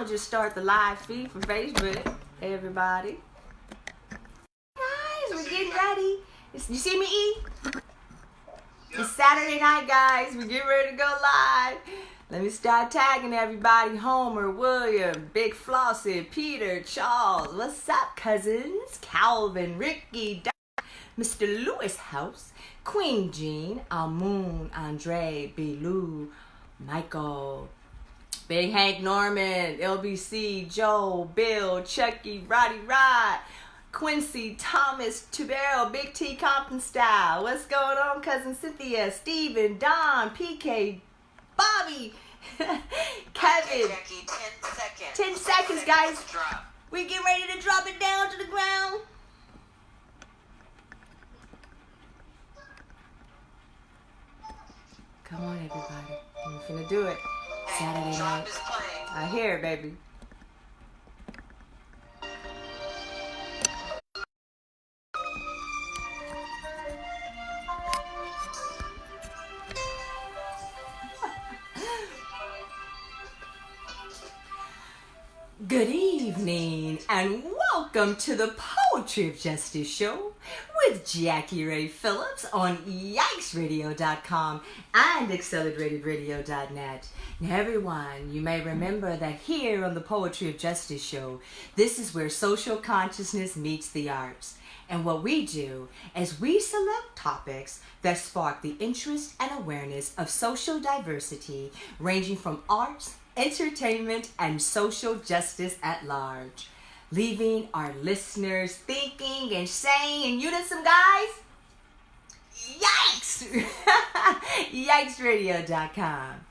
gonna just start the live feed for Facebook. Hey, everybody. Guys, we're getting ready. You see me, E? It's Saturday night, guys. We're getting ready to go live. Let me start tagging everybody. Homer, William, Big Flossie, Peter, Charles. What's up, cousins? Calvin, Ricky, Mr. Lewis House, Queen Jean, Almoon, Andre, B. Lou, Michael, Big Hank Norman, LBC, Joe, Bill, Chucky, Roddy Rod, Quincy, Thomas, Tubero, Big T Compton Style. What's going on, cousin Cynthia, Steven, Don, PK, Bobby, Kevin. Okay, Jackie, 10 seconds. 10 seconds, guys. We get ready to drop it down to the ground. Come on, everybody. I'm finna do it. Saturday night. I hear it, baby. Good evening and welcome to the Poetry of Justice Show with JackieRay Phillips on YikesRadio.com and AccelerateRadio.net. Now everyone, you may remember that here on the Poetry of Justice Show, this is where social consciousness meets the arts. And what we do is we select topics that spark the interest and awareness of social diversity ranging from arts, entertainment, and social justice at large, leaving our listeners thinking and saying in unison, guys, yikes! YikesRadio.com.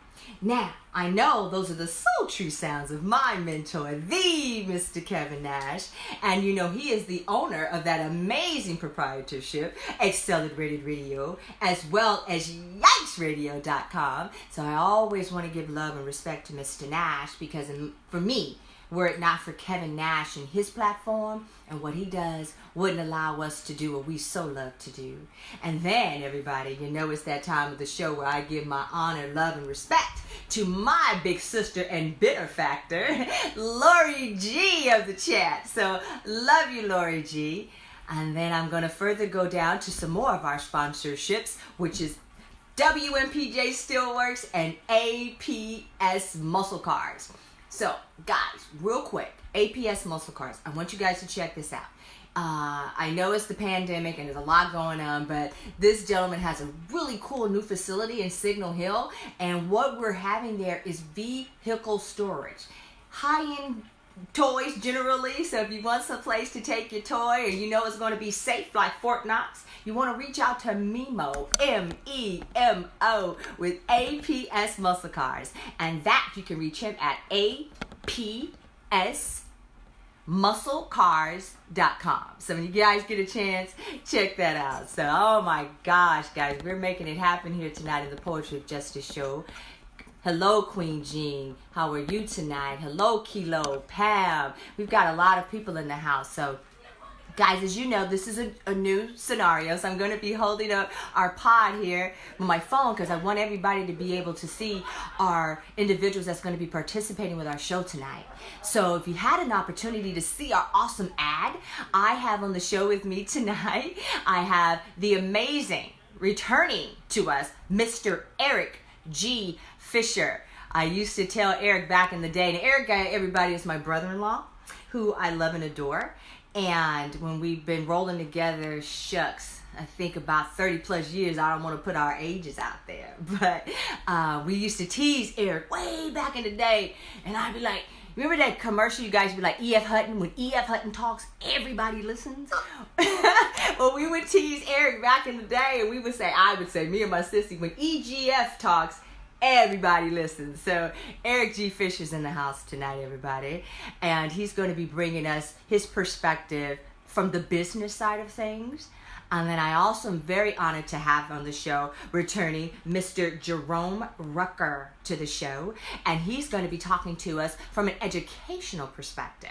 Now, I know those are the sultry sounds of my mentor, the Mr. Kevin Nash, and you know he is the owner of that amazing proprietorship, Accelerated Radio, as well as YikesRadio.com. So I always want to give love and respect to Mr. Nash because for me, were it not for Kevin Nash and his platform and what he does, wouldn't allow us to do what we so love to do. And then, everybody, you know it's that time of the show where I give my honor, love, and respect to my big sister and benefactor, Lori G of the chat. So, love you, Lori G. And then I'm going to further go down to some more of our sponsorships, which is WMPJ Steelworks and APS Muscle Cars. So, guys, real quick, APS Muscle Cars, I want you guys to check this out. I know it's the pandemic and there's a lot going on, but this gentleman has a really cool new facility in Signal Hill, and what we're having there is vehicle storage. High-end toys generally, so if you want some place to take your toy or you know it's going to be safe like Fort Knox, you want to reach out to Memo, M-E-M-O, with APS Muscle Cars, and that you can reach him at APSmusclecars.com. So when you guys get a chance, check that out. So, oh my gosh, guys, we're making it happen here tonight in the Poetry of Justice Show. Hello, Queen Jean. How are you tonight? Hello, Kilo, Pam. We've got a lot of people in the house. So, guys, as you know, this is a new scenario. So I'm going to be holding up our pod here with my phone because I want everybody to be able to see our individuals that's going to be participating with our show tonight. So if you had an opportunity to see our awesome ad, I have on the show with me tonight, I have the amazing, returning to us, Mr. Eric G. Fisher. I used to tell Eric back in the day, and Eric, everybody, is my brother-in-law, who I love and adore. And when we've been rolling together, shucks, I think about 30 plus years. I don't want to put our ages out there, but we used to tease Eric way back in the day, and I'd be like, remember that commercial you guys be like, E.F. Hutton, when E.F. Hutton talks, everybody listens? Well, we would tease Eric back in the day, and we would say, I would say, me and my sissy, when E.G.F. talks, everybody listens. So Eric G. Fisher's in the house tonight, everybody. And he's going to be bringing us his perspective from the business side of things. And then I also am very honored to have on the show returning Mr. Jerome Rucker to the show. And he's going to be talking to us from an educational perspective.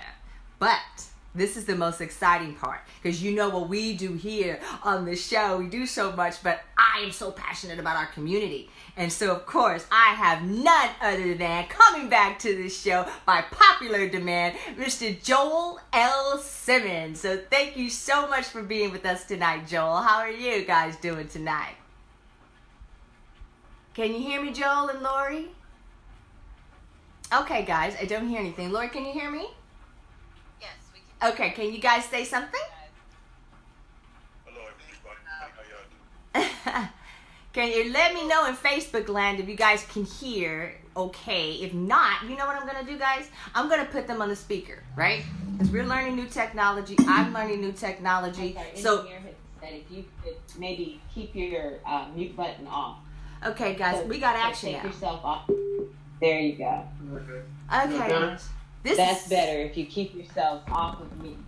But This is the most exciting part, because you know what we do here on the show. We do so much, but I am so passionate about our community. And so, of course, I have none other than coming back to this show by popular demand, Mr. Joel L. Simmons. So thank you so much for being with us tonight, Joel. How are you guys doing tonight? Can you hear me, Joel and Lori? Okay, guys, I don't hear anything. Lori, can you hear me? Yes, we can. Okay, can you guys say something? Hello, everybody. How y'all doing? Can you let me know in Facebook land if you guys can hear okay? If not, you know what I'm going to do, guys? I'm going to put them on the speaker, right? Because we're learning new technology. I'm learning new technology. Okay, So, engineer said if you could maybe keep your mute button off. okay, guys, So- we got so action take now. yourself off. There you go. Okay, better? this That's is better if you keep yourself off of mute.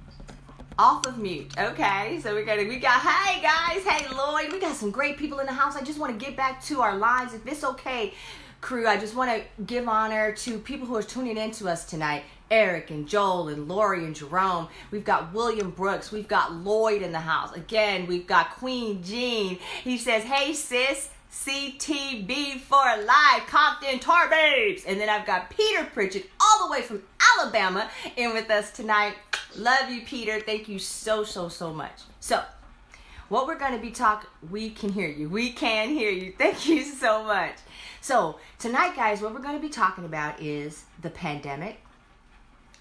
off of mute. Okay, so we got hey guys, hey Lloyd, we got some great people in the house. I just want to get back to our lives, if it's okay, crew. I just want to give honor to people who are tuning in to us tonight. Eric and Joel and Lori and Jerome. We've got William Brooks. We've got Lloyd in the house. Again, we've got Queen Jean. He says, hey sis, CTB for life, Compton Tar Babes. And then I've got Peter Pritchett all the way from Alabama in with us tonight. Love you, Peter. Thank you so much. So, what we're going to be talking, we can hear you. We can hear you. Thank you so much. So, tonight, guys, what we're going to be talking about is the pandemic,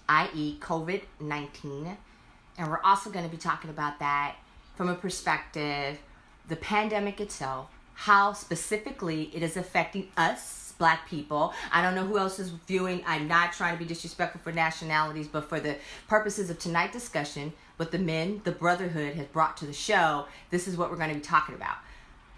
i.e. COVID-19. And we're also going to be talking about that from a perspective, the pandemic itself, how specifically it is affecting us, Black people. I don't know who else is viewing. I'm not trying to be disrespectful for nationalities, but for the purposes of tonight's discussion, what the men, the Brotherhood, has brought to the show, this is what we're going to be talking about.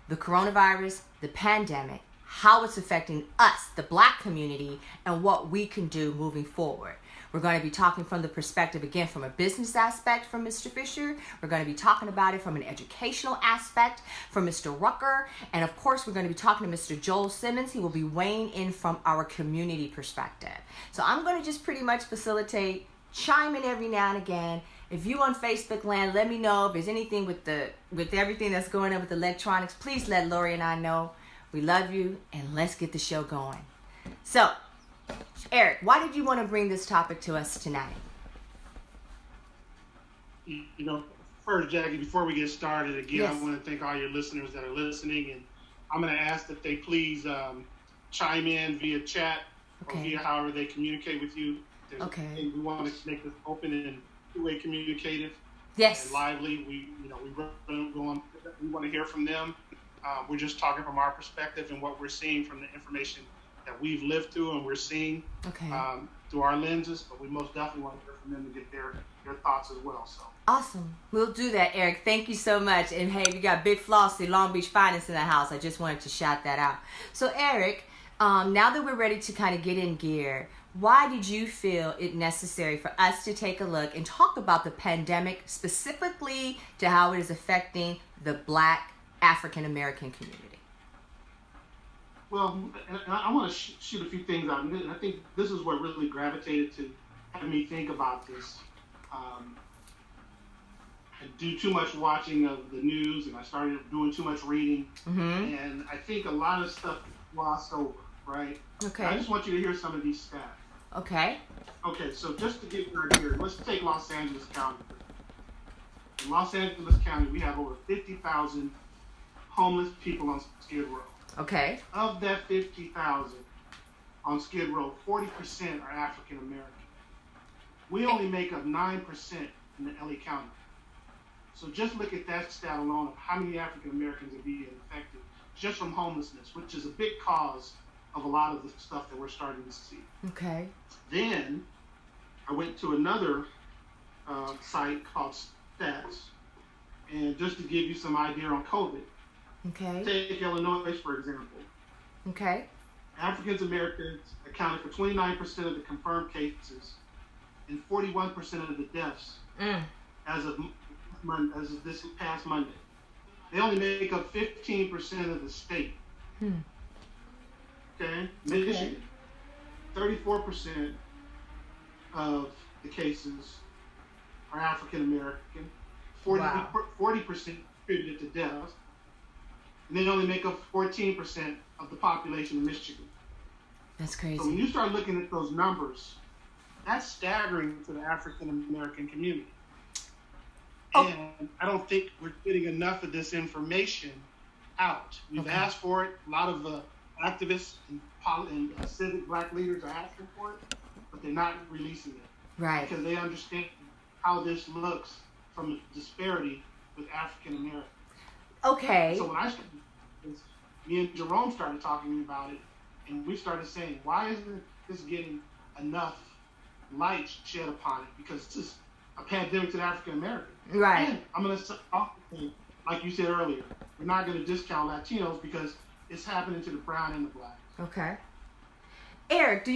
The coronavirus, the pandemic, how it's affecting us, the Black community, and what we can do moving forward. We're going to be talking from the perspective, again, from a business aspect from Mr. Fisher. We're going to be talking about it from an educational aspect from Mr. Rucker. And of course, we're going to be talking to Mr. Joel Simmons. He will be weighing in from our community perspective. So I'm going to just pretty much facilitate, chime in every now and again. If you on Facebook land, let me know if there's anything with everything that's going on with electronics. Please let Lori and I know. We love you, and let's get the show going. So, Eric, why did you want to bring this topic to us tonight? You know, first, Jackie, before we get started, again, Yes. I want to thank all your listeners that are listening, and I'm going to ask that they please chime in via chat or Okay. via however they communicate with you. Okay. And we want to make this open and two-way communicative Yes. and lively. We want to hear from them. We're just talking from our perspective and what we're seeing from the information that we've lived through and we're seeing Okay. through our lenses, but we most definitely want to hear from them to get their thoughts as well. So Awesome. We'll do that, Eric. Thank you so much. And hey, we got Big Flossie, Long Beach Finance in the house. I just wanted to shout that out. So, Eric, now that we're ready to kind of get in gear, why did you feel it necessary for us to take a look and talk about the pandemic, specifically to how it is affecting the Black African American community? well, and I want to shoot a few things out, and I think this is what really gravitated to having me think about this. I do too much watching of the news, and I started doing too much reading, Mm-hmm. and I think a lot of stuff glossed over, right? I Okay. just want you to hear some of these stats. Okay. Okay, so just to get an idea, let's take Los Angeles County. In Los Angeles County, we have over 50,000 homeless people on Skid Row. Okay. Of that 50,000 on Skid Row, 40% are African American. We only make up 9% in the LA County. So just look at that stat alone of how many African Americans are being affected just from homelessness, which is a big cause of a lot of the stuff that we're starting to see. Okay. Then I went to another site called Stats, and just to give you some idea on COVID, Okay. take Illinois for example. Okay. African Americans accounted for 29% of the confirmed cases and 41% of the deaths as of this past Monday. They only make up 15% of the state. Okay? Michigan, 34% of the cases are African American. Wow. 40% contributed to deaths, and they only make up 14% of the population of Michigan. That's So when crazy. you start looking at those numbers, that's staggering to the African American community. Oh. And I don't think we're getting enough of this information out. We've asked for it. A lot of activists and civic black leaders are asking for it, but they're not releasing it. Right. Because they understand how this looks from a disparity with African Americans. Okay. So when I started, me and Jerome started talking about it, and we started saying, why isn't this getting enough light shed upon it? Because this is a pandemic to the African American. Right. And I'm going to say, like you said earlier, we're not going to discount Latinos because it's happening to the brown and the black. Okay. Eric, do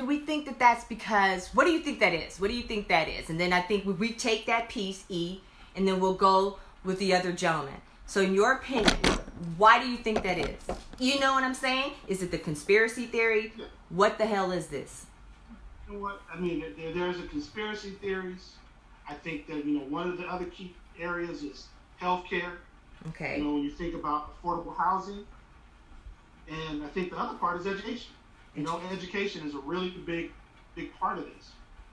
we think that that's because, what do you think that is? What do you think that is? And then I think we take that piece, E, and then we'll go with the other gentleman. So in your opinion, why do you think that is? You know what I'm saying? Is it the conspiracy theory? Yeah. What the hell is this? You know what? I mean, there's a conspiracy theories. I think that, one of the other key areas is healthcare. Okay. When you think about affordable housing. And I think the other part is education. Education is a really big part of this.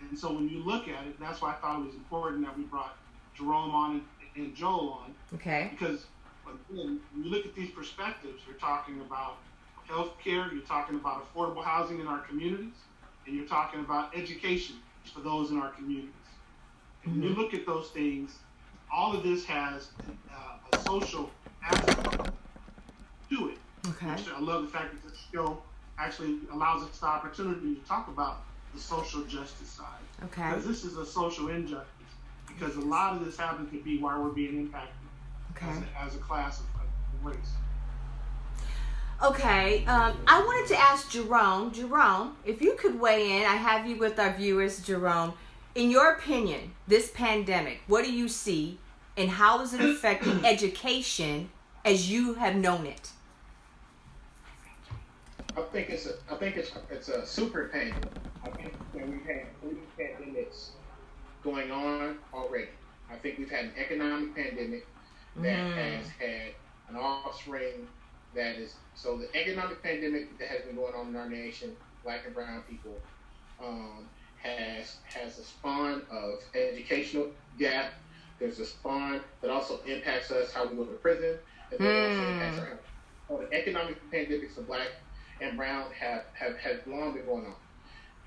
And so when you look at it, that's why I thought it was important that we brought Jerome on and Joel on. Okay. Because again, when you look at these perspectives, you're talking about healthcare, you're talking about affordable housing in our communities, and you're talking about education for those in our communities. And when you look at those things, all of this has a social aspect to it. Okay. I love the fact that this show actually allows us the opportunity to talk about the social justice side. Okay. Because this is a social injustice. Because a lot of this happens to be why we're being impacted as a class of race. Okay. I wanted to ask Jerome. Jerome, if you could weigh in, I have you with our viewers, Jerome. In your opinion, this pandemic, what do you see, and how is it affecting education as you have known it? I think it's a super pandemic. I think that we've had 3 pandemics going on already. I think we've had an economic pandemic that has had an offspring that is, so the economic pandemic that has been going on in our nation, black and brown people, has a spawn of educational gap. There's a spawn that also impacts us, how we go to prison, and then also impacts our health. So the economic pandemics of black and brown have long been going on.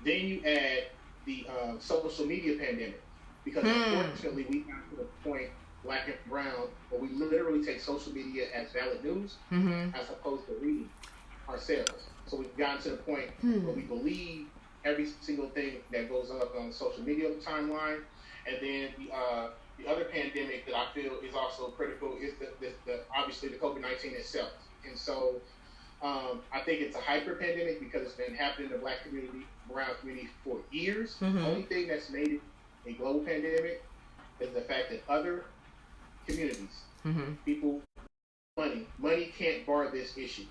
Then you add the social media pandemic, because unfortunately we got to the point, black and brown, where we literally take social media as valid news as opposed to reading ourselves. So we've gotten to the point where we believe every single thing that goes up on the social media timeline. And then the other pandemic that I feel is also critical is the obviously the COVID-19 itself. And so I think it's a hyper pandemic because it's been happening in the black community, brown community for years. The only thing that's made it a global pandemic is the fact that other communities, people, money can't bar this issue.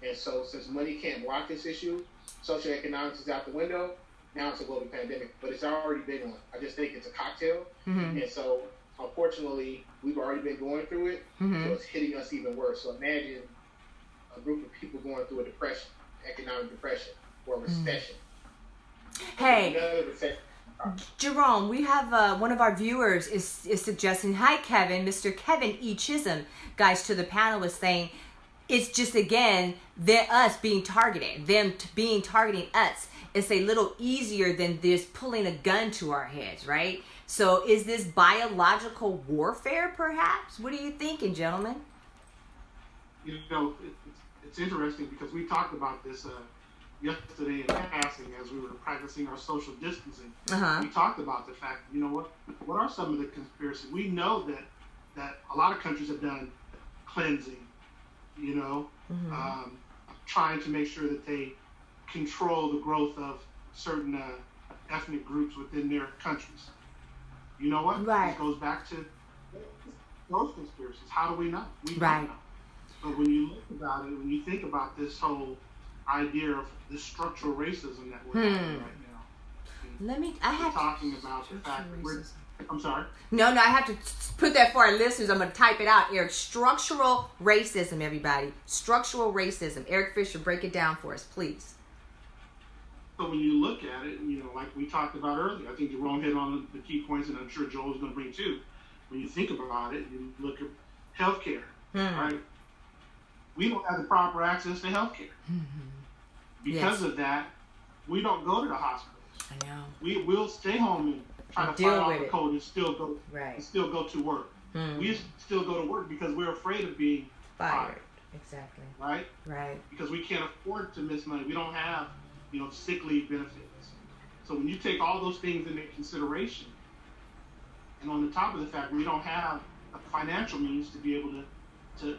And so since money can't block this issue, socioeconomics is out the window. Now it's a global pandemic, but it's already been on. I just think it's a cocktail. And so unfortunately, we've already been going through it, so it's hitting us even worse. So imagine a group of people going through a depression, economic depression, or a recession. Hey, Jerome, we have one of our viewers is suggesting, hi Kevin, Mr. Kevin E. Chisholm, guys, to the panel was saying, it's just, again, us being targeted, targeting us. It's a little easier than this pulling a gun to our heads, right? So is this biological warfare, perhaps? What are you thinking, gentlemen? It's interesting because we talked about this yesterday in passing as we were practicing our social distancing. We talked about the fact, what are some of the conspiracies? We know that a lot of countries have done cleansing, trying to make sure that they control the growth of certain ethnic groups within their countries. You know what? Right. This goes back to those conspiracies. How do we know? We right. don't know. But when you look about it, when you think about this whole idea of this structural racism that we're having right now, I have talking about the fact that I'm sorry. No, I have to put that for our listeners. I'm going to type it out, Eric. Structural racism, everybody. Structural racism. Eric Fisher, break it down for us, please. So when you look at it, like we talked about earlier, I think Jerome hit on the key points, and I'm sure Joel's going to bring too. When you think about it, you look at healthcare, right? We don't have the proper access to healthcare. Because of that, we don't go to the hospitals. I know. We'll stay home and try to fight off the cold and still go to work. We still go to work because we're afraid of being fired. Exactly. Right? Right. Because we can't afford to miss money. We don't have, sick leave benefits. So when you take all those things into consideration, and on the top of the fact we don't have the financial means to be able to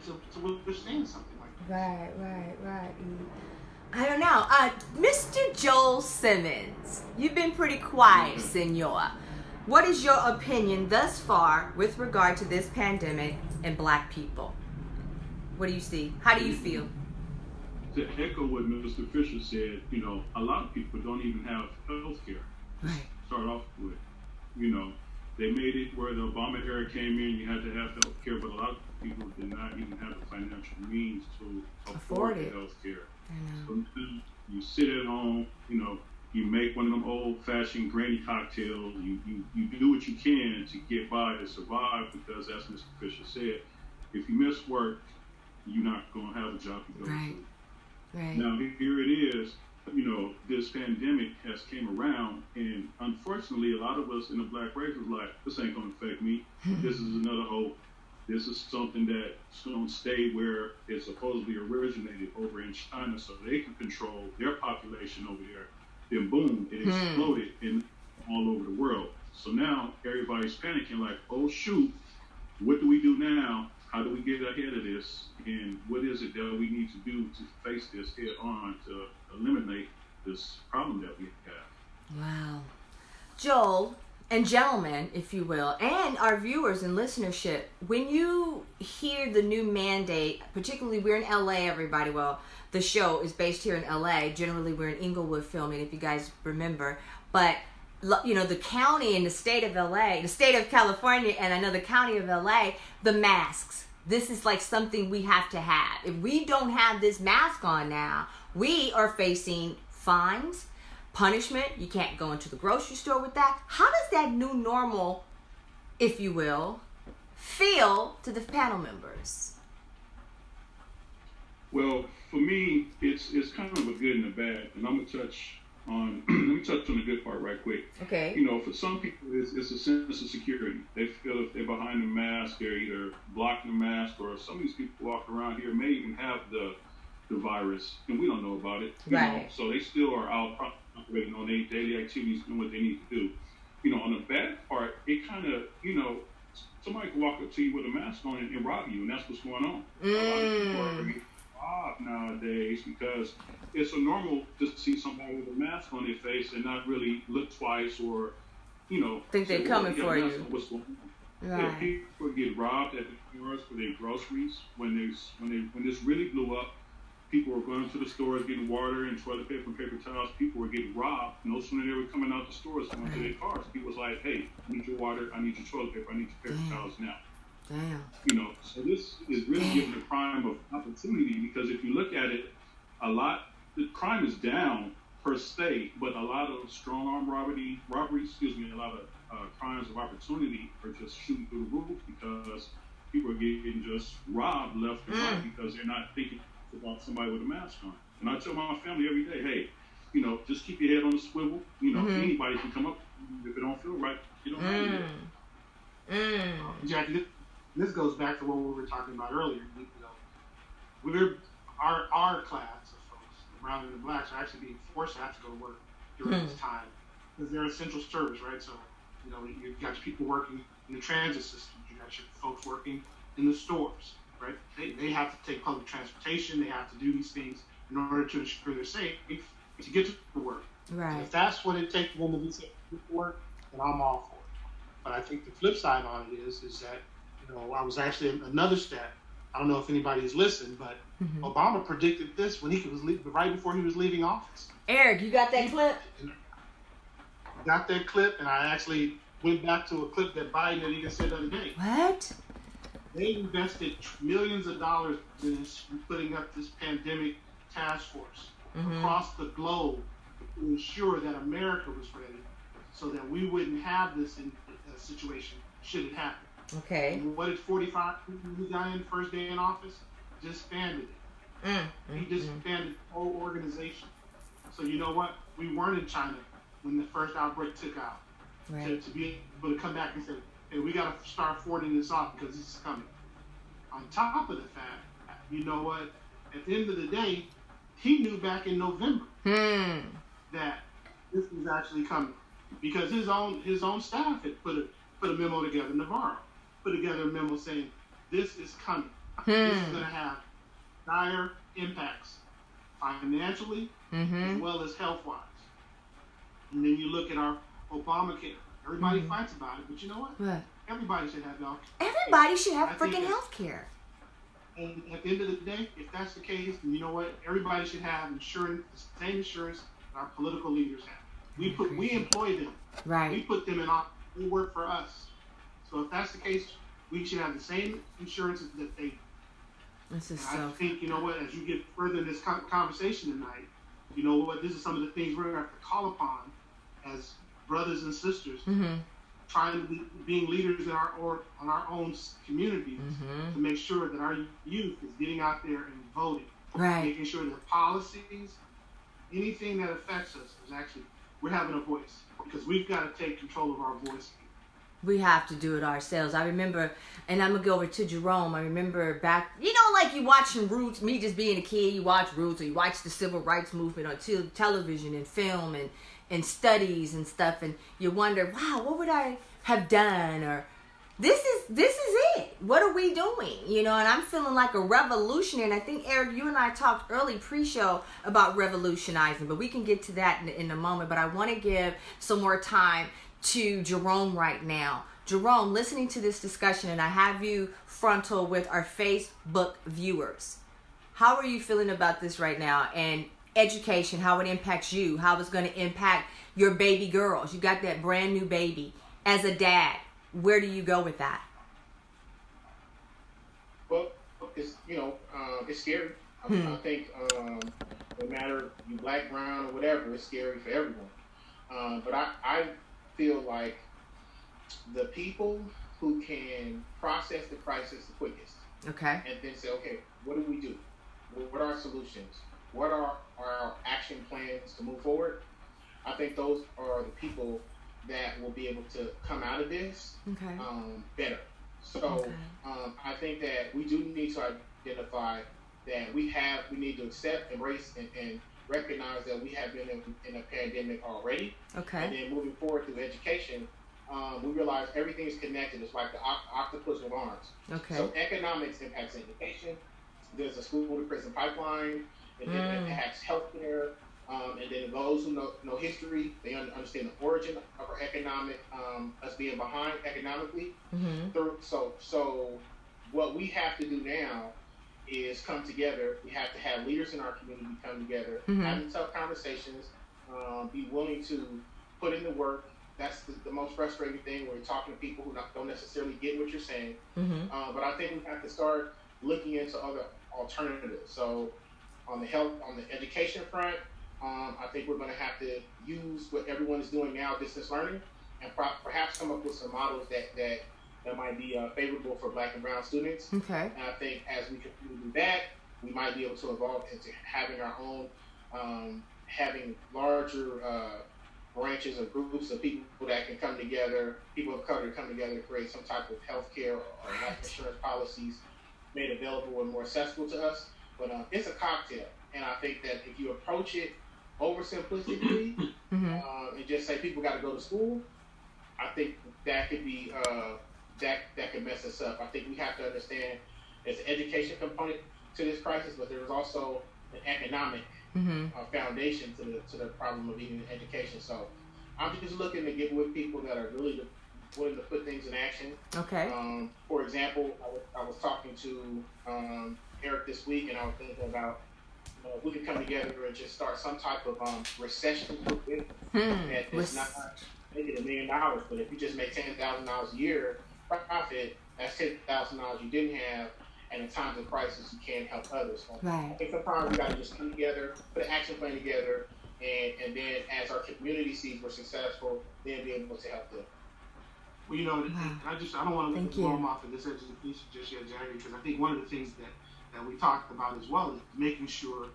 withstand something like that. Right. I don't know. Mr. Joel Simmons, you've been pretty quiet, senor. What is your opinion thus far with regard to this pandemic and black people? What do you see? How do you feel? To echo what Mr. Fisher said, a lot of people don't even have health care. Right. Start off with, they made it where the Obama era came in, you had to have health care, but a lot of people did not even have the financial means to afford the health care. So you sit at home, you make one of them old-fashioned granny cocktails, you do what you can to get by, to survive, because as Mr. Fisher said, if you miss work, you're not going to have a job to go to. Right. Now, here it is, this pandemic has came around, and unfortunately, a lot of us in the black race was like, this ain't going to affect me. This is another hope. This is something that's going to stay where it supposedly originated over in China so they can control their population over there. Then boom, it exploded all over the world. So now everybody's panicking like, oh shoot, what do we do now? How do we get ahead of this? And what is it that we need to do to face this head on to eliminate this problem that we have? Wow. Joel, and gentlemen, if you will, and our viewers and listenership, when you hear the new mandate, particularly we're in LA, everybody, well, the show is based here in LA. Generally, we're in Inglewood filming, if you guys remember. But, the county and the state of LA, the state of California, and I know the county of LA, the masks. This is like something we have to have. If we don't have this mask on now, we are facing fines, punishment. You can't go into the grocery store with that. How does that new normal, if you will, feel to the panel members? Well, for me, it's kind of a good and a bad, and I'm gonna touch on the good part right quick. Okay. For some people, it's a sense of security. They feel if they're behind the mask, they're either blocking the mask, or some of these people walking around here may even have the virus, and we don't know about it. Right. So they still are out operating on their daily activities, doing what they need to do. On the bad part, it kind of, somebody can walk up to you with a mask on and rob you, and that's what's going on. A lot of people are getting robbed nowadays because it's so normal to see somebody with a mask on their face and not really look twice or, think they're coming for you. What's going on. Right. Yeah, people get robbed at the stores for their groceries. When this really blew up, people were going to the stores getting water and toilet paper and paper towels. People were getting robbed. No sooner they were coming out the stores, going to their cars. People was like, hey, I need your water, I need your toilet paper, I need your paper towels now. Damn. So this is really giving the crime of opportunity, because if you look at it, the crime is down per se, but a lot of strong arm robberies, a lot of crimes of opportunity are just shooting through the roof because people are getting just robbed left and right because they're not thinking about somebody with a mask on. And I tell my family every day, hey, just keep your head on the swivel. Anybody can come up if it don't feel right. You don't have to. Jackie, this goes back to what we were talking about earlier. Our class of folks, the brown and the blacks, are actually being forced to have to go to work during this time because they're essential service, right? So, you've got your people working in the transit system, you got your folks working in the stores, right? They have to take public transportation, they have to do these things in order to ensure they're safe to get to work. Right. So if that's what it takes for them to be safe to work, then I'm all for it. But I think the flip side on it is that, I was actually another stat. I don't know if anybody has listened, but Obama predicted this when he was right before he was leaving office. Eric, you got that clip? got that clip, and I actually went back to a clip that Biden had even said the other day. What? They invested millions of dollars in putting up this pandemic task force across the globe to ensure that America was ready so that we wouldn't have this situation should it happen. Okay. And what did 45 he got in first day in office? Disbanded it. He disbanded the whole organization. So you know what? We weren't in China when the first outbreak took out. Right. To be able to come back and say, hey, we got to start forwarding this off because this is coming. On top of the fact, you know what? At the end of the day, he knew back in November that this was actually coming because his own staff had put a memo together. Navarro put together a memo saying this is coming. This is going to have dire impacts financially as well as health-wise. And then you look at our Obamacare. Everybody fights about it, but you know what? What? Everybody should have health. Everybody should have I think freaking health care. And at the end of the day, if that's the case, then you know what? Everybody should have insurance, the same insurance that our political leaders have. We employ them. Right. We put them in office. They work for us. So if that's the case, we should have the same insurance that they. This is I think, you know what, as you get further in this conversation tonight, you know what, this is some of the things we're going to have to call upon as brothers and sisters, trying to be being leaders in our own communities to make sure that our youth is getting out there and voting. Right. Making sure that policies, anything that affects us is actually, we're having a voice because we've got to take control of our voice. We have to do it ourselves. I remember, and I'm going to go over to Jerome. I remember back, like you watching Roots, me just being a kid, you watch Roots or you watch the civil rights movement on television and film and studies and stuff, and you wonder, wow, what would I have done? Or this is it. What are we doing? And I'm feeling like a revolutionary. And I think, Eric, you and I talked early pre-show about revolutionizing, but we can get to that in a moment. But I want to give some more time to Jerome right now. Jerome, listening to this discussion, and I have you frontal with our Facebook viewers. How are you feeling about this right now? And education, how it impacts you, how it's going to impact your baby girls. You got that brand new baby. As a dad, where do you go with that? Well, it's it's scary. I think no matter you black, brown, or whatever, it's scary for everyone. But I feel like the people who can process the crisis the quickest, okay, and then say, okay, what do we do? What are our solutions? What are our action plans to move forward? I think those are the people that will be able to come out of this better. So I think that we do need to identify that we need to accept, embrace, and recognize that we have been in a pandemic already. Okay. And then moving forward through education, we realize everything is connected. It's like the octopus with arms. Okay. So economics impacts education. There's a school to prison pipeline. And then it impacts healthcare. And then those who know history, they understand the origin of our economic, us being behind economically. So what we have to do now is come together. We have to have leaders in our community come together, having tough conversations, be willing to put in the work. That's the most frustrating thing when you're talking to people who don't necessarily get what you're saying. But I think we have to start looking into other alternatives. So on the education front, I think we're going to have to use what everyone is doing now, distance learning, and perhaps come up with some models that might be favorable for black and brown students. Okay. And I think as we continue to do that, we might be able to evolve into having our own, having larger branches or groups of people that can come together, people of color to come together to create some type of healthcare or life insurance policies made available and more accessible to us. But it's a cocktail. And I think that if you approach it oversimplistically and just say people got to go to school, I think that could be that could mess us up. I think we have to understand there's an education component to this crisis, but there's also an economic foundation to the problem of even education. So I'm just looking to get with people that are really willing to put things in action. Okay. For example, I was talking to Eric this week, and I was thinking about we can come together and just start some type of recession movement. And it's not making $1 million, but if you just make $10,000 a year profit, that's $10,000 you didn't have, and in times of crisis, you can help others. So Right. I think sometimes we got to just come together, put an action plan together, and then as our community sees we're successful, then be able to help them. Well, you know, I don't want to blow them off of this education just yet, Jackie, because I think one of the things that we talked about as well is making sure,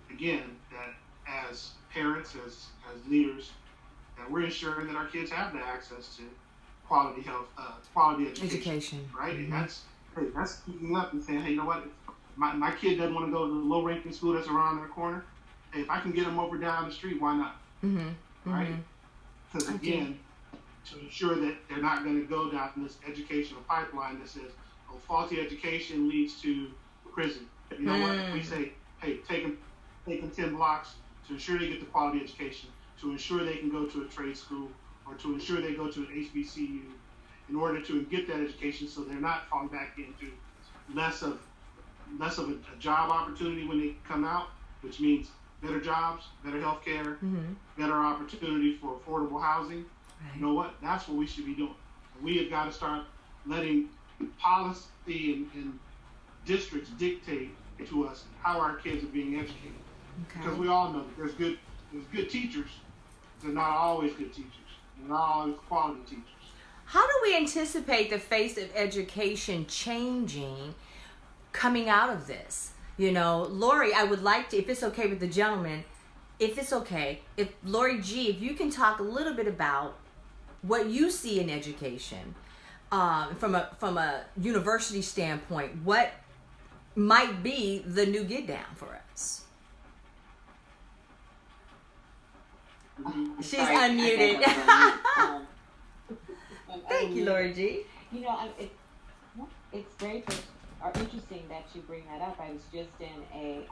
again, that as parents, as leaders, that we're ensuring that our kids have the access to quality health, quality education. Right? Mm-hmm. And that's speaking up and saying, hey, you know what? If my kid doesn't want to go to the low-ranking school that's around their corner, hey, if I can get them over down the street, why not? Mm-hmm. Right? Because again, to ensure that they're not going to go down this educational pipeline that says, oh, faulty education leads to prison. You know what? If we say, hey, take them 10 blocks to ensure they get the quality education, to ensure they can go to a trade school, or to ensure they go to an HBCU, in order to get that education, so they're not falling back into less of a job opportunity when they come out, which means better jobs, better health care, better opportunity for affordable housing. Right. You know what? That's what we should be doing. We have got to start letting policy and districts dictate to us how our kids are being educated. Okay. Because we all know that there's good teachers. They're not always good teachers. They're not always quality teachers. How do we anticipate the face of education changing coming out of this? You know, Lori, I would like to, if it's okay with the gentleman, if Lori G, if you can talk a little bit about what you see in education from a university standpoint, what might be the new get down for us? She's unmuted. Thank you, Lori G. You know, it's great or interesting that you bring that up. I was just in a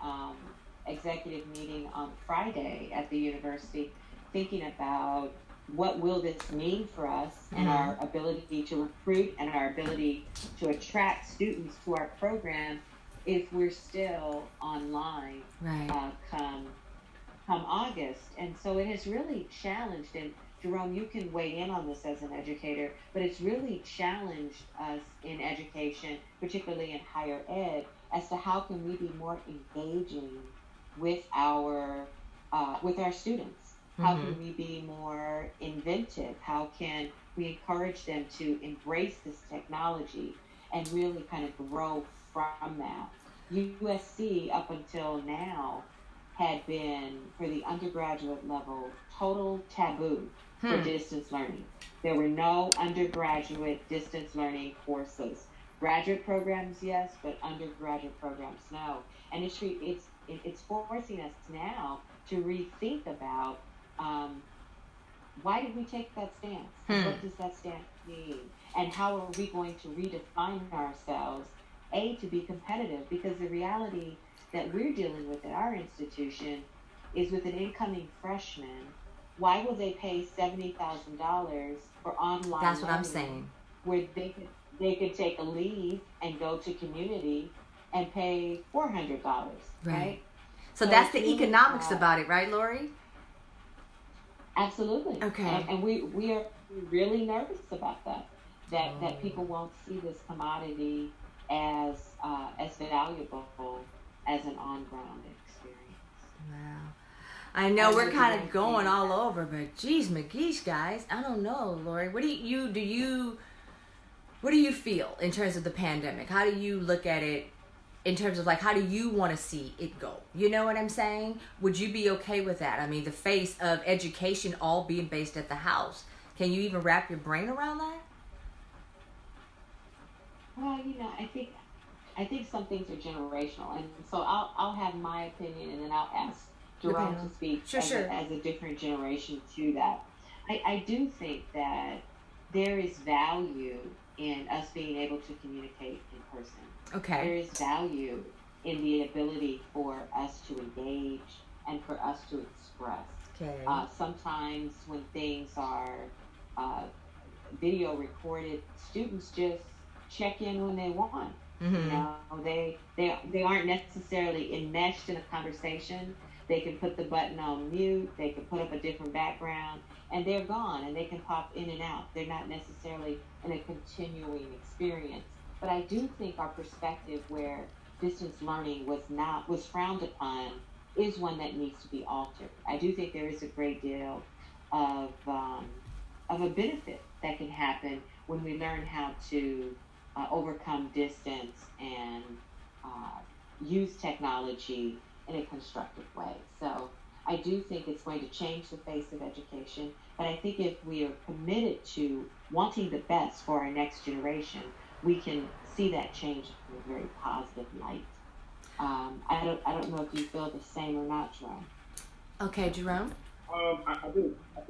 executive meeting on Friday at the university, thinking about what will this mean for us and our ability to recruit and our ability to attract students to our program if we're still online come August. And so it has really challenged, and Jerome, you can weigh in on this as an educator, but it's really challenged us in education, particularly in higher ed, as to how can we be more engaging with our students. How can we be more inventive? How can we encourage them to embrace this technology and really kind of grow from that? USC up until now had been, for the undergraduate level, total taboo for distance learning. There were no undergraduate distance learning courses. Graduate programs, yes, but undergraduate programs, no. And it's forcing us now to rethink about why did we take that stance? What does that stance mean? And how are we going to redefine ourselves, to be competitive? Because the reality that we're dealing with at our institution is with an incoming freshman, why will they pay $70,000 for online That's what I'm learning saying. Where they could take a leave and go to community and pay $400, right? So that's the economics about it, right, Lori? Absolutely. Okay. And we are really nervous about that people won't see this commodity as valuable as an on-ground experience. Wow. I know we're kind of going all over, but geez, McGeesh, guys, I don't know, Lori. What do you feel in terms of the pandemic? How do you look at it in terms of like, how do you want to see it go? You know what I'm saying? Would you be okay with that? I mean, the face of education all being based at the house. Can you even wrap your brain around that? Well, you know, I think some things are generational, and so I'll have my opinion, and then I'll ask Jerome to speak as a different generation to that. I do think that there is value in us being able to communicate in person. Okay. There is value in the ability for us to engage and for us to express. Okay. Sometimes when things are video recorded, students just check in when they want. You know, they aren't necessarily enmeshed in a conversation. They can put the button on mute. They can put up a different background, and they're gone. And they can pop in and out. They're not necessarily in a continuing experience. But I do think our perspective, where distance learning was frowned upon, is one that needs to be altered. I do think there is a great deal of a benefit that can happen when we learn how to overcome distance and use technology in a constructive way. So I do think it's going to change the face of education, but I think if we are committed to wanting the best for our next generation, we can see that change in a very positive light. I don't know if you feel the same or not, Jerome. Okay, Jerome. I do. I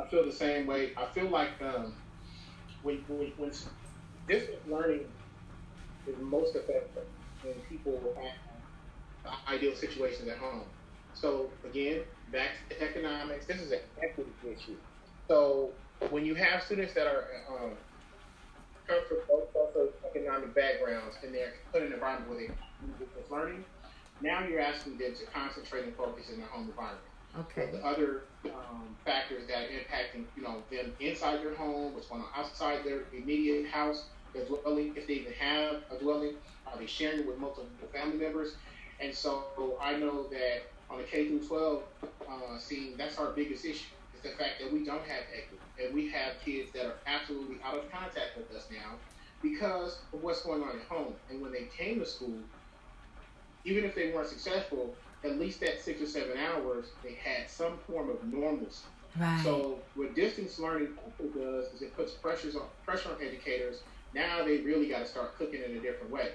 feel the same way. I feel like when distance learning is most effective when people have ideal situations at home. So again, back to economics. This is an equity issue. So when you have students that are come from both socioeconomic backgrounds and they're put in an environment where they do distance learning, now you're asking them to concentrate and focus in their home environment. Okay. The other factors that are impacting, them inside their home, what's going on outside their immediate house, their dwelling, if they even have a dwelling, are they sharing it with multiple family members? And so I know that on the K through 12 scene, that's our biggest issue, is the fact that we don't have equity, and we have kids that are absolutely out of contact with us now because of what's going on at home. And when they came to school, even if they weren't successful, at least that 6 or 7 hours, they had some form of normalcy. Right. So what distance learning also does is it puts pressure on educators. Now they really got to start cooking in a different way.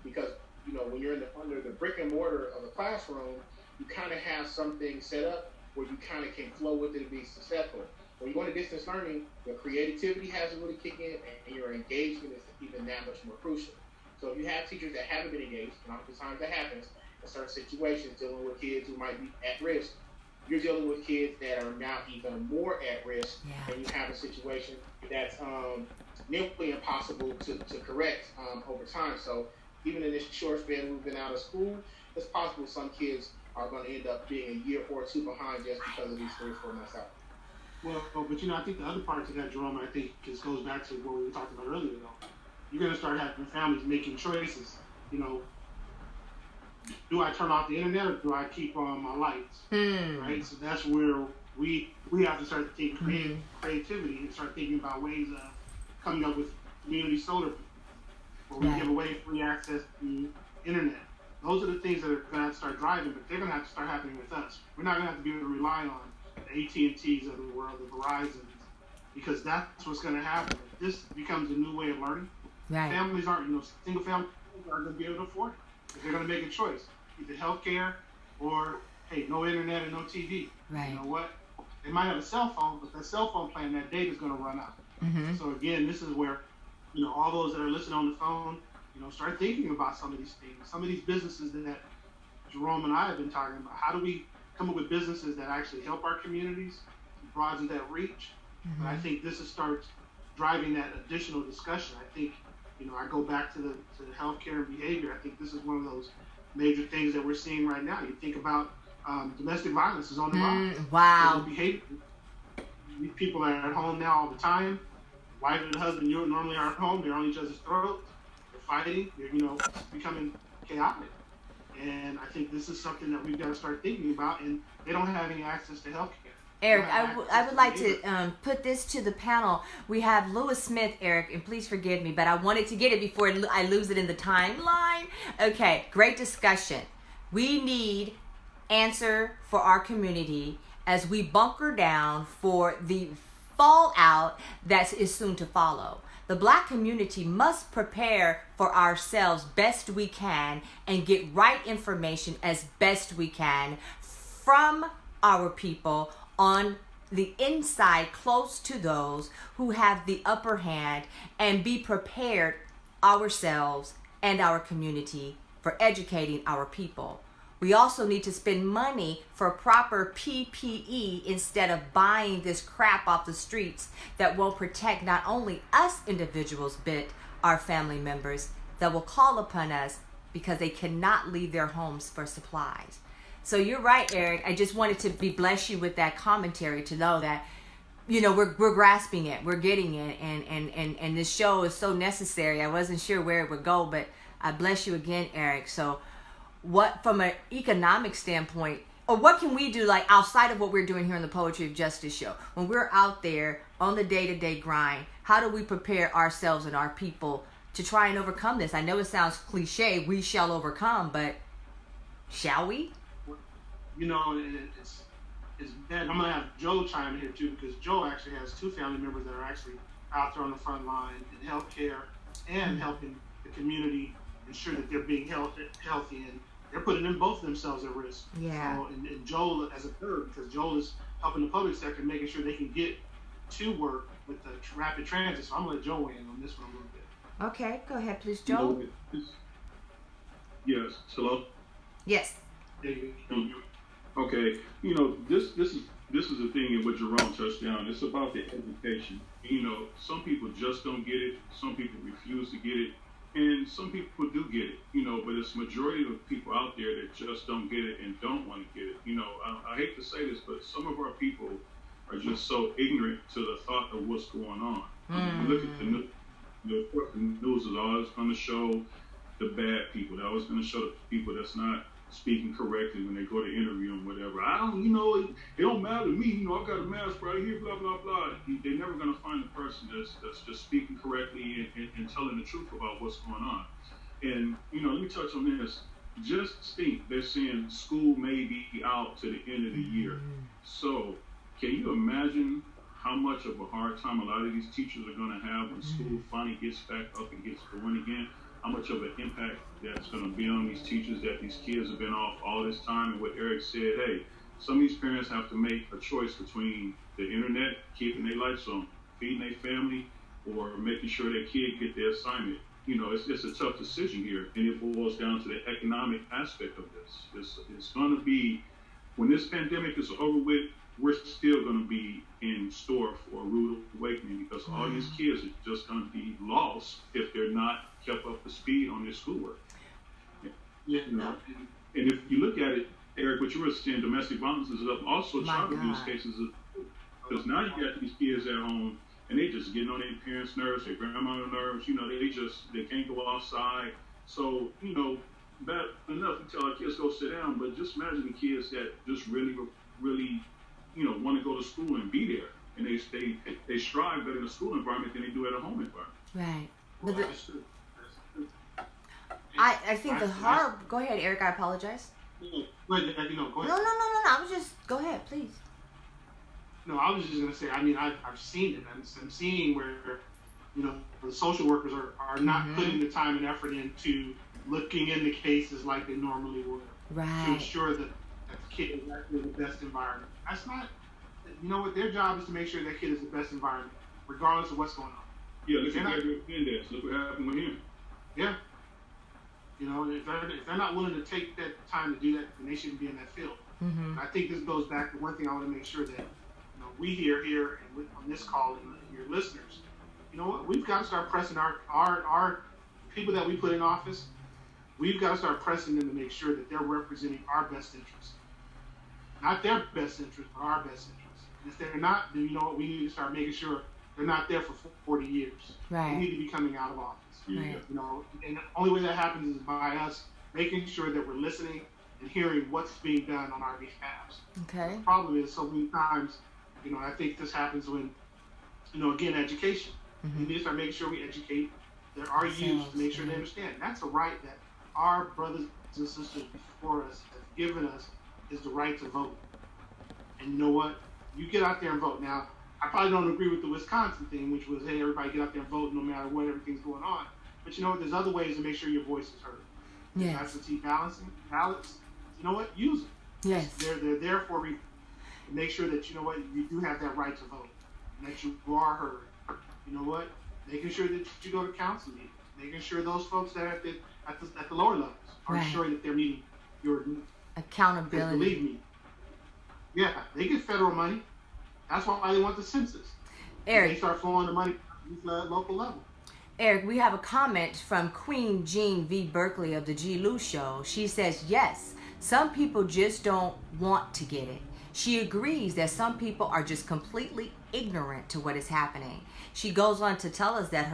Because when you're under the brick and mortar of a classroom, you kind of have some things set up where you kind of can flow with it and be successful. When you go to distance learning, your creativity has to really kick in, and your engagement is even that much more crucial. So if you have teachers that haven't been engaged, and oftentimes that happens in certain situations, dealing with kids who might be at risk, you're dealing with kids that are now even more at risk, and you have a situation that's nearly impossible to correct over time. So even in this short span we've been out of school, it's possible some kids are going to end up being a year or two behind just because of these 3 or 4 months out. Well, but I think the other part to that, Jerome, I think just goes back to what we were talking about earlier, though. You're going to start having families making choices. Do I turn off the internet or do I keep on my lights? Right? So that's where we have to start thinking creativity and start thinking about ways of coming up with community solar, where we give away free access to the internet. Those are the things that are going to have to start driving, but they're going to have to start happening with us. We're not going to have to be able to rely on the AT&Ts of the world, the Verizons, because that's what's going to happen. If this becomes a new way of learning, families aren't, single families aren't going to be able to afford it. If they're going to make a choice, either healthcare or, hey, no internet and no TV. Right. You know what? They might have a cell phone, but that cell phone plan, that data is going to run out. So again, this is where, all those that are listening on the phone, start thinking about some of these things, some of these businesses that Jerome and I have been talking about. How do we come up with businesses that actually help our communities, broaden that reach? But I think this starts driving that additional discussion. I think, I go back to the healthcare and behavior. I think this is one of those major things that we're seeing right now. You think about domestic violence is on the rise. Wow. Behavior. These people are at home now all the time. The wife and the husband normally are at home. They're on each other's throats. They're fighting. They're becoming chaotic. And I think this is something that we've got to start thinking about. And they don't have any access to health care. Eric, I would like to put this to the panel. We have Lewis Smith, Eric, and please forgive me, but I wanted to get it before I lose it in the timeline. Okay, great discussion. We need answer for our community as we bunker down for the fallout that is soon to follow. The Black community must prepare for ourselves best we can and get right information as best we can from our people on the inside, close to those who have the upper hand, and be prepared ourselves and our community for educating our people. We also need to spend money for proper PPE instead of buying this crap off the streets that will protect not only us individuals, but our family members that will call upon us because they cannot leave their homes for supplies. So you're right, Eric. I just wanted to bless you with that commentary to know that, you know, we're grasping it, we're getting it, and this show is so necessary. I wasn't sure where it would go, but I bless you again, Eric. So what, from an economic standpoint, or what can we do, like, outside of what we're doing here on the Poetry of Justice show, when we're out there on the day-to-day grind, how do we prepare ourselves and our people to try and overcome this? I know it sounds cliche, we shall overcome, but shall we? You know, it's bad. I'm gonna have Joe chime in here too, because Joe actually has 2 family members that are actually out there on the front line in healthcare and helping the community ensure that they're being healthy, and they're putting them both themselves at risk. Yeah. So, and Joel as a third, because Joel is helping the public sector, making sure they can get to work with the rapid transit. So I'm gonna let Joe weigh in on this one a little bit. Okay, go ahead, please, You know, Joe. yes. Hello. Yes. There you go. Okay, you know, this is the thing in what Jerome touched on. It's about the education. You know, some people just don't get it. Some people refuse to get it, and some people do get it. You know, but it's majority of people out there that just don't get it and don't want to get it. You know, I hate to say this, but some of our people are just so ignorant to the thought of what's going on. You look at the news. Of course, the news is always going to show the bad people. They're always going to show the people that's not speaking correctly when they go to interview and whatever. I don't, you know, it don't matter to me. You know, I've got a mask right here, blah, blah, blah. They're never going to find the person that's just speaking correctly and telling the truth about what's going on. And, you know, let me touch on this. Just think, they're saying school may be out to the end of the year. So can you imagine how much of a hard time a lot of these teachers are going to have when school finally gets back up and gets going again? How much of an impact that's going to be on these teachers, that these kids have been off all this time. And what Eric said, hey, some of these parents have to make a choice between the internet, keeping their lights on, feeding their family, or making sure their kid get their assignment. You know, it's a tough decision here, and it boils down to the economic aspect of this. It's going to be, when this pandemic is over with, we're still going to be in store for a rude awakening, because all these kids are just going to be lost if they're not kept up to speed on their schoolwork. Yeah. You know? And if you look at it, Eric, what you were saying, domestic violence is up. Also, child abuse cases, because now you got these kids at home and they just getting on their parents' nerves, their grandmother's nerves. You know, they can't go outside. So, you know, bad enough to tell our kids go sit down, but just imagine the kids that just really, you know, want to go to school and be there, and they strive better in a school environment than they do at a home environment. Right. Well, that's true. I think the hard. Go ahead, Eric. I apologize. No, go ahead. No. I was just. Go ahead, please. No, I was just gonna say. I mean, I've seen it. I'm seeing where, you know, the social workers are not putting the time and effort into looking into cases like they normally would, Right. to ensure that the kid is actually the best environment. That's not. You know what? Their job is to make sure that kid is the best environment, regardless of what's going on. Yeah, look at Gabriel Mendez. Look what happened with him. Yeah. You know, if they're not willing to take that time to do that, then they shouldn't be in that field. And I think this goes back to one thing I want to make sure that, you know, we here and on this call and your listeners, you know what, we've got to start pressing our people that we put in office. We've got to start pressing them to make sure that they're representing our best interests, not their best interest, but our best interests. And if they're not, then you know what, we need to start making sure they're not there for 40 years. Right. They need to be coming out of office. Right. You know, and the only way that happens is by us making sure that we're listening and hearing what's being done on our behalf. Okay. The problem is so many times, you know, I think this happens when, you know, again, education. We need to start making sure we educate our youth to make sure they understand. That's a right that our brothers and sisters before us have given us, is the right to vote. And you know what? You get out there and vote. Now, I probably don't agree with the Wisconsin thing, which was, hey, everybody get out there and vote no matter what, everything's going on. But you know what? There's other ways to make sure your voice is heard. Yes. Absentee ballots. You know what? Use them. Yes. They're there for a reason. Make sure that, you know what, you do have that right to vote, and that you are heard. You know what? Making sure that you go to council meetings. Making sure those folks that are at the lower levels are ensuring that they're meeting your needs. Accountability. Believe me. Yeah, they get federal money. That's why they want the census. Eric. They start flowing the money at the local level. Eric, we have a comment from Queen Jean V. Berkeley of the G. Lou Show. She says, yes, some people just don't want to get it. She agrees that some people are just completely ignorant to what is happening. She goes on to tell us that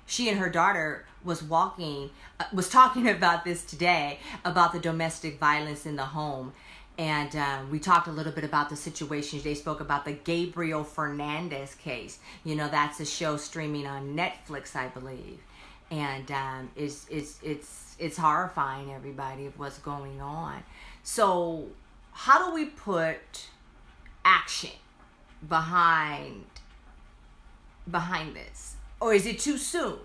she and her daughter was talking about this today, about the domestic violence in the home. And we talked a little bit about the situations. They spoke about the Gabriel Fernandez case. You know, that's a show streaming on Netflix, I believe. And it's horrifying, everybody, of what's going on. So how do we put action behind this? Or is it too soon?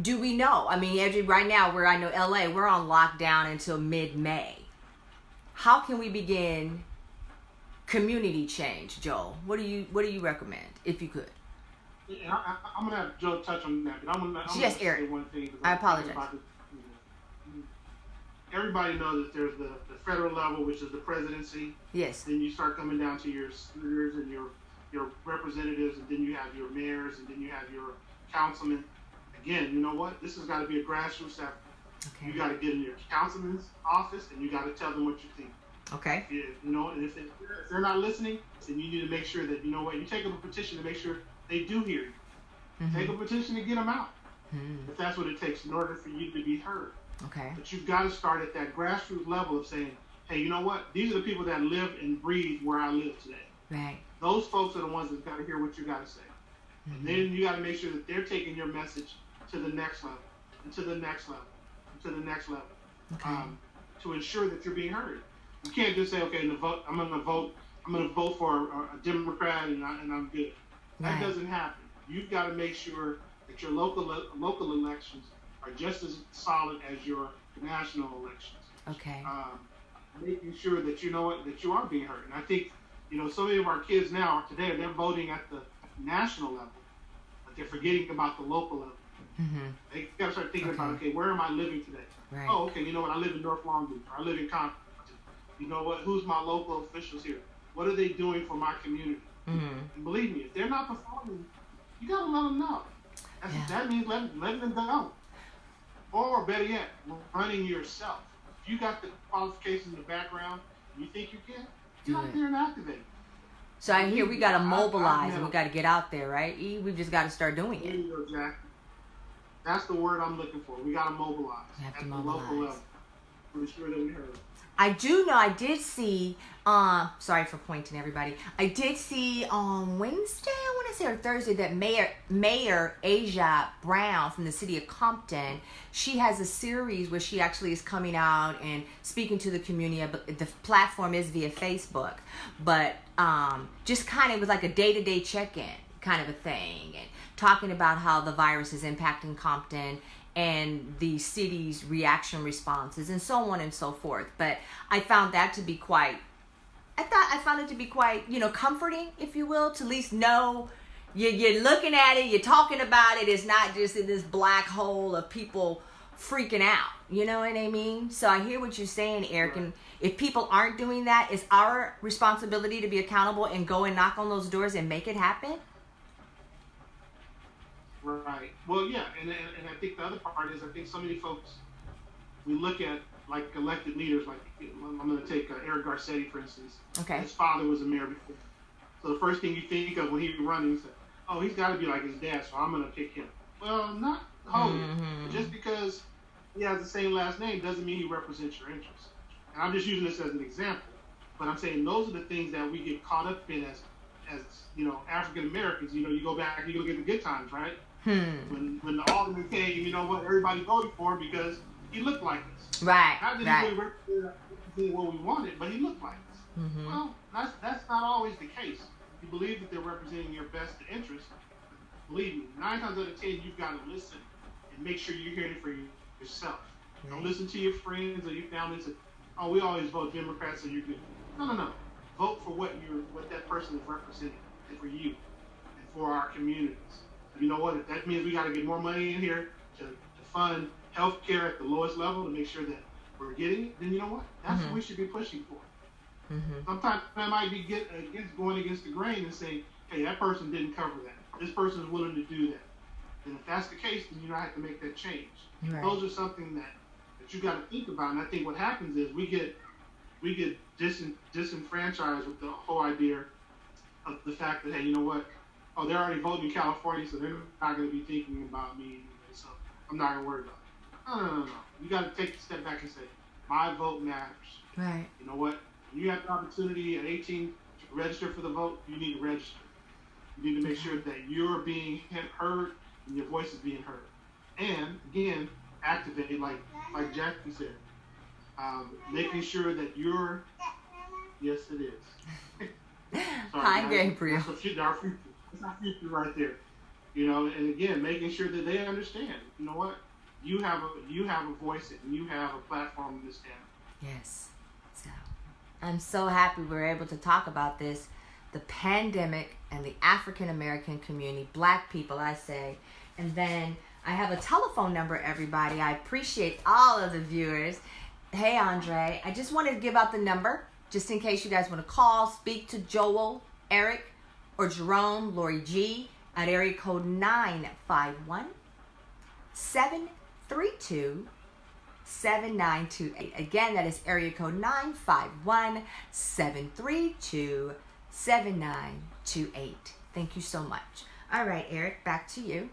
Do we know? I mean, right now, I know LA, we're on lockdown until mid-May. How can we begin community change, Joel? What do you recommend, if you could? Yeah, I'm gonna have Joe touch on that, but I'm gonna Eric. say one thing. I apologize. Everybody knows that there's the federal level, which is the presidency. Yes. Then you start coming down to your senators and your representatives, and then you have your mayors, and then you have your councilmen. Again, you know what? This has got to be a grassroots effort. Okay. You got to get in your councilman's office, and you got to tell them what you think. Okay. And if they're not listening, then you need to make sure that, you know what, you take up a petition to make sure they do hear you. Mm-hmm. Take a petition to get them out. Mm-hmm. If that's what it takes in order for you to be heard. Okay. But you've got to start at that grassroots level of saying, hey, you know what? These are the people that live and breathe where I live today. Right. Those folks are the ones that got to hear what you got to say. Mm-hmm. And then you got to make sure that they're taking your message to the next level, and to the next level, and to the next level, okay. To ensure that you're being heard. You can't just say, okay, I'm going to vote for a Democrat and I'm good. That doesn't happen. You've got to make sure that your local elections are just as solid as your national elections. Okay. Making sure that you know what, that you are being heard. And I think, so many of our kids now today, they're voting at the national level, but they're forgetting about the local level. Mm-hmm. They got to start thinking about, okay, where am I living today? Right. Oh, okay, you know what, I live in North Long Beach, or I live in Compton. You know what, who's my local officials here? What are they doing for my community? Mm-hmm. And believe me, if they're not performing, you got to let them know. That means letting them go. Or better yet, running yourself. If you got the qualifications in the background, and you think you can, get out there and activate. So I hear we got to mobilize and we got to get out there, right? We've just got to start doing it. There you go, Jack. That's the word I'm looking for. We got to mobilize at the local level to ensure that we heard. I do know, I did see, sorry for pointing everybody, I did see on Wednesday, I want to say, or Thursday, that Mayor Asia Brown from the city of Compton, she has a series where she actually is coming out and speaking to the community. The platform is via Facebook, but just kind of with like a day-to-day check-in kind of a thing, and talking about how the virus is impacting Compton and the city's reaction responses and so on and so forth. But I found that to be quite, comforting, if you will, to at least know you're looking at it, you're talking about it. It's not just in this black hole of people freaking out. You know what I mean? So I hear what you're saying, Eric. And if people aren't doing that, it's our responsibility to be accountable and go and knock on those doors and make it happen. Right. Well, yeah, and I think the other part is, I think so many folks, we look at like elected leaders, like I'm going to take Eric Garcetti, for instance. Okay. His father was a mayor before. So the first thing you think of when he's running, you say, oh, he's got to be like his dad, so I'm going to pick him. Well, not wholly. Mm-hmm. Just because he has the same last name doesn't mean he represents your interests. And I'm just using this as an example. But I'm saying those are the things that we get caught up in as African Americans. You go back and you look at the good times, right? When the alderman came, you know what, everybody voted for him because he looked like us. Right. Not that he represented what we wanted, but he looked like us. Mm-hmm. Well, that's not always the case. You believe that they're representing your best interest. Believe me, 9 times out of 10, you've got to listen and make sure you're hearing it for yourself. Right. Don't listen to your friends or your family and say, oh, we always vote Democrats, so you're good. No. Vote for what that person is representing for you and for our communities. You know what? If that means we got to get more money in here to fund health care at the lowest level to make sure that we're getting it, then you know what? That's what we should be pushing for. Mm-hmm. Sometimes that might be going against the grain and saying, hey, that person didn't cover that. This person is willing to do that. And if that's the case, then you don't have to make that change. Right. Those are something that you got to think about. And I think what happens is we get disenfranchised with the whole idea of the fact that, hey, you know what? Oh, they're already voting in California, so they're not going to be thinking about me anyway, so I'm not going to worry about it. No. You got to take a step back and say, my vote matters. Right. You know what? When you have the opportunity at 18 to register for the vote, you need to register. You need to make sure that you're being heard and your voice is being heard. And, again, activate, like Jackie said, making sure that you're, yes, it is. Sorry, Hi, Gabriel. That's our future. That's our future right there. You know, and again, making sure that they understand. You know what? You have a voice and you have a platform in this town. Yes. So I'm so happy we're able to talk about this, the pandemic and the African American community, Black people, I say. And then I have a telephone number, everybody. I appreciate all of the viewers. Hey, Andre, I just wanted to give out the number just in case you guys want to call, speak to Joel, Eric, or Jerome, Lori G, at area code 951-732-7928. Again, that is area code 951-732-7928. Thank you so much. All right, Eric, back to you.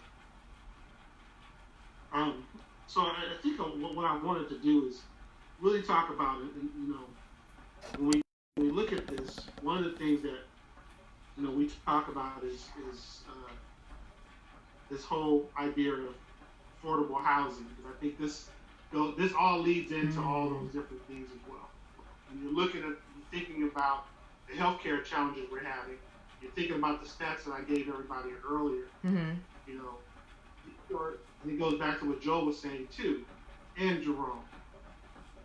So I think what I wanted to do is really talk about it. And, you know, when we look at this, one of the things that, you know, we talk about is this whole idea of affordable housing, because I think this all leads into all those different things as well. When you're thinking about the healthcare challenges we're having, you're thinking about the stats that I gave everybody earlier. Mm-hmm. You know, and it goes back to what Joe was saying too, and Jerome.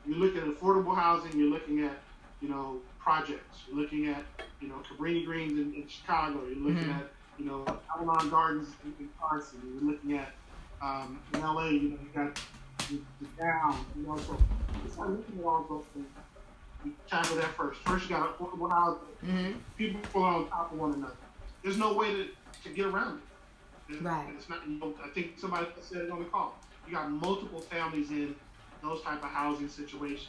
You're looking at affordable housing. You're looking at, you know, projects. You're looking at, you know, Cabrini Greens in Chicago. You're looking at, you know, Avalon Gardens in Carson. You're looking at in LA. You know, you got the Down. You know, so it's not looking at all those things. You tackle that first. First, you got affordable housing. Mm-hmm. People fall on top of one another. There's no way to get around it. Right. It's not. You know, I think somebody said it on the call. You got multiple families in those type of housing situations.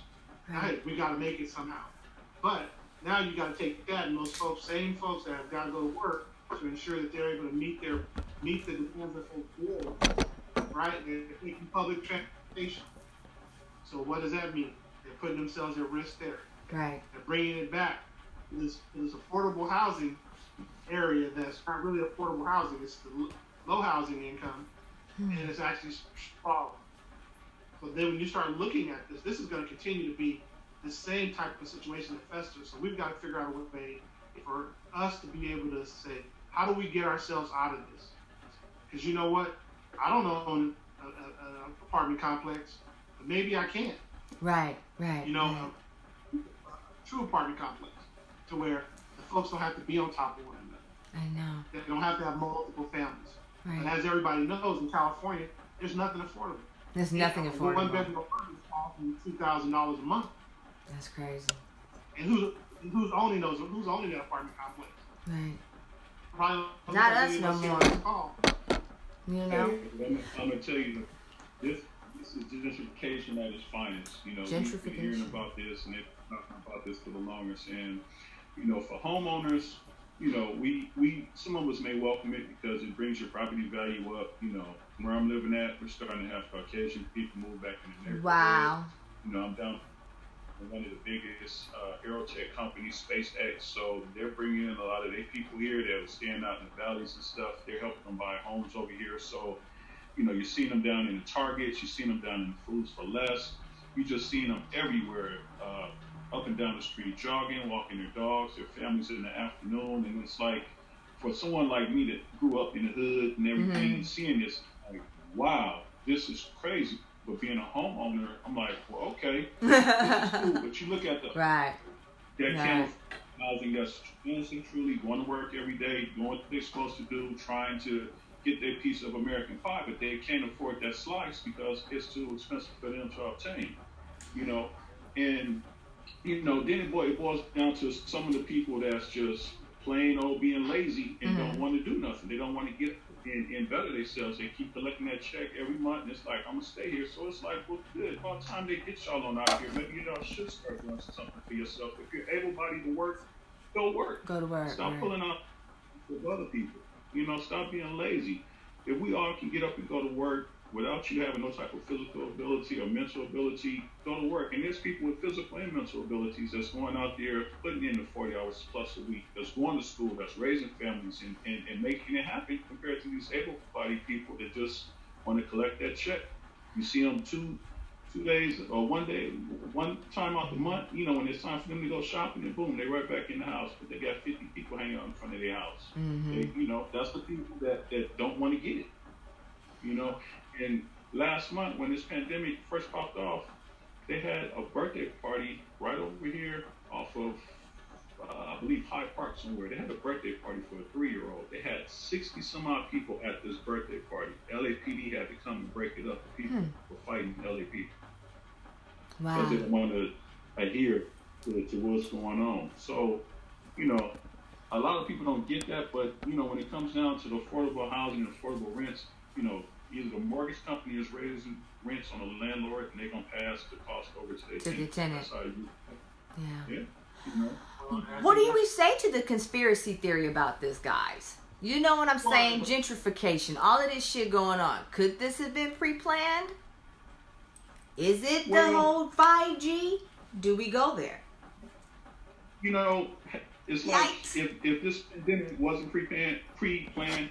Right. Hey, we got to make it somehow. But now you got to take that and those same folks that have got to go to work to ensure that they're able to meet the demands that they feel, right? They're taking public transportation. So what does that mean? They're putting themselves at risk there. Right. They're bringing it back to this affordable housing area that's not really affordable housing. It's the low housing income, and it's actually sprawling. So then when you start looking at this is going to continue to be the same type of situation that festers. So we've got to figure out a way for us to be able to say, how do we get ourselves out of this? Because you know what? I don't own an apartment complex, but maybe I can. Right. You know, a true apartment complex to where the folks don't have to be on top of one another. I know. They don't have to have multiple families. Right. And as everybody knows, in California, there's nothing affordable. There's nothing affordable. One bedroom apartment is costing $2,000 a month. That's crazy. And who's owning those? Who's owning that apartment complex? Right. Probably Not us no more. You know. I'm gonna tell you, this is gentrification at its finest. You know, we've been hearing about this and they've been talking about this for the longest. And you know, for homeowners, you know, we some of us may welcome it because it brings your property value up. You know, where I'm living at, we're starting to have Caucasian people move back in the neighborhood. Wow. You know, I'm down in one of the biggest aerotech companies, SpaceX. So they're bringing in a lot of their people here that were staying out in the valleys and stuff. They're helping them buy homes over here. So, you know, you're seeing them down in the Targets. You're seeing them down in the Foods for Less. You're just seeing them everywhere, up and down the street, jogging, walking their dogs, their families in the afternoon. And it's like, for someone like me that grew up in the hood and everything, and seeing this, like, wow, this is crazy. But being a homeowner, I'm like, well, okay, this is cool. But you look at the that kind of housing that's truly going to work every day, doing what they're supposed to do, trying to get their piece of American pie, but they can't afford that slice because it's too expensive for them to obtain. You know, and you know, then it boils down to some of the people that's just plain old being lazy and don't want to do nothing. They don't want to get and better themselves. They keep collecting that check every month, and it's like, I'm gonna stay here. So it's like, well, good. By the time they get y'all on out here, maybe y'all should start doing something for yourself. If you're able-bodied to work, go work. Go to work. Stop right. pulling out with other people. Stop being lazy. If we all can get up and go to work without you having no type of physical ability or mental ability, go to work. And there's people with physical and mental abilities that's going out there putting in the 40 hours plus a week, that's going to school, that's raising families and making it happen compared to these able-bodied people that just want to collect that check. You see them two days or one time out the month, when it's time for them to go shopping, and boom, they're right back in the house. But they got 50 people hanging out in front of their house. That's the people that don't want to get it. And last month when this pandemic first popped off, they had a birthday party right over here off of, I believe, Hyde Park somewhere. They had a birthday party for a 3-year-old. They had 60 some odd people at this birthday party. LAPD had to come and break it up. People were fighting LAPD. Wow. Because they didn't want to adhere to what's going on. So, a lot of people don't get that, but, when it comes down to the affordable housing and affordable rents, either the mortgage company is raising rents on the landlord and they're going to pass the cost over to their the tenant. That's how you, Yeah. What do we say to the conspiracy theory about this, guys? You know what I'm saying? Gentrification, all of this shit going on. Could this have been pre-planned? Is it the whole 5G? Do we go there? It's like if this pandemic wasn't pre-planned,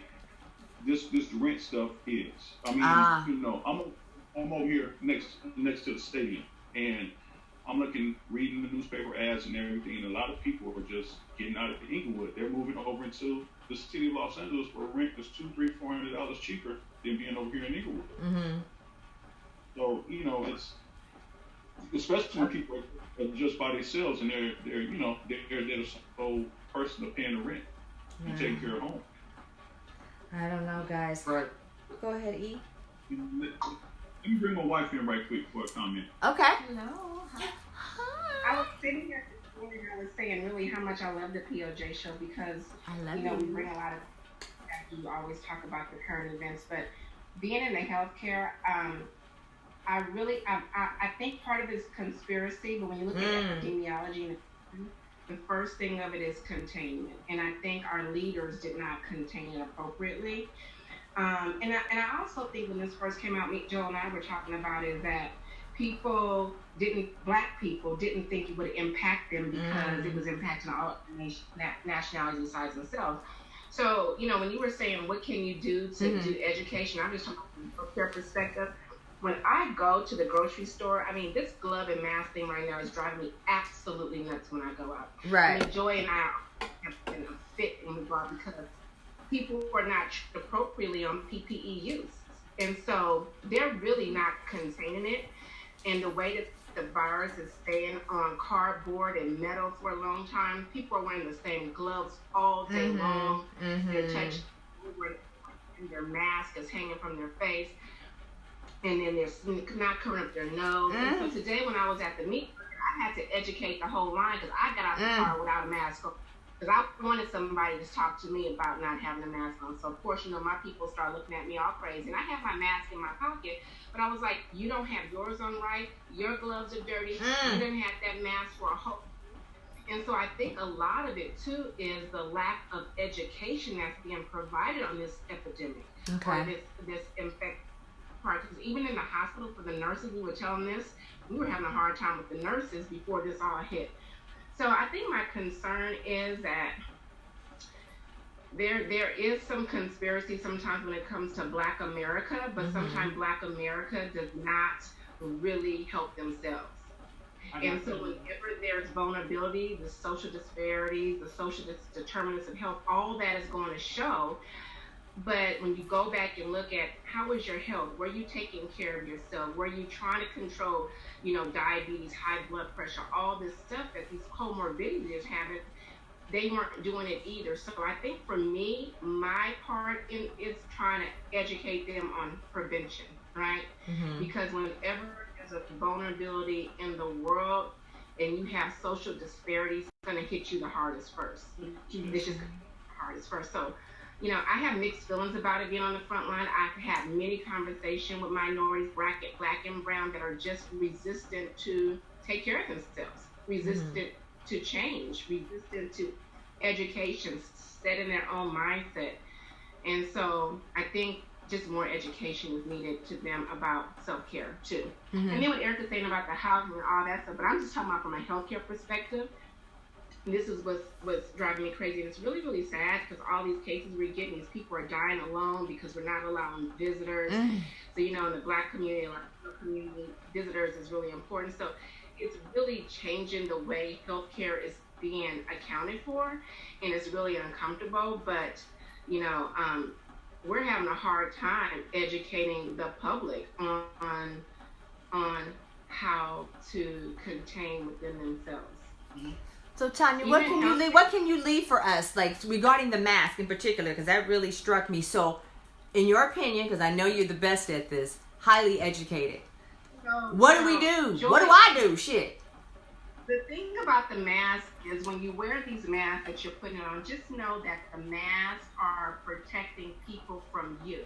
this rent stuff is. I mean, I'm over here next to the stadium, and I'm reading the newspaper ads and everything, and a lot of people are just getting out of the Inglewood. They're moving over into the city of Los Angeles where rent is $200, $400 cheaper than being over here in Inglewood. Mm-hmm. So it's especially when people are just by themselves and they're the sole person of paying the rent and taking care of home. I don't know, guys. Right. Go ahead, E. Let me bring my wife in right quick for a comment. Okay. Hello. I was sitting here and I was saying really how much I love the POJ show because we bring a lot of you always talk about the current events, but being in the healthcare, I think part of it is conspiracy, but when you look at epidemiology, the first thing of it is containment, and I think our leaders did not contain it appropriately. And I also think when this first came out, Joe and I were talking about is that black people didn't think it would impact them because it was impacting all nationalities besides themselves. So, when you were saying, what can you do to do education? I'm just talking from a perspective. When I go to the grocery store, this glove and mask thing right now is driving me absolutely nuts when I go out. Right. Joy and I have been a fit when we go out because people are not treated appropriately on PPE use. And so they're really not containing it. And the way that the virus is staying on cardboard and metal for a long time, people are wearing the same gloves all day long. They're touching, and their mask is hanging from their face. And then they're not covering up their nose. And so today when I was at the meet, I had to educate the whole line because I got out the car without a mask on. Because I wanted somebody to talk to me about not having a mask on. So of course, my people start looking at me all crazy. And I have my mask in my pocket, but I was like, you don't have yours on right. Your gloves are dirty. You didn't have that mask for a whole. And so I think a lot of it too is the lack of education that's being provided on this epidemic. Or this infection. Because even in the hospital for the nurses, we were telling this, we were having a hard time with the nurses before this all hit. So I think my concern is that there is some conspiracy sometimes when it comes to Black America, but sometimes Black America does not really help themselves. And so whenever there's vulnerability, the social disparities, the social determinants of health, all that is going to show. But when you go back and look at how is your health, were you taking care of yourself? Were you trying to control, diabetes, high blood pressure, all this stuff that these comorbidities have, they weren't doing it either. So I think for me, my part is trying to educate them on prevention, right? Because whenever there's a vulnerability in the world and you have social disparities, it's going to hit you the hardest first. It's just the hardest first. So I have mixed feelings about it being on the front line. I've had many conversations with minorities, black and brown, that are just resistant to take care of themselves, resistant to change, resistant to education, set in their own mindset. And so I think just more education is needed to them about self-care too. And then what Erica's saying about the housing and all that stuff, but I'm just talking about from a healthcare perspective. This is what's driving me crazy. And it's really, really sad because all these cases we're getting, these people are dying alone because we're not allowing visitors. So, in the Black community, Latino community, visitors is really important. So it's really changing the way healthcare is being accounted for, and it's really uncomfortable. But, we're having a hard time educating the public on how to contain within themselves. So Tanya, what can you leave for us, like regarding the mask in particular, because that really struck me. So, in your opinion, because I know you're the best at this, highly educated. What do we do? Joy, what do I do? Shit. The thing about the mask is when you wear these masks that you're putting on, just know that the masks are protecting people from you.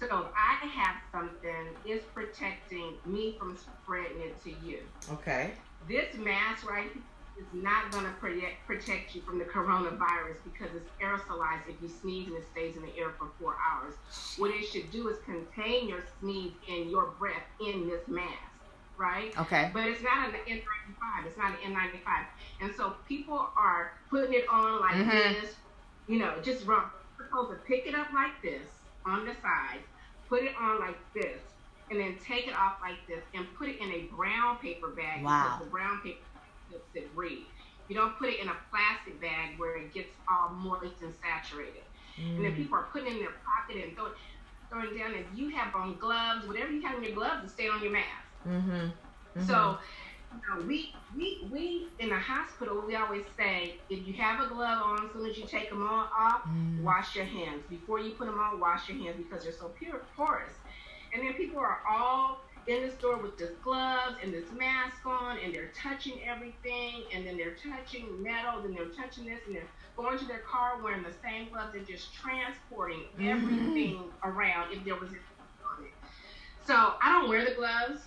So if I have something, it's protecting me from spreading it to you. Okay. This mask right here is not going to protect you from the coronavirus because it's aerosolized. If you sneeze and it stays in the air for 4 hours. What it should do is contain your sneeze and your breath in this mask, right? Okay. But it's not an N95. It's not an N95. And so people are putting it on like this, just wrong. You're supposed to pick it up like this on the side, put it on like this, and then take it off like this and put it in a brown paper bag. Wow. Because the brown paper helps it breathe. You don't put it in a plastic bag where it gets all moist and saturated. And then people are putting it in their pocket and throwing down. If you have on gloves, whatever you have in your gloves, to stay on your mask. So we in the hospital, we always say, if you have a glove on, as soon as you take them off, wash your hands. Before you put them on, wash your hands because they're so porous. And then people are all in the store with this gloves and this mask on, and they're touching everything, and then they're touching metal, and they're touching this, and they're going to their car wearing the same gloves. They're just transporting everything around if there was anything on it. So I don't wear the gloves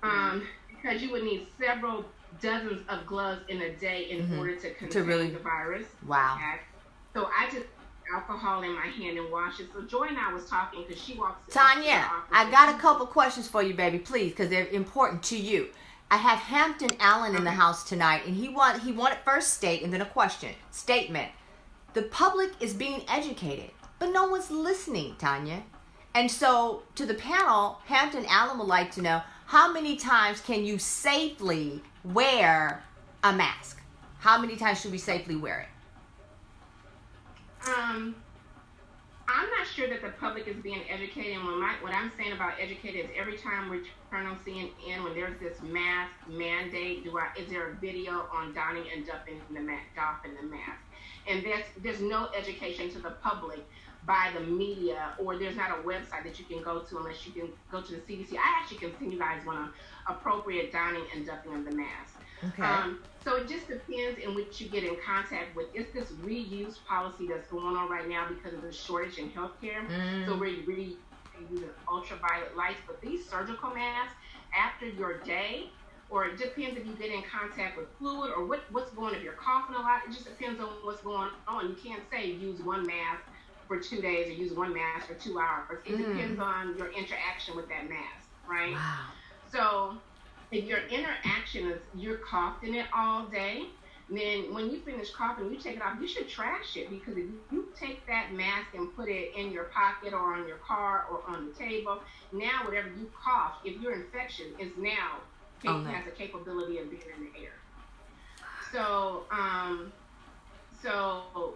because you would need several dozens of gloves in a day in order to contain the virus. Wow. So I just alcohol in my hand and wash it. So Joy and I was talking because she walks. Tanya, I got a couple questions for you, baby, please, because they're important to you. I have Hampton Allen in the house tonight, and he wanted first state and then a question. Statement. The public is being educated, but no one's listening, Tanya. And so to the panel, Hampton Allen would like to know, how many times can you safely wear a mask? How many times should we safely wear it? I'm not sure that the public is being educated. And what I'm saying about educated is every time we turn on CNN, when there's this mask mandate, is there a video on donning and doffing the mask? And there's no education to the public by the media, or there's not a website that you can go to unless you can go to the CDC. I actually can send you guys one on appropriate donning and doffing of the mask. Okay. So it just depends in which you get in contact with. It's this reuse policy that's going on right now because of the shortage in healthcare. So we're using ultraviolet lights, but these surgical masks, after your day, or it depends if you get in contact with fluid or what's going on. If you're coughing a lot, it just depends on what's going on. You can't say use one mask for 2 days or use one mask for 2 hours. It depends on your interaction with that mask, right? Wow. So if your interaction is you're coughing it all day, then when you finish coughing, you take it off, you should trash it, because if you take that mask and put it in your pocket or on your car or on the table, now whatever you cough, if your infection is now has a capability of being in the air. So,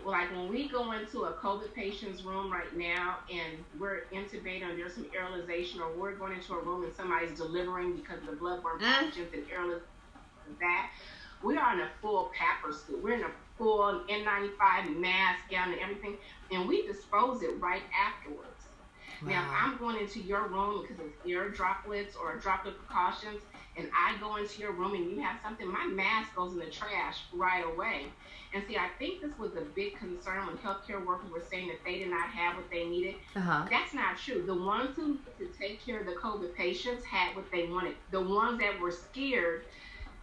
like when we go into a COVID patient's room right now and we're intubating and there's some aerolization, or we're going into a room and somebody's delivering because of the bloodborne pathogens and aerolization and that, we are in a full PAPR suit. We're in a full N95 mask, gown and everything, and we dispose it right afterwards. Now, if I'm going into your room because it's air droplets or droplet precautions, and I go into your room and you have something, my mask goes in the trash right away. And see, I think this was a big concern when healthcare workers were saying that they did not have what they needed. That's not true. The ones who to take care of the COVID patients had what they wanted. The ones that were scared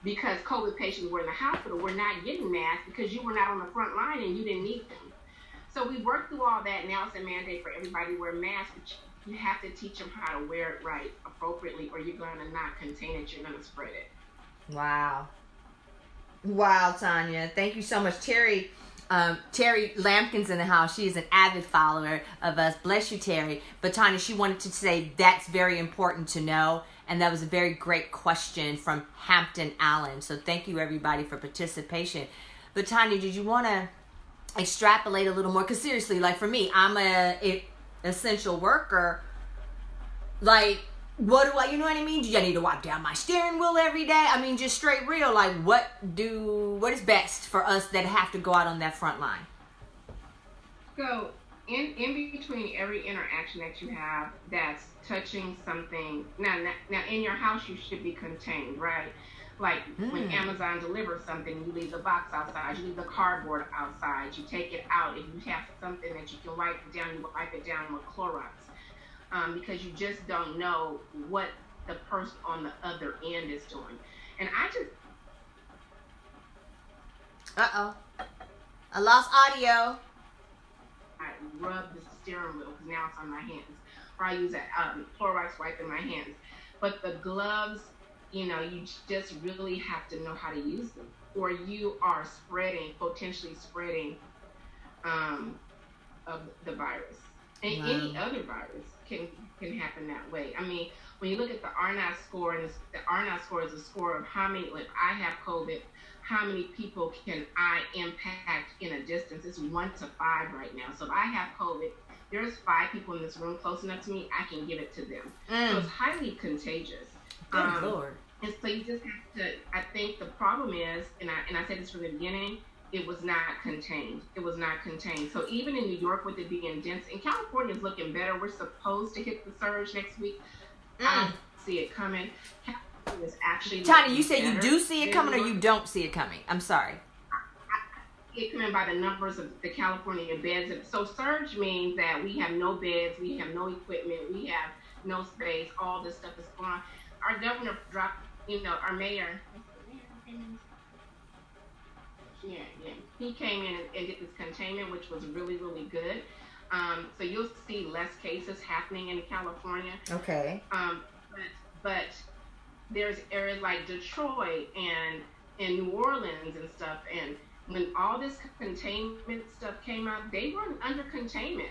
because COVID patients were in the hospital were not getting masks because you were not on the front line and you didn't need them. So we worked through all that. Now it's a mandate for everybody to wear masks, but you have to teach them how to wear it right, appropriately, or you're going to not contain it. You're going to spread it. Wow. Wow, Tanya. Thank you so much. Terry Lampkin's in the house. She is an avid follower of us. Bless you, Terry. But Tanya, she wanted to say that's very important to know. And that was a very great question from Hampton Allen. So thank you, everybody, for participation. But Tanya, did you want to extrapolate a little more? Because seriously, like for me, I'm a essential worker. Like, what do I, you know what I mean? Do I need to wipe down my steering wheel every day? I mean, just straight real, like what is best for us that have to go out on that front line? So in between every interaction that you have that's touching something, now in your house you should be contained, right? Like when Amazon delivers something, you leave the box outside, you leave the cardboard outside, you take it out. If you have something that you can wipe it down, you wipe it down with Clorox. Because you just don't know what the person on the other end is doing. And I lost audio. I rub the steering wheel because now it's on my hands. Or I use a Clorox wipe in my hands. But the gloves, you just really have to know how to use them. Or you are potentially spreading of the virus. And any other virus can happen that way. I mean, when you look at the R0 score, and the R0 score is a score of how many, if I have COVID, how many people can I impact in a distance? It's 1 to 5 right now. So if I have COVID, there's 5 people in this room close enough to me, I can give it to them. So it's highly contagious. Good Lord. And so you just have to, I think the problem is, and I said this from the beginning, it was not contained. It was not contained. So even in New York, with it being dense, and California is looking better. We're supposed to hit the surge next week. I see it coming. California is actually Tanya, you said you do see it coming or you don't see it coming? I'm sorry. I see it coming by the numbers of the California beds. So surge means that we have no beds, we have no equipment, we have no space. All this stuff is gone. Our governor dropped, our mayor. Yeah. He came in and did this containment, which was really, really good. So you'll see less cases happening in California. Okay. But there's areas like Detroit and New Orleans and stuff. And when all this containment stuff came out, they weren't under containment.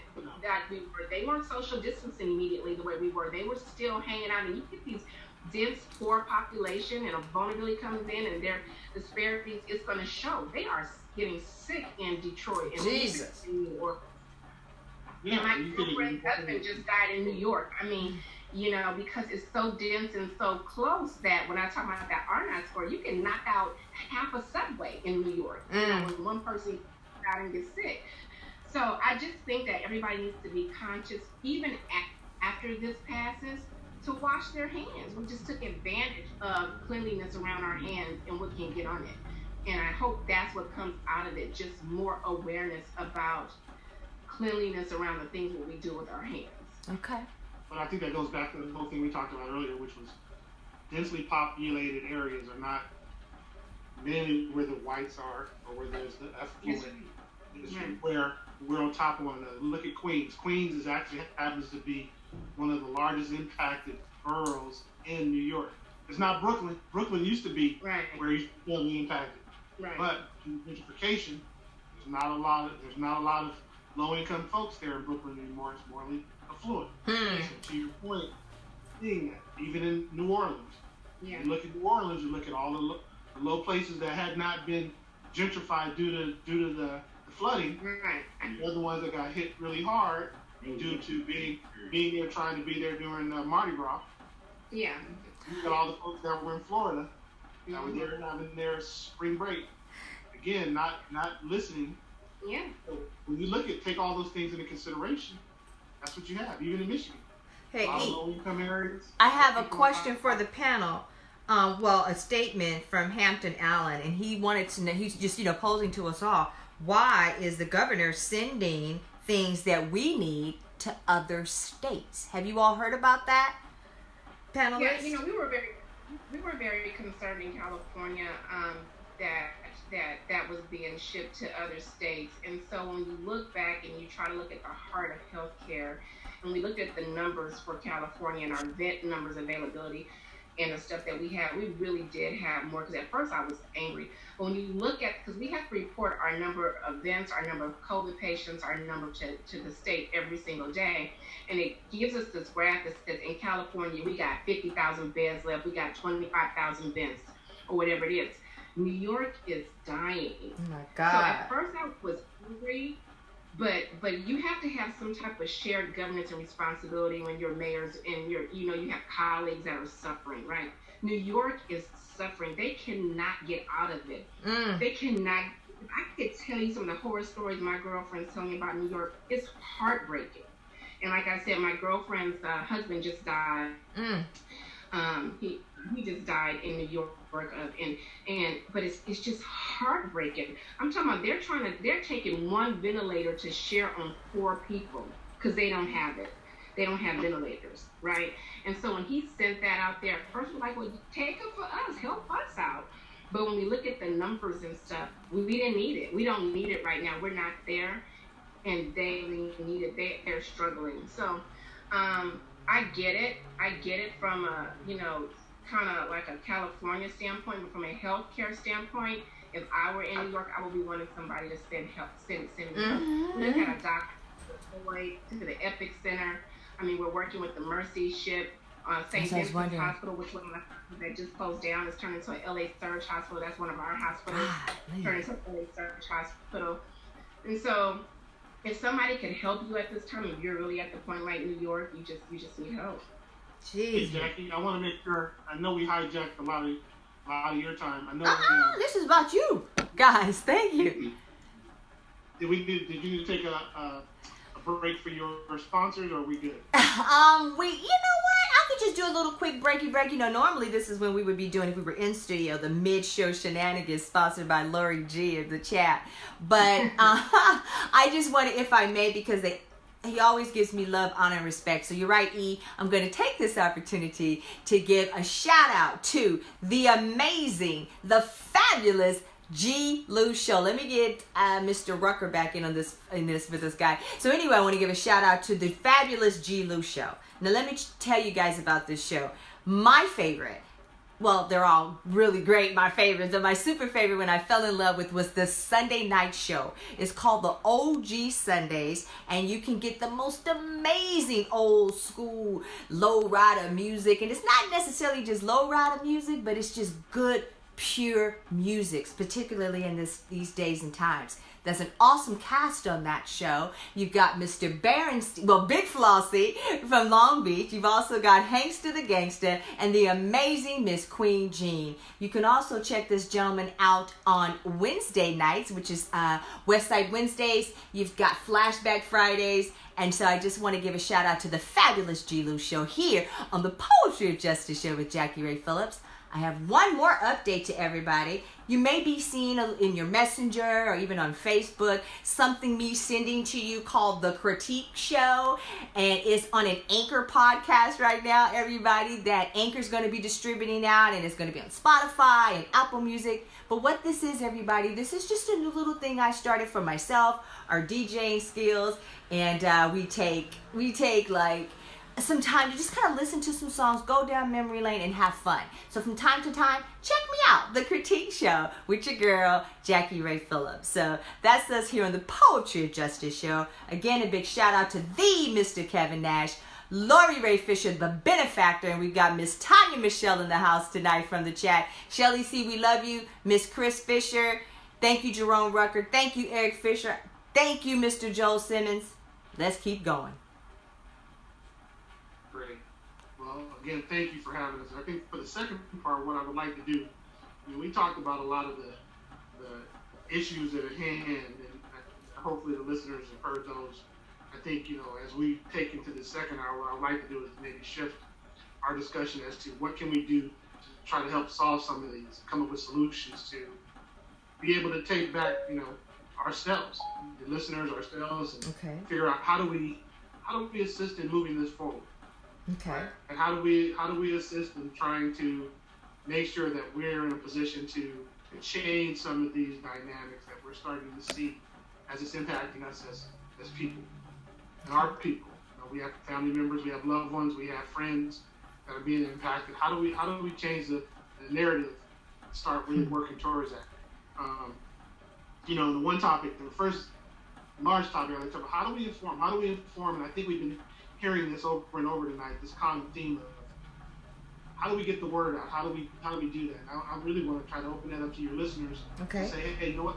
They weren't social distancing immediately the way we were. They were still hanging out. And you get these dense, poor population, and a vulnerability comes in, and their disparities is going to show. They are getting sick in Detroit and in New York. And my girlfriend's husband just died in New York. I mean, because it's so dense and so close that when I talk about that R0 score, you can knock out half a subway in New York. When one person gets out and gets sick. So I just think that everybody needs to be conscious, even after this passes, to wash their hands. We just took advantage of cleanliness around our hands and what can get on it. And I hope that's what comes out of it, just more awareness about cleanliness around the things that we do with our hands. Okay. But I think that goes back to the whole thing we talked about earlier, which was densely populated areas are not mainly where the whites are or where there's the affluent. It's where we're on top of one another. Look at Queens. Queens happens to be one of the largest impacted boroughs in New York. It's not Brooklyn. Brooklyn used to be where he's heavily impacted. Right. But gentrification, there's not a lot of low-income folks there in Brooklyn anymore. It's more affluent. So to your point, seeing that even in New Orleans, you look at New Orleans, you look at all the low places that had not been gentrified due to the flooding. Right. They're the ones that got hit really hard due to being there, trying to be there during Mardi Gras. Yeah. You got all the folks that were in Florida that were there having their spring break. Again, not listening. Yeah. So when you take all those things into consideration, That's what you have, even in Michigan. Hey, A lot of low-income areas. I have a question for the panel. Well, a statement from Hampton Allen, and he wanted to know, he's just, posing to us all, why is the governor sending things that we need to other states? Have you all heard about that, panelists? Yeah, we were very concerned in California that was being shipped to other states. And so when you look back and you try to look at the heart of healthcare, and we looked at the numbers for California and our vet numbers availability and the stuff that we had, we really did have more. Because at first I was angry. But when you look at, because we have to report our number of events, our number of COVID patients, our number to the state every single day. And it gives us this graph that says in California, we got 50,000 beds left. We got 25,000 beds or whatever it is. New York is dying. Oh my God. So at first I was angry, but you have to have some type of shared governance and responsibility when you're mayors and you have colleagues that are suffering, right? New York is suffering. They cannot get out of it. They cannot. I could tell you some of the horror stories my girlfriend's telling me about New York. It's heartbreaking. And like I said, my girlfriend's husband just died. He just died in New York, but it's just heartbreaking. I'm talking about they're taking one ventilator to share on 4 people because they don't have it. They don't have ventilators, right? And so when he sent that out there, first we're like, well, take it for us, help us out. But when we look at the numbers and stuff, we didn't need it. We don't need it right now. We're not there, and they need it. They're struggling. So I get it. I get it from a kind of like a California standpoint, but from a healthcare standpoint, if I were in New York, I would be wanting somebody to send help. Send me help. We just had a doctor to the Epic Center. I mean, we're working with the Mercy ship, St. Vincent's Hospital, which one that just closed down. It's turned into an LA Surge Hospital. That's one of our hospitals. Turned into an LA Surge Hospital. And so, if somebody can help you at this time, if you're really at the point like New York, you just need help. Hey, Jackie, I want to make sure. I know we hijacked a lot of your time. I know. This is about you, guys. Thank you. Did you need to take a break for your sponsors, or are we good? You know what? I could just do a little quick breaky break. Normally this is when we would be doing, if we were in studio, the mid-show shenanigans sponsored by Lori G of the chat. But I just wanted, if I may, because he always gives me love, honor, and respect. So you're right, E. I'm going to take this opportunity to give a shout out to the amazing, the fabulous G. Lou Show. Let me get Mr. Rucker back in on this with this guy. So anyway, I want to give a shout out to the fabulous G. Lou Show. Now let me tell you guys about this show. My favorite, well, they're all really great, my favorites, and my super favorite when I fell in love with was the Sunday night show. It's called the OG Sundays, and you can get the most amazing old school low rider music. And it's not necessarily just low rider music, but it's just good, pure music, particularly in these days and times. There's an awesome cast on that show. You've got Mr. Berenstein, Big Flossie from Long Beach. You've also got Hankster the Gangster and the amazing Miss Queen Jean. You can also check this gentleman out on Wednesday nights, which is West Side Wednesdays. You've got Flashback Fridays. And so I just want to give a shout out to the fabulous G. Lou Show here on the Poetry of Justice Show with JackieRay Phillips. I have one more update to everybody. You may be seeing in your messenger or even on Facebook something me sending to you called The Critique Show, and it's on an Anchor podcast right now, everybody, that Anchor's going to be distributing out, and it's going to be on Spotify and Apple Music. But what this is, everybody, this is just a new little thing I started for myself, our DJing skills, and we take like some time to just kind of listen to some songs, go down memory lane, and have fun. So from time to time, check me out, The Critique Show with your girl, JackieRay Phillips. So that's us here on the Poetry of Justice Show. Again, a big shout out to the Mr. Kevin Nash, Lori Ray Fisher, the benefactor, and we've got Miss Tanya Michelle in the house tonight from the chat. Shelly C., we love you. Miss Chris Fisher, thank you, Jerome Rucker. Thank you, Eric Fisher. Thank you, Mr. Joel Simmons. Let's keep going. Well, again, thank you for having us. I think for the second part, what I would like to do, we talked about a lot of the issues at hand, and hopefully the listeners have heard those I think, as we take into the second hour, what I'd like to do is maybe shift our discussion as to what can we do to try to help solve some of these, come up with solutions to be able to take back, ourselves, the listeners, ourselves, and figure out how do we assist in moving this forward. Okay. And how do we assist in trying to make sure that we're in a position to change some of these dynamics that we're starting to see as it's impacting us as people and our people. We have family members, we have loved ones, we have friends that are being impacted. How do we change the narrative and start really working towards that? The one topic, the first large topic I like to talk about, how do we inform? And I think we've been hearing this over and over tonight, this common theme of how do we get the word out? How do we do that? I really want to try to open that up to your listeners and say, hey, you know what?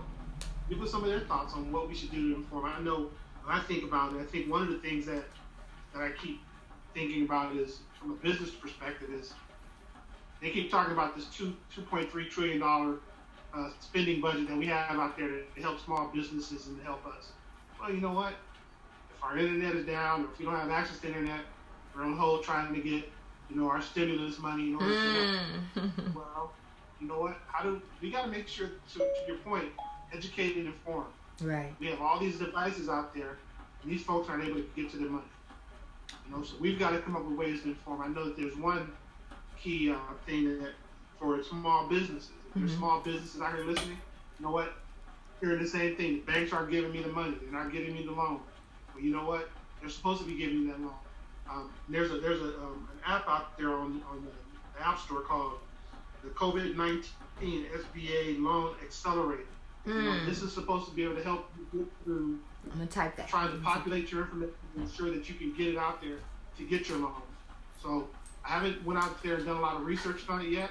Give us some of their thoughts on what we should do to inform. I know when I think about it, I think one of the things that I keep thinking about is, from a business perspective, is they keep talking about this $2.3 trillion spending budget that we have out there to help small businesses and to help us. Well, you know what? If our internet is down, or if we don't have access to internet, we're on hold trying to get, our stimulus money in order to help. Well, you know what? We got to make sure, to your point, educate and inform. Right. We have all these devices out there, and these folks aren't able to get to their money. So we've got to come up with ways to inform. I know that there's one key thing that for small businesses, if there's small businesses out here listening, you know what? Hearing the same thing. The banks aren't giving me the money. They're not giving me the loan. Well, you know what? They're supposed to be giving you that loan. There's an app out there on the App Store called the COVID-19 SBA Loan Accelerator. This is supposed to be able to help you get through. I'm gonna type that. Trying to populate your information and ensure that you can get it out there to get your loan. So I haven't went out there and done a lot of research on it yet.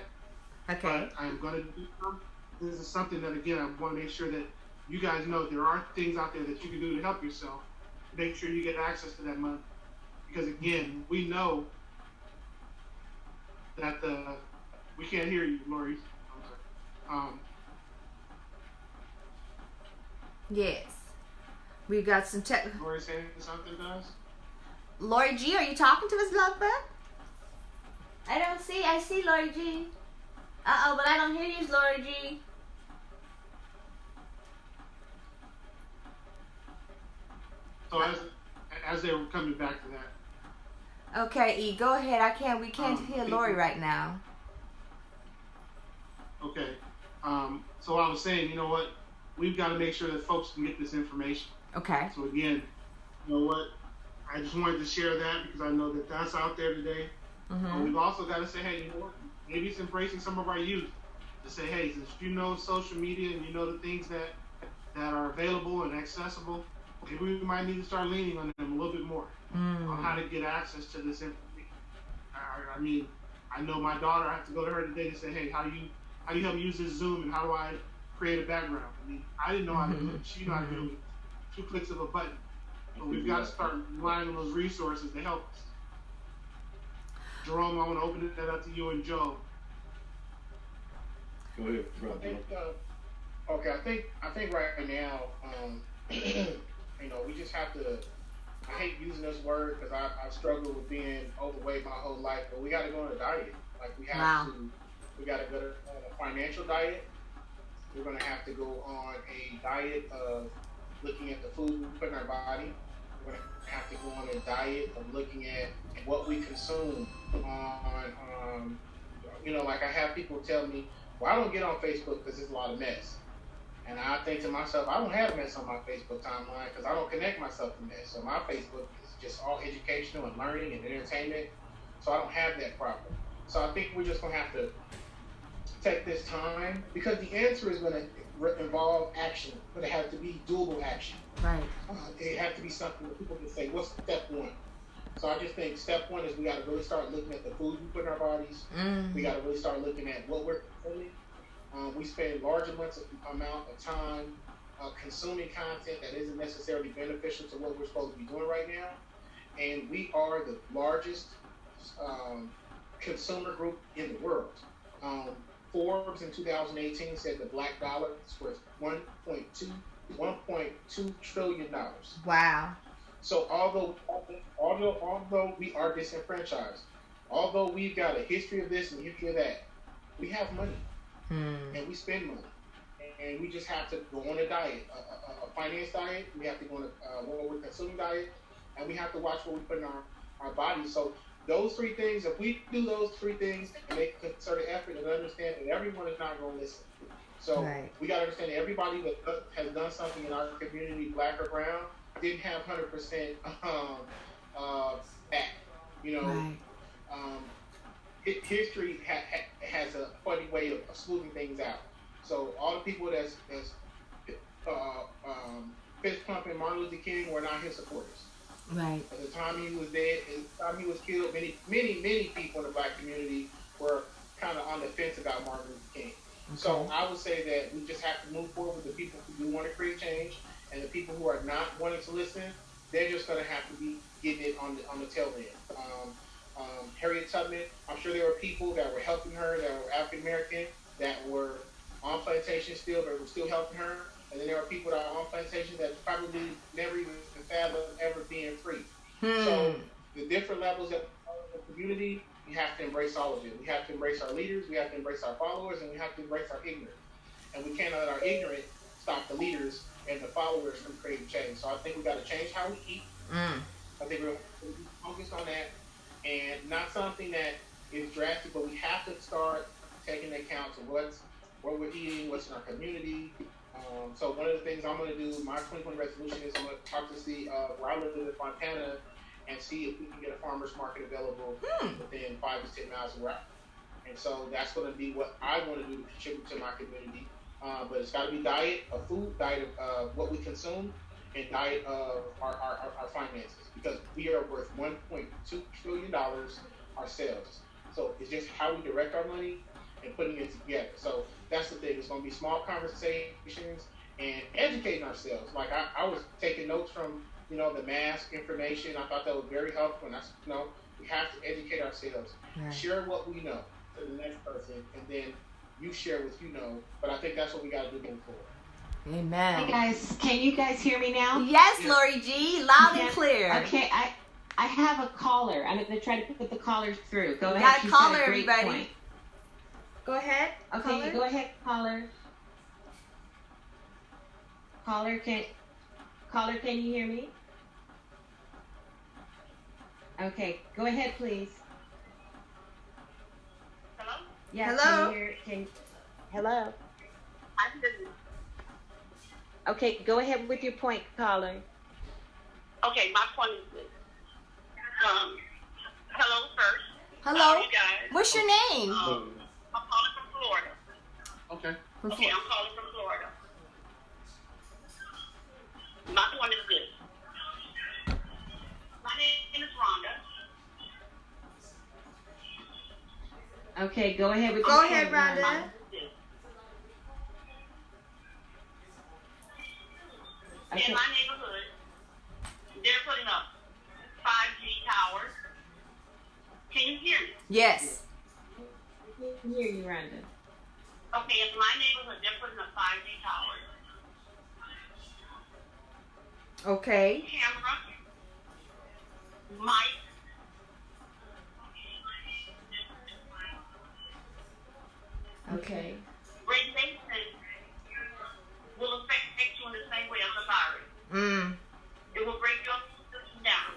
Okay. But I am going to do some. This is something that, again, I want to make sure that you guys know there are things out there that you can do to help yourself. Make sure you get access to that money. Because, again, we know that we can't hear you, Lori. Yes. We got some technical. Lori saying something to us? Lori G, are you talking to us, Lovebird? I see Lori G. But I don't hear you, Lori G. So as they were coming back to that. Okay, E, go ahead. We can't hear Lori right now. Okay. So I was saying, you know what? We've got to make sure that folks can get this information. Okay. So again, you know what? I just wanted to share that because I know that that's out there today. But we've also got to say, hey, you know what? Maybe it's embracing some of our youth to say, hey, since you know social media and you know the things that are available and accessible, maybe we might need to start leaning on them a little bit more on how to get access to this information. I mean, I know my daughter. I have to go to her today to say, hey, how do you help me use this Zoom and how do I create a background? I mean, I didn't know how to do it. She knew how to do it. 2 clicks of a button. So we've got to start relying on those resources to help us. Jerome, I want to open that up to you and Joe. Go ahead, brother. I think right now, we just have to. I hate using this word because I've struggled with being overweight my whole life, but we got to go on a diet. Like we have to. We got to go on a financial diet. We're going to have to go on a diet of looking at the food we put in our body. We're going to have to go on a diet of looking at what we consume on, like I have people tell me, well, I don't get on Facebook because there's a lot of mess. And I think to myself, I don't have mess on my Facebook timeline because I don't connect myself to mess. So my Facebook is just all educational and learning and entertainment. So I don't have that problem. So I think we're just going to have to take this time because the answer is going to involve action, but it has to be doable action. Right. It has to be something that people can say, what's step one? So I just think step one is we got to really start looking at the food we put in our bodies. We got to really start looking at what we're consuming. We spend large amounts of time consuming content that isn't necessarily beneficial to what we're supposed to be doing right now. And we are the largest consumer group in the world. Forbes in 2018 said the black dollar is worth $1.2 trillion. Wow. So although we are disenfranchised, although we've got a history of this and a history of that, we have money and we spend money, and we just have to go on a diet, a finance diet. We have to go on what we're consuming diet, and we have to watch what we put in our bodies. So those three things, if we do those three things and make a concerted effort and understand that everyone is not going to listen. So we got to understand that everybody that has done something in our community, black or brown, didn't have 100% back. You know, history has a funny way of smoothing things out. So all the people that's fist pumping Martin Luther King were not his supporters. Right. At the time he was dead, at the time he was killed, many people in the black community were kind of on the fence about Martin Luther King. Okay. So I would say that we just have to move forward with the people who do want to create change, and the people who are not wanting to listen, they're just going to have to be getting it on the tail end. Harriet Tubman, I'm sure there were people that were helping her that were African American that were on plantations still, but were still helping her. And then there are people that are on plantations that probably never even fathomed ever being free. So the different levels of the community, we have to embrace all of it. We have to embrace our leaders, we have to embrace our followers, and we have to embrace our ignorance. And we can't let our ignorance stop the leaders and the followers from creating change. So I think we got to change how we eat. I think we're focused on that, and not something that is drastic, but we have to start taking account of what we're eating, what's in our community. So one of the things I'm going to do, my 2020 resolution is I'm going to talk to see where I live in Montana and see if we can get a farmer's market available within 5 to 10 miles of where I am. And so that's going to be what I want to do to contribute to my community. But it's got to be diet of food, diet of what we consume, and diet of our finances, because we are worth $1.2 trillion ourselves. So it's just how we direct our money and putting it together. So that's the thing. It's going to be small conversations and educating ourselves. Like I was taking notes from, the mask information. I thought that was very helpful. And we have to educate ourselves. Right. Share what we know to the next person, and then you share what you know. But I think that's what we got to do moving forward. Amen. Hey guys, can you guys hear me now? Yes, Lori G, loud and clear. Okay, I have a caller. I'm going to try to put the caller through. Go ahead. Got a caller, everybody. Point. Go ahead. Okay, you go ahead, caller. Caller, can you hear me? Okay, go ahead, please. Hello? Yes, hello? Hello? I'm busy. Okay, go ahead with your point, caller. Okay, my point is this. Hello first. Hello. How are you guys? What's your name? I'm calling from Florida. Okay. I'm calling from Florida. My point is this. My name is Rhonda. Okay, go ahead with Go your ahead, point, Rhonda. Okay. In my neighborhood, they're putting up 5G towers. Can you hear me? Yes. I can hear you, Rhonda. Okay, in my neighborhood, they're putting up 5G towers. Okay. Camera, mic, okay. radiation will affect you in the same way as a virus. It will break your system down.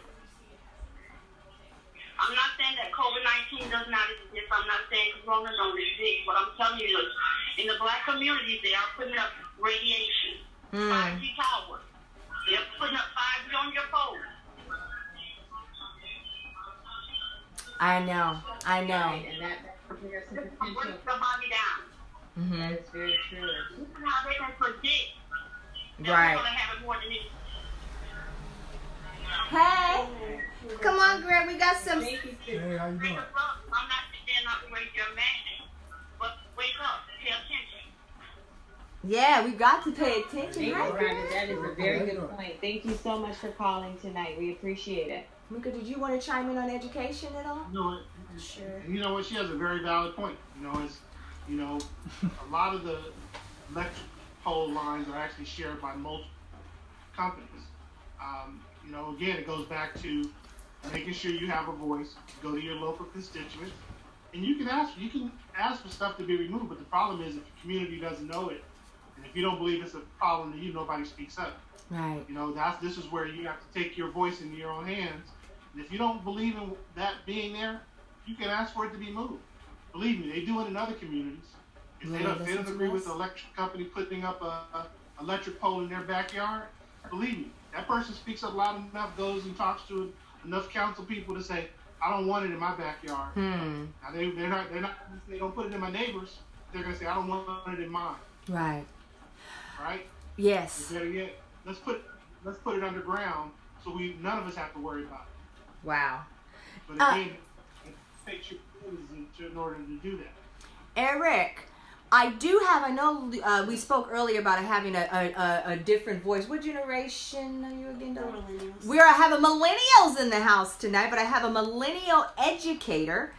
I'm not saying that COVID-19 does not exist. I'm not saying Corona don't exist. What I'm telling you is, in the black community, they are putting up radiation, 5G towers. They're putting up 5G on your phone. I know. And that there's some potential. Break somebody down. That is very true. This is how they can predict that Right. we're going to have it more than this. Hey. Come on, Greg. We got some. Thank you, Hey, how you doing? Wake up. I'm not saying not to raise your man, but wake up. Pay attention. Yeah, we got to pay attention. Thank you, Right? Rhonda. That is a very good point. Thank you so much for calling tonight. We appreciate it. Mika, did you want to chime in on education at all? No, Sure. you know what? She has a very valid point. A lot of the electric pole lines are actually shared by multiple companies. again, it goes back to making sure you have a voice. Go to your local constituents, and you can ask for stuff to be removed. But the problem is, if the community doesn't know it, and if you don't believe it's a problem, then nobody speaks up. Right. This is where you have to take your voice into your own hands. And if you don't believe in that being there, you can ask for it to be moved. Believe me, they do it in other communities. If they don't agree with the electric company putting up a electric pole in their backyard, believe me, that person speaks up loud enough, goes and talks to enough council people to say, I don't want it in my backyard. Now they don't put it in my neighbors. They're gonna say, I don't want it in mine. Right. Right? Yes. Better yet, let's put it underground so none of us have to worry about it. Wow. But again, it takes your in order to do that. Eric, I know we spoke earlier about having a different voice. What generation are you again? Millennials. We have millennials in the house tonight, but I have a millennial educator,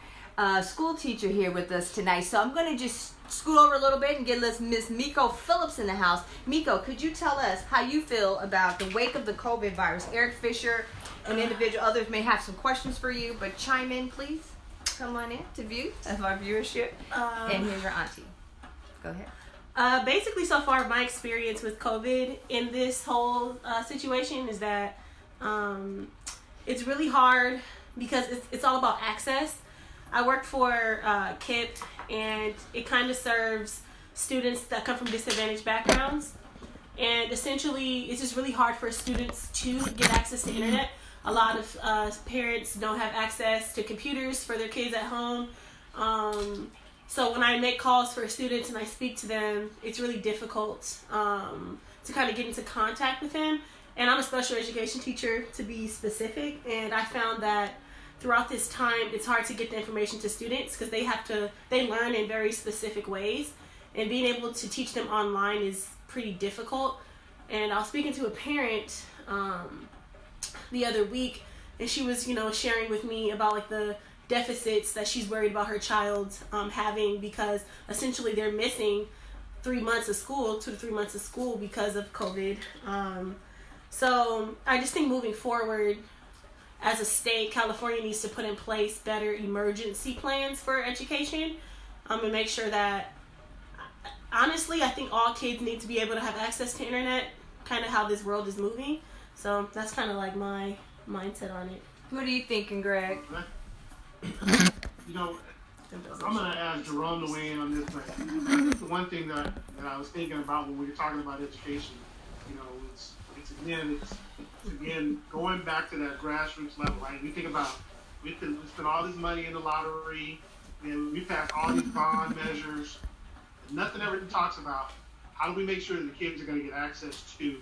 school teacher here with us tonight. So I'm going to just scoot over a little bit and get Miss Miko Phillips in the house. Miko, could you tell us how you feel about the wake of the COVID virus? Eric Fisher and others may have some questions for you, but chime in, please. Come on in to view of our viewership. And here's your auntie. Go ahead. Basically, so far, my experience with COVID in this whole situation is that it's really hard because it's all about access. I work for KIP, and it kind of serves students that come from disadvantaged backgrounds. And essentially, it's just really hard for students to get access to internet. A lot of parents don't have access to computers for their kids at home. So when I make calls for students and I speak to them, it's really difficult to kind of get into contact with them. And I'm a special education teacher, to be specific. And I found that throughout this time, it's hard to get the information to students because they learn in very specific ways. And being able to teach them online is pretty difficult. And I was speaking to a parent the other week, and she was, sharing with me about like the deficits that she's worried about her child having, because essentially they're missing 3 months of school, 2 to 3 months of school because of COVID. So I just think moving forward, as a state, California needs to put in place better emergency plans for education, and make sure that, honestly, I think all kids need to be able to have access to internet, kind of how this world is moving. So that's kind of like my mindset on it. What are you thinking, Greg? I'm going to ask Jerome to weigh in on this, but the one thing that I was thinking about when we were talking about education, it's again going back to that grassroots level, right? We think about, we spend all this money in the lottery, and we pass all these bond measures, and nothing ever talks about how do we make sure that the kids are going to get access to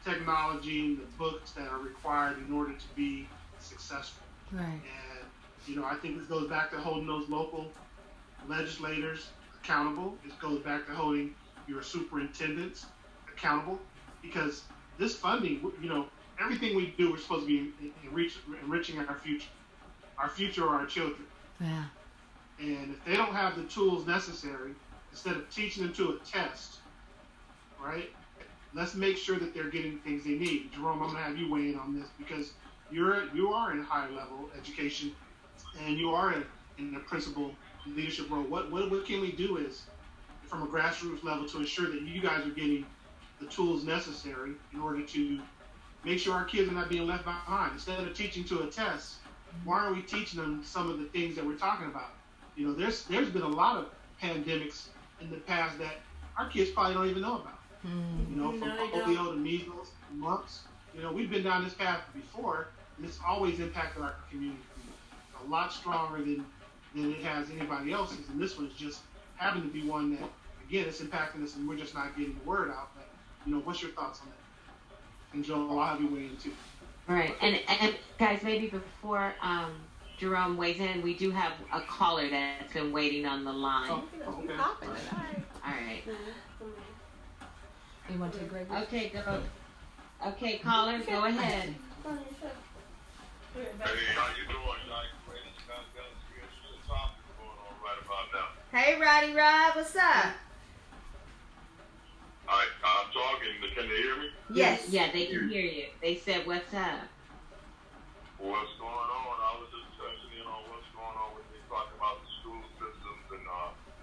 technology, the books that are required in order to be successful. Right. And I think this goes back to holding those local legislators accountable. It goes back to holding your superintendents accountable, because this funding, everything we do, we're supposed to be enriching our future or our children. Yeah. And if they don't have the tools necessary, instead of teaching them to a test, right? Let's make sure that they're getting things they need. Jerome, I'm going to have you weigh in on this, because you are in higher level education, and you are in the principal leadership role. What can we do is, from a grassroots level, to ensure that you guys are getting the tools necessary in order to make sure our kids are not being left behind? Instead of teaching to a test, why aren't we teaching them some of the things that we're talking about? There's been a lot of pandemics in the past that our kids probably don't even know about. From polio to measles, mumps. We've been down this path before, and it's always impacted our community a lot stronger than it has anybody else's. And this one's just happened to be one that, again, it's impacting us, and we're just not getting the word out. But what's your thoughts on that? And Joel, I'll have you weigh in too. All right, and guys, maybe before Jerome weighs in, we do have a caller that's been waiting on the line. Oh, okay. All right. You want to Greg? Okay, go. Okay, caller, go ahead. Hey, how you doing? JackieRay, got a topic going on right about now. Hey, Roddy Rob, what's up? All right, I'm talking. Can you hear me? Yes. Yeah, they can hear you. They said, "What's up?" What's going on? I was just touching in on what's going on with me talking about the school systems and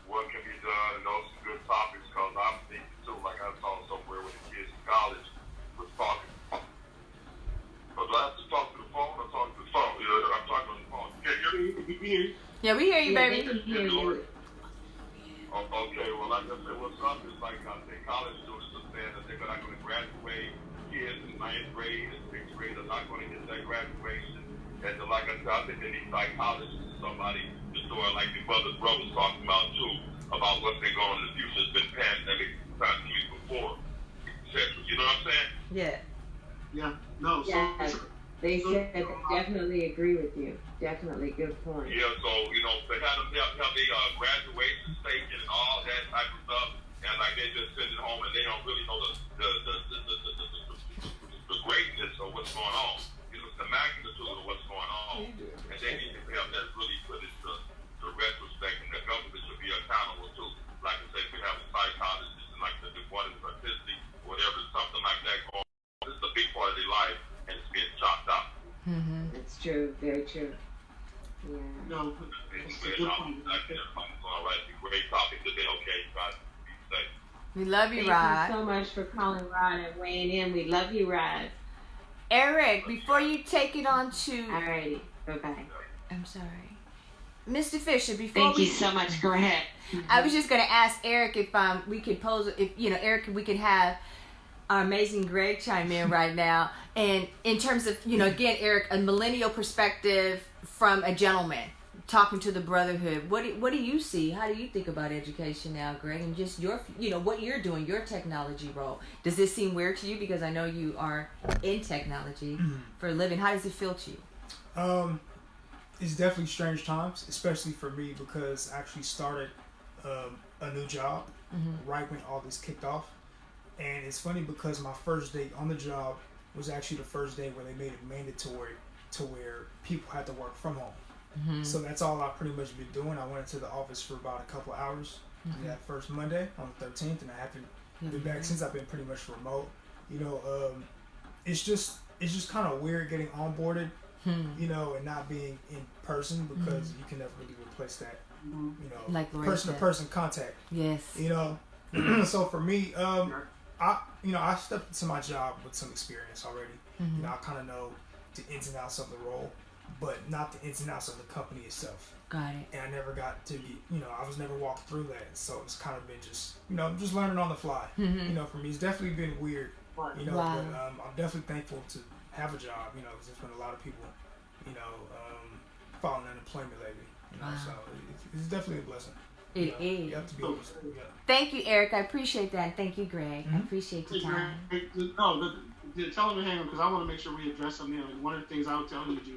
what can be done, and those are good topics because I'm thinking too, like I saw somewhere with the kids in college was talking. But do I have to talk to the phone or talk to the phone? I'm talking on the phone. Can you hear me? Yeah, we hear you, Yeah, baby. they can hear you. Okay, well, like I said, what's up is like I think college students are saying that they're not going to graduate. Kids in 9th grade and 6th grade are not going to get that graduation. And like I said, I think they need psychologists or somebody to do it like the brother was talking about too, about what's been going on in the future. It's been pandemic times before. You know what I'm saying? Yeah. Yeah. No. Yeah, they said they definitely agree with you. Definitely, good point. Yeah, so, they had them have the graduation statement and all that type of stuff, and like they just send it home and they don't really know the greatness of what's going on. The magnitude of what's going on. And they need to have that really put into the retrospect, and the government should be accountable to. Like I said, we have a psychologist and like the one is autistic, whatever, something like that going on. This is a big part of their life and it's being chopped out. Mm-hmm. That's true. Very true. Yeah. No, it's a good point. All right, great topic today. Okay, guys, be safe. We love you, Thank Rod. you so much for calling Rod and weighing in. We love you, Rod. Eric, before you take it on to, Alrighty. Bye-bye. I'm sorry, Mr. Fisher. Before Thank you so much. Go ahead. I was just gonna ask Eric if we could pose, Eric, if we could have our amazing Greg chime in right now, and in terms of, again, Eric, a millennial perspective from a gentleman talking to the Brotherhood. What do you see? How do you think about education now, Greg, and just your, what you're doing, your technology role? Does this seem weird to you? Because I know you are in technology for a living. How does it feel to you? It's definitely strange times, especially for me because I actually started a new job right when all this kicked off. And it's funny because my first day on the job was actually the first day where they made it mandatory to where people had to work from home. So that's all I've pretty much been doing. I went into the office for about a couple of hours that first Monday on the 13th, and I haven't been back since. I've been pretty much remote. It's just kind of weird getting onboarded, and not being in person because you can never really replace that, like person-to-person contact. Yes. So for me, I stepped into my job with some experience already. I kind of know the ins and outs of the role, but not the ins and outs of the company itself. Got it. And I never got to be, I was never walked through that. So it's kind of been just, just learning on the fly. For me, it's definitely been weird, but I'm definitely thankful to have a job, because there's been a lot of people, filing unemployment lately, so it's definitely a blessing. It is. You have to be able to, Thank you, Eric. I appreciate that. And thank you, Greg. I appreciate your time. No, tell him to hang on because I want to make sure we address something. And one of the things I would tell him to do,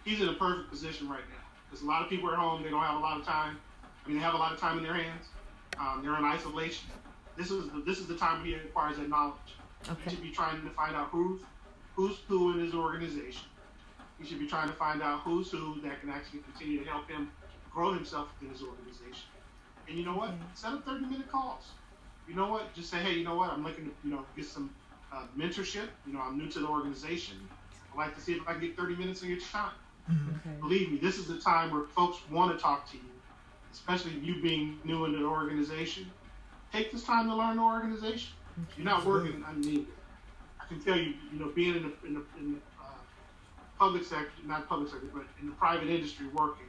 he's in a perfect position right now because a lot of people are home. They don't have a lot of time. They have a lot of time in their hands. They're in isolation. This is the time he acquires that knowledge. Okay. He should be trying to find out who's who in his organization. He should be trying to find out who's who that can actually continue to help him grow himself in his organization. And you know what? Set up 30-minute calls. You know what? Just say, hey, you know what? I'm looking to, get some mentorship. I'm new to the organization. I'd like to see if I can get 30 minutes of your time. Okay. Believe me, this is the time where folks want to talk to you, especially you being new into the organization. Take this time to learn the organization. You're not working. I can tell you, being in the public sector, not public sector, but in the private industry working,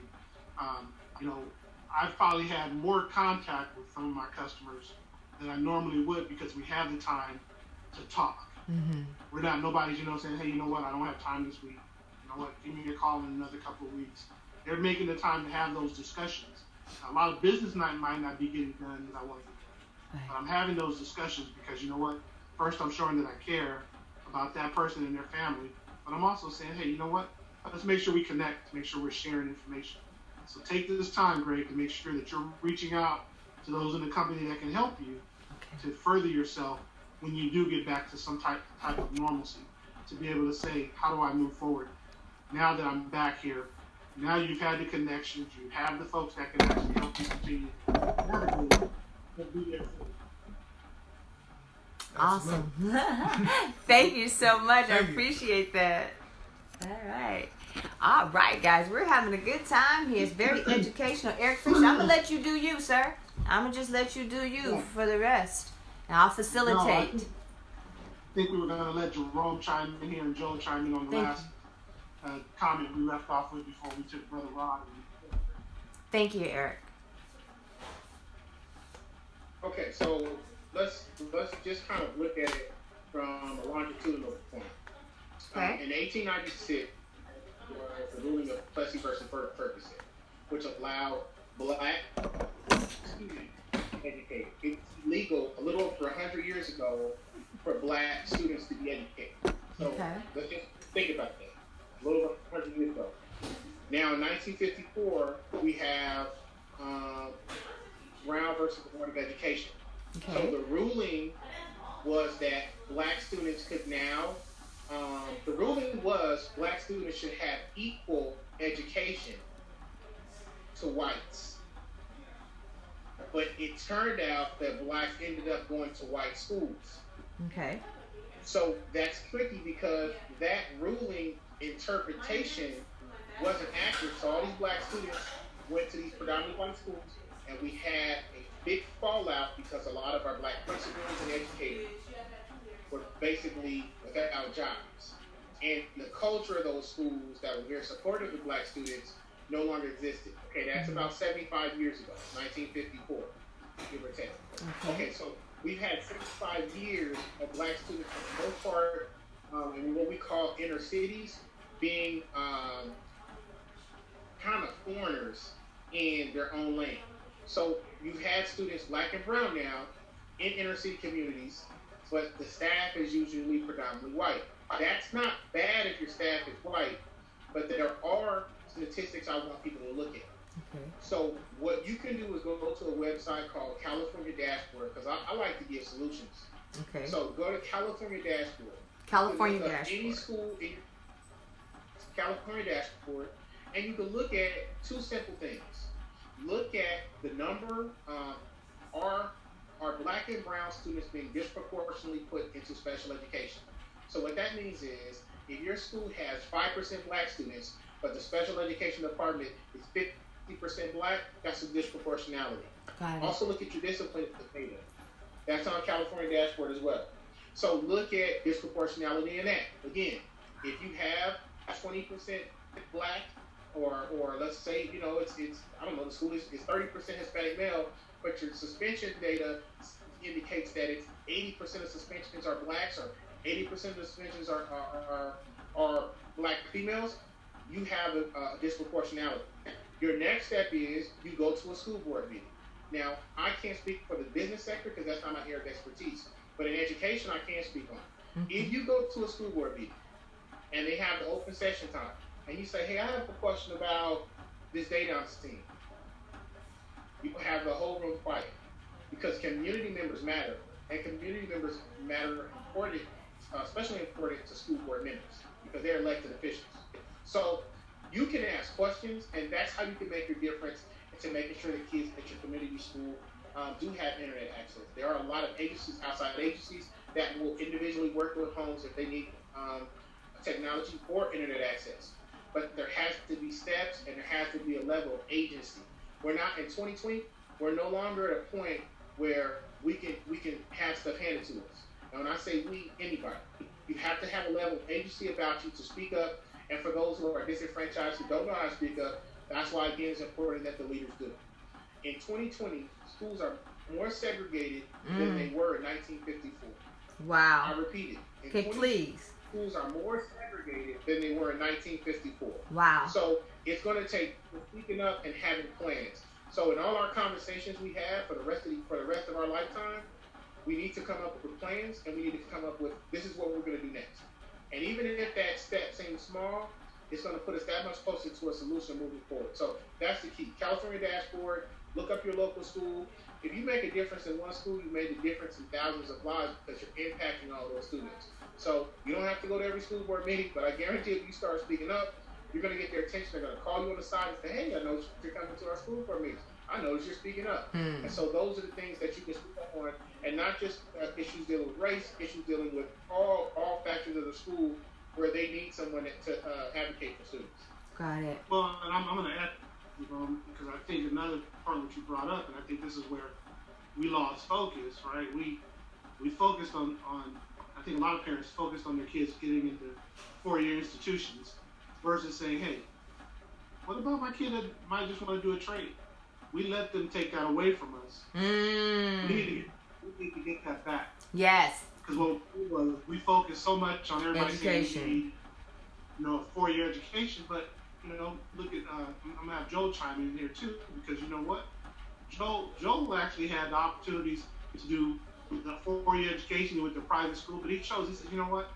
I've probably had more contact with some of my customers than I normally would because we have the time to talk. We're not, nobody's, saying, hey, you know what, I don't have time this week. You know what, give me a call in another couple of weeks. They're making the time to have those discussions. A lot of business might not be getting done as I want to get done. But I'm having those discussions because, you know what, first I'm showing that I care about that person and their family, but I'm also saying, hey, you know what, let's make sure we connect, make sure we're sharing information. So take this time, Greg, to make sure that you're reaching out to those in the company that can help you to further yourself when you do get back to some type of normalcy, to be able to say, how do I move forward? Now that I'm back here, now you've had the connections, you have the folks that can actually help you continue. Awesome. Thank you so much. I Thank you. appreciate that. All right, guys. We're having a good time here. It's very educational. Eric Fisher, I'm going to let you do you, sir. I'm going to just let you do you for the rest. And I'll facilitate. I think we were going to let Jerome chime in here and Joe chime in on the last comment we left off with before we took Brother Rod. Thank you, Eric. Okay, so let's just kind of look at it from a longitudinal point. Okay. In 1896, was the ruling of Plessy versus Ferguson, which allowed black students to be educated. It's legal a little over 100 years ago for black students to be educated. So let's just think about that. A little over 100 years ago. Now, in 1954, we have Brown versus the Board of Education. Okay. So the ruling was that black students could now, the ruling was black students should have equal education to whites. But it turned out that blacks ended up going to white schools. Okay. So that's tricky because that ruling interpretation wasn't accurate. So all these black students went to these predominantly white schools, and we had a big fallout because a lot of our black principals and educators were basically without jobs. And the culture of those schools that were very supportive of black students no longer existed. Okay, that's about 75 years ago, 1954, give or take. Okay, so we've had 65 years of black students for the most part in what we call inner cities being kind of foreigners in their own land. So you've had students, black and brown now, in inner city communities, but the staff is usually predominantly white. That's not bad if your staff is white, but there are statistics I want people to look at. Okay. So what you can do is go to a website called California Dashboard, because I like to give solutions. Okay. So go to California Dashboard. California Look up Dashboard. Any school in California Dashboard, and you can look at two simple things. Look at the number, are black and brown students being disproportionately put into special education? So what that means is, if your school has 5% black students, but the special education department is 50% black, that's a disproportionality. Got it. Also look at your discipline data. That's on California Dashboard as well. So look at disproportionality in that. Again, if you have 20% black, or let's say, you know, it's I don't know, the school is 30% Hispanic male, but your suspension data indicates that it's 80% of suspensions are blacks, or 80% of the suspensions are black females, you have a disproportionality. Your next step is you go to a school board meeting. Now, I can't speak for the business sector because that's not my area of expertise, but in education, I can speak on. If you go to a school board meeting and they have the open session time, and you say, hey, I have a question about this data I'm seeing, you will have the whole room quiet, because community members matter, and community members matter important, especially important to school board members, because they're elected officials. So you can ask questions, and that's how you can make your difference into making sure that kids at your community school do have internet access. There are a lot of agencies, outside agencies, that will individually work with homes if they need technology or internet access. But there has to be steps, and there has to be a level of agency. We're not in 2020. We're no longer at a point where we can have stuff handed to us. And when I say we, anybody, you have to have a level of agency about you to speak up. And for those who are disenfranchised, who don't know how to speak up, that's why, again, it's important that the leaders do. In 2020, schools are more segregated than they were in 1954. Wow. I repeat it. Okay, please. Schools are more segregated than they were in 1954. Wow. So it's going to take speaking up and having plans. So in all our conversations we have for the rest of our lifetime, we need to come up with plans, and we need to come up with, this is what we're going to do next. And even if that step seems small, it's going to put us that much closer to a solution moving forward. So that's the key. California Dashboard, look up your local school. If you make a difference in one school, you made a difference in thousands of lives because you're impacting all those students. So you don't have to go to every school board meeting, but I guarantee if you start speaking up, you're going to get their attention. They're going to call you on the side and say, hey, I know you're coming to our school board meetings. I notice you're speaking up. And so those are the things that you can speak up on, and not just issues dealing with race, issues dealing with all factors of the school where they need someone to advocate for students. Got it. Well, and I'm going to add, because I think another part that you brought up, and I think this is where we lost focus, right? We focused on I think a lot of parents focused on their kids getting into four-year institutions versus saying, hey, what about my kid that might just want to do a trade? We let them take that away from us. We need to get that back. Yes. Because we focus so much on everybody Education. saying you need, a four-year education, but look at I'm gonna have Joel chime in here too, because you know what, Joel actually had the opportunities to do the four-year education with the private school, but he chose. He said, you know what,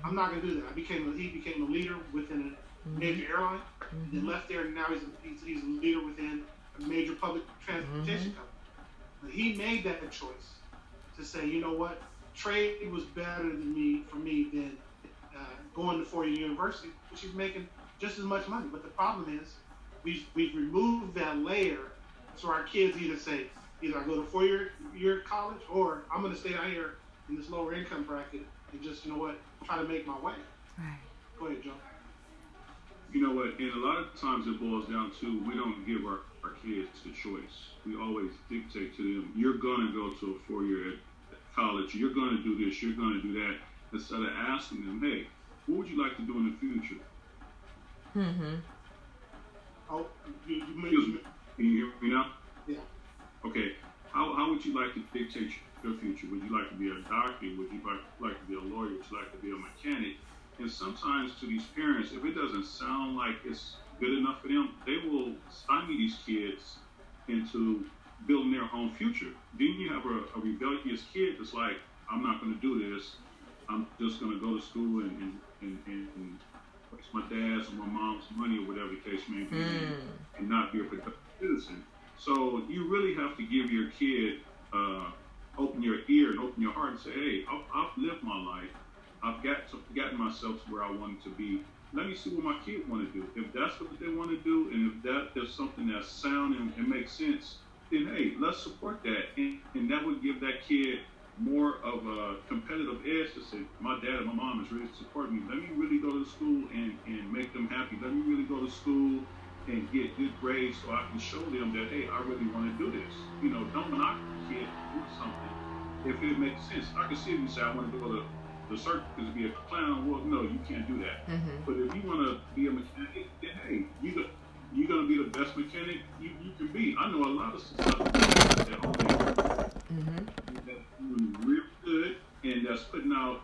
I'm not gonna do that. He became a leader within a major airline, and then left there, and now he's a leader within a major public transportation company. But he made that choice to say, you know what, trade was better for me than going to four-year university, which he's making just as much money. But the problem is we've removed that layer, so our kids either I go to four-year college, or I'm going to stay out here in this lower income bracket and just, try to make my way. Right. Go ahead, Joe. You know what, and a lot of times it boils down to we don't give our kids the choice. We always dictate to them, you're going to go to a four-year college, you're going to do this, you're going to do that, instead of asking them, hey, what would you like to do in the future? Oh, Excuse me. Can you hear me now? Yeah. Okay. How would you like to dictate your future? Would you like to be a doctor? Would you like to be a lawyer? Would you like to be a mechanic? And sometimes to these parents, if it doesn't sound like it's good enough for them, they will stymie these kids into building their own future. Then you have a rebellious kid that's like, I'm not going to do this. I'm just going to go to school and waste my dad's or my mom's money or whatever the case may be, and not be a productive citizen. So you really have to give your kid, open your ear and open your heart and say, hey, I've lived my life. I've gotten myself to where I wanted to be. Let me see what my kid want to do. If that's what they want to do, and if that is something that's sound and makes sense, then hey, let's support that. And that would give that kid more of a competitive edge to say, my dad and my mom is really supporting me. Let me really go to school and make them happy. Let me really go to school and get good grades so I can show them that, hey, I really want to do this. Don't knock the kid to do something if it makes sense. I can see if you say, I want to go to the circus to be a clown. Well, no, you can't do that. But if you want to be a mechanic, then hey, you're going to be the best mechanic you can be. I know a lot of stuff that that's doing real good and that's putting out,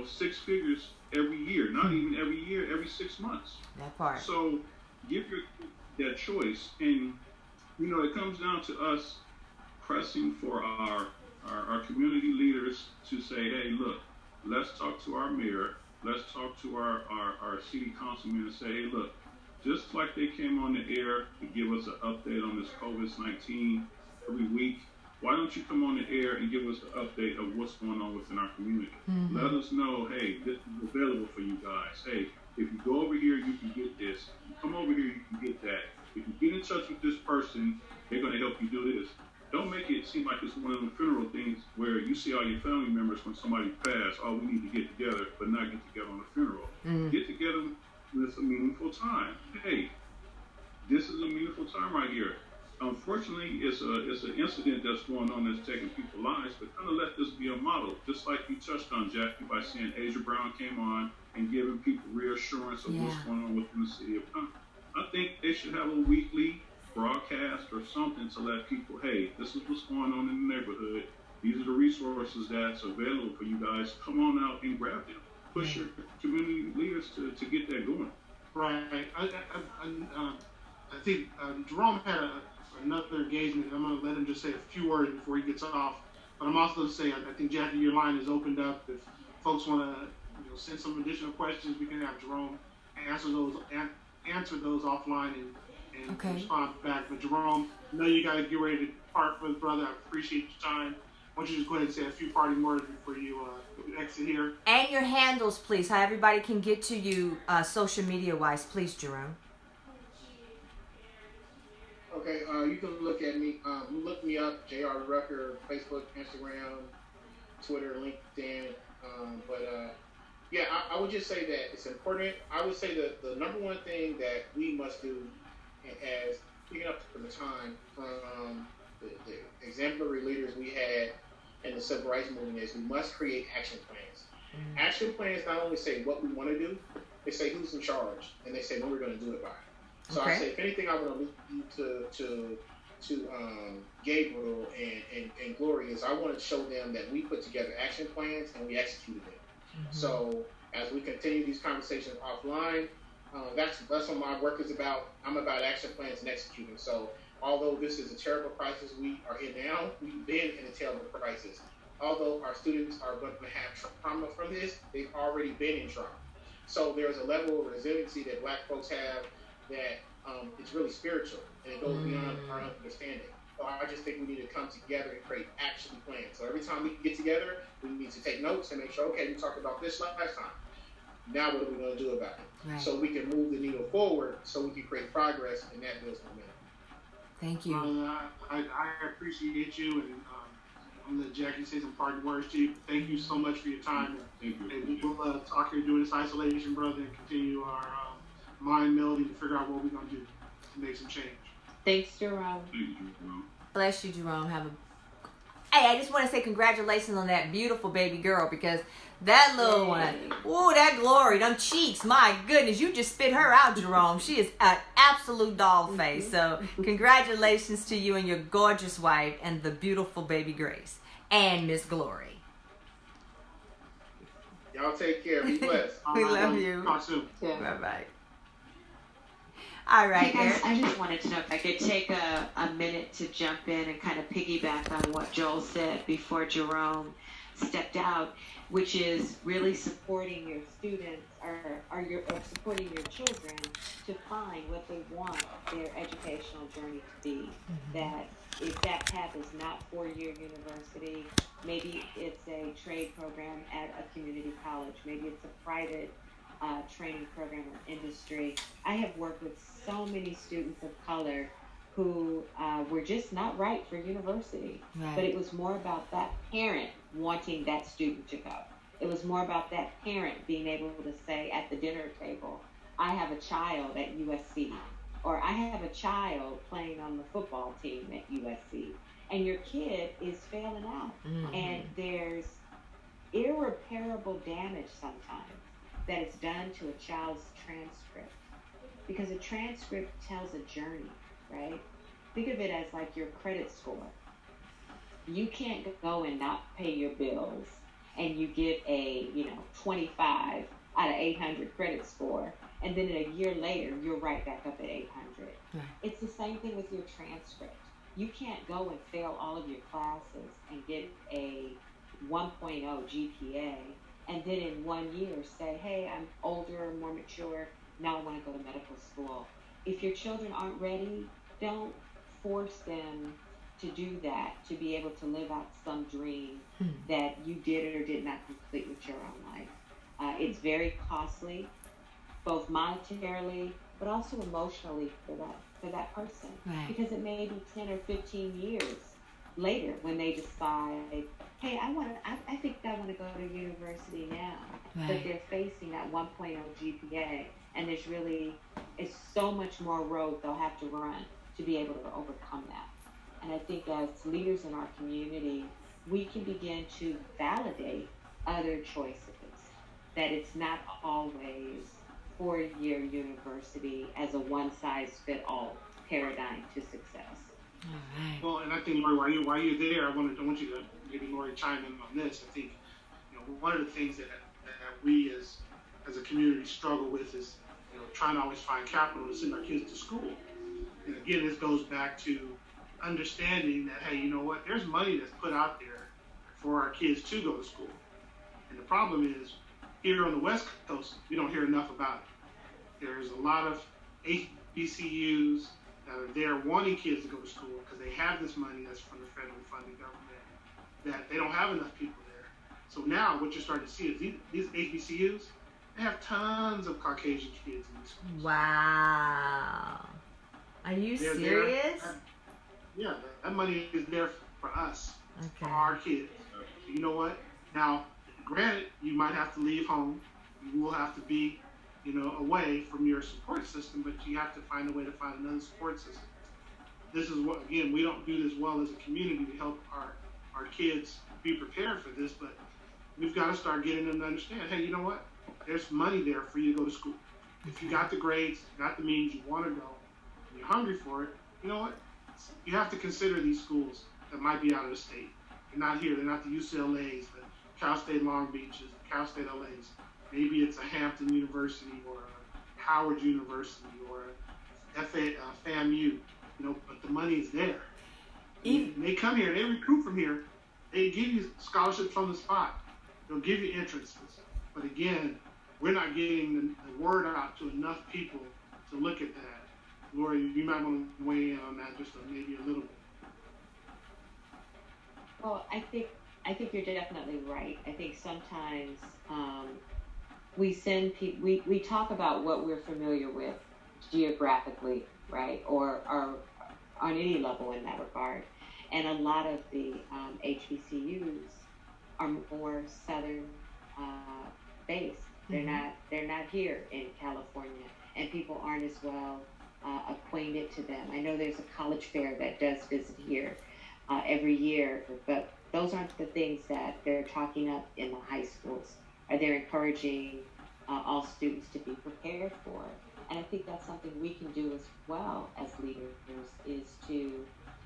six figures every year. Not even every year, every 6 months. That part. So give your kid that choice. And, it comes down to us pressing for our community leaders to say, hey, look, let's talk to our mayor. Let's talk to our city councilman and say, hey, look, just like they came on the air to give us an update on this COVID-19 every week, why don't you come on the air and give us an update of what's going on within our community? Let us know, hey, this is available for you guys. Hey, if you go over here, you can get this. If you come over here, you can get that. If you get in touch with this person, they're going to help you do this. Don't make it seem like it's one of the funeral things where you see all your family members when somebody passed, oh, we need to get together, but not get together on the funeral. Get together when it's a meaningful time. Hey, this is a meaningful time right here. Unfortunately, it's an incident that's going on that's taking people's lives, but kind of let this be a model, just like you touched on, Jackie, by saying Asia Brown came on and giving people reassurance of what's going on within the city of Compton. I think they should have a weekly broadcast or something to let people, hey, this is what's going on in the neighborhood. These are the resources that's available for you guys. Come on out and grab them. Push your community leaders to get that going. Right. I think Jerome had another engagement. I'm going to let him just say a few words before he gets off. But I'm also going to say, I think, Jackie, your line is opened up. If folks want to send some additional questions, we can have Jerome answer those offline and respond back. But Jerome, I know you got to get ready to part with brother. I appreciate your time. Why don't you just go ahead and say a few parting words before you exit here? And your handles, please, how everybody can get to you social media-wise. Please, Jerome. Okay, you can look at me. Look me up, J.R. Rucker, Facebook, Instagram, Twitter, LinkedIn. Yeah, I would just say that it's important. I would say that the number one thing that we must do as picking up the baton from the exemplary leaders we had in the civil rights movement is we must create action plans. Mm-hmm. Action plans not only say what we want to do, they say who's in charge, and they say when we're going to do it by. So I say, if anything, I want to lead to Gabriel and Glory is I want to show them that we put together action plans and we executed them. Mm-hmm. So as we continue these conversations offline, that's what my work is about. I'm about action plans and executing. So although this is a terrible crisis we are in now, we've been in a terrible crisis. Although our students are going to have trauma from this, they've already been in trauma. So there's a level of resiliency that Black folks have that it's really spiritual, and it goes beyond our understanding. So I just think we need to come together and create action plans. So every time we get together, we need to take notes and make sure, okay, we talked about this last time. Now what are we going to do about it? Right. So we can move the needle forward so we can create progress, and that builds momentum. Thank you. I appreciate you, and I'm going to let Jackie say some parting words to you. Thank you so much for your time. Thank you. And we'll talk here during this isolation, brother, and continue our mind melding to figure out what we're going to do to make some change. Thanks, Jerome. Thank you, Jerome. Bless you, Jerome. Hey, I just want to say congratulations on that beautiful baby girl, because that little one, ooh, that Glory, them cheeks, my goodness, you just spit her out, Jerome. She is an absolute doll face. So congratulations to you and your gorgeous wife and the beautiful baby Grace and Miss Glory. Y'all take care. Be blessed. We love you. Talk soon. Yeah. Bye-bye. All right, hey guys, I just wanted to know if I could take a minute to jump in and kind of piggyback on what Joel said before Jerome stepped out, which is really supporting your students or supporting your children to find what they want their educational journey to be. Mm-hmm. That if that path is not four-year university, maybe it's a trade program at a community college, maybe it's a private training program or industry. I have worked with so many students of color who were just not right for university. Right. But it was more about that parent wanting that student to go. It was more about that parent being able to say at the dinner table, I have a child at USC, or I have a child playing on the football team at USC, and your kid is failing out. Mm-hmm. And there's irreparable damage sometimes that is done to a child's transcript, because a transcript tells a journey, right? Think of it as like your credit score. You can't go and not pay your bills and you get a 25 out of 800 credit score, and then a year later you're right back up at 800. Right. It's the same thing with your transcript. You can't go and fail all of your classes and get a 1.0 GPA and then in 1 year say, hey, I'm older, more mature, now I want to go to medical school. If your children aren't ready, don't force them to do that, to be able to live out some dream that you did or did not complete with your own life. It's very costly, both monetarily, but also emotionally for that person. Right. Because it may be 10 or 15 years later when they decide, hey, I think I want to go to university now. Right. But they're facing that 1.0 GPA, and it's so much more road they'll have to run to be able to overcome that. And I think as leaders in our community, we can begin to validate other choices, that it's not always four-year university as a one-size-fit-all paradigm to success. All right. Well, and I think, Lori, while you're there, I want you to maybe, Lori, chime in on this. I think, one of the things that we as a community struggle with is, trying to always find capital to send our kids to school. And again, this goes back to understanding that, hey, you know what? There's money that's put out there for our kids to go to school. And the problem is, here on the West Coast, we don't hear enough about it. There's a lot of HBCUs that are there wanting kids to go to school because they have this money that's from the federally funded government, that they don't have enough people there. So now what you're starting to see is these HBCUs, they have tons of Caucasian kids in these schools. Wow. Are you They're serious? there. Yeah, that money is there for us, for Okay. our kids. You know what? Now, granted, you might have to leave home. You will have to be, away from your support system, but you have to find a way to find another support system. This is what, again, we don't do this well as a community to help our kids be prepared for this, but we've got to start getting them to understand, hey, you know what? There's money there for you to go to school. If you got the grades, got the means, you want to go, and you're hungry for it, you know what? You have to consider these schools that might be out of the state. They're not here. They're not the UCLA's, the Cal State Long Beach's, the Cal State LA's. Maybe it's a Hampton University or a Howard University or a FAMU. But the money is there. And they come here, they recruit from here. They give you scholarships on the spot. They'll give you entrances. But again, we're not getting the word out to enough people to look at that. Lori, you might want to weigh in on that just maybe a little bit. Well, I think you're definitely right. I think sometimes we send people, we talk about what we're familiar with geographically, right, or on any level in that regard. And a lot of the HBCUs are more southern based. They're not here in California, and people aren't as well acquainted to them. I know there's a college fair that does visit here every year, but those aren't the things that they're talking up in the high schools. Or they're encouraging all students to be prepared for. And I think that's something we can do as well as leaders, is to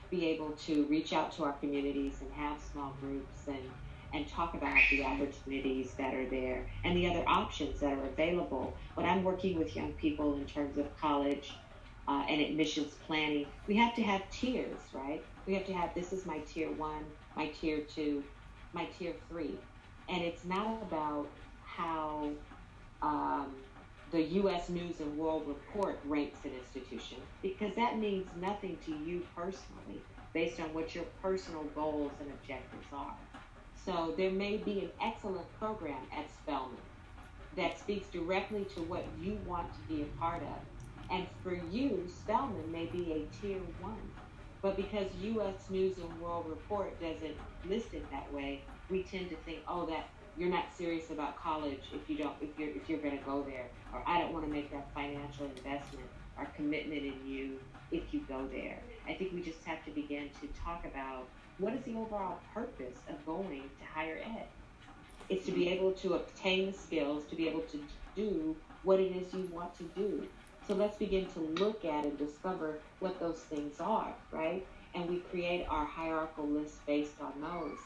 be able to reach out to our communities and have small groups and talk about the opportunities that are there and the other options that are available. When I'm working with young people in terms of college and admissions planning, we have to have tiers, right? We have to have, this is my tier 1, my tier 2, my tier 3. And it's not about how the U.S. News and World Report ranks an institution, because that means nothing to you personally based on what your personal goals and objectives are. So there may be an excellent program at Spelman that speaks directly to what you want to be a part of. And for you, Spelman may be a tier 1. But because U.S. News and World Report doesn't list it that way, we tend to think, oh, that you're not serious about college if you're going to go there, or I don't want to make that financial investment or commitment in you if you go there. I think we just have to begin to talk about what is the overall purpose of going to higher ed. It's to be able to obtain the skills, to be able to do what it is you want to do. So let's begin to look at and discover what those things are, right? And we create our hierarchical list based on those.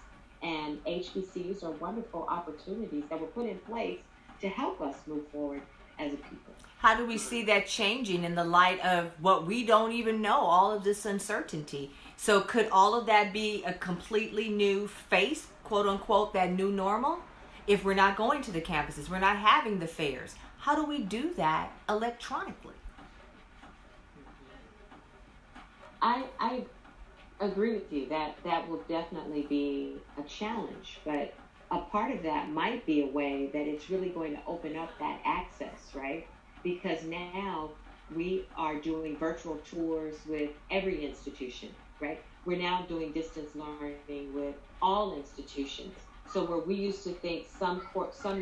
And HBCUs are wonderful opportunities that were put in place to help us move forward as a people. How do we see that changing in the light of what we don't even know, all of this uncertainty? So could all of that be a completely new face, quote unquote, that new normal? If we're not going to the campuses, we're not having the fairs, how do we do that electronically? I agree with you that will definitely be a challenge, but a part of that might be a way that it's really going to open up that access, right? Because now we are doing virtual tours with every institution, right? We're now doing distance learning with all institutions. So where we used to think some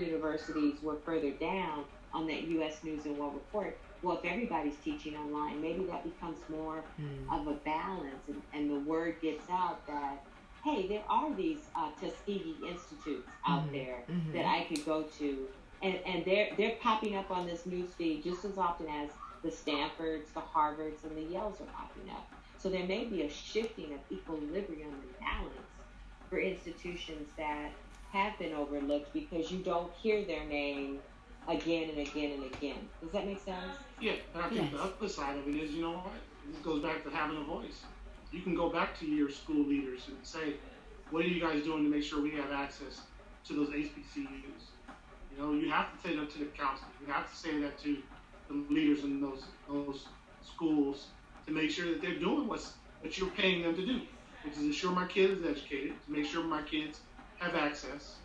universities were further down on that U.S. News and World Report, well, if everybody's teaching online, maybe that becomes more of a balance, and the word gets out that, hey, there are these Tuskegee institutes out there that I could go to, and they're popping up on this news feed just as often as the Stanfords, the Harvards, and the Yales are popping up. So there may be a shifting of equilibrium and balance for institutions that have been overlooked because you don't hear their name again and again and again. Does that make sense? Yeah, and I think the other side of it is, you know what? This goes back to having a voice. You can go back to your school leaders and say, what are you guys doing to make sure we have access to those HBCUs? You know, you have to say that to the council. You have to say that to the leaders in those schools to make sure that they're doing what you're paying them to do, which is ensure my kid is educated, to make sure my kids have access.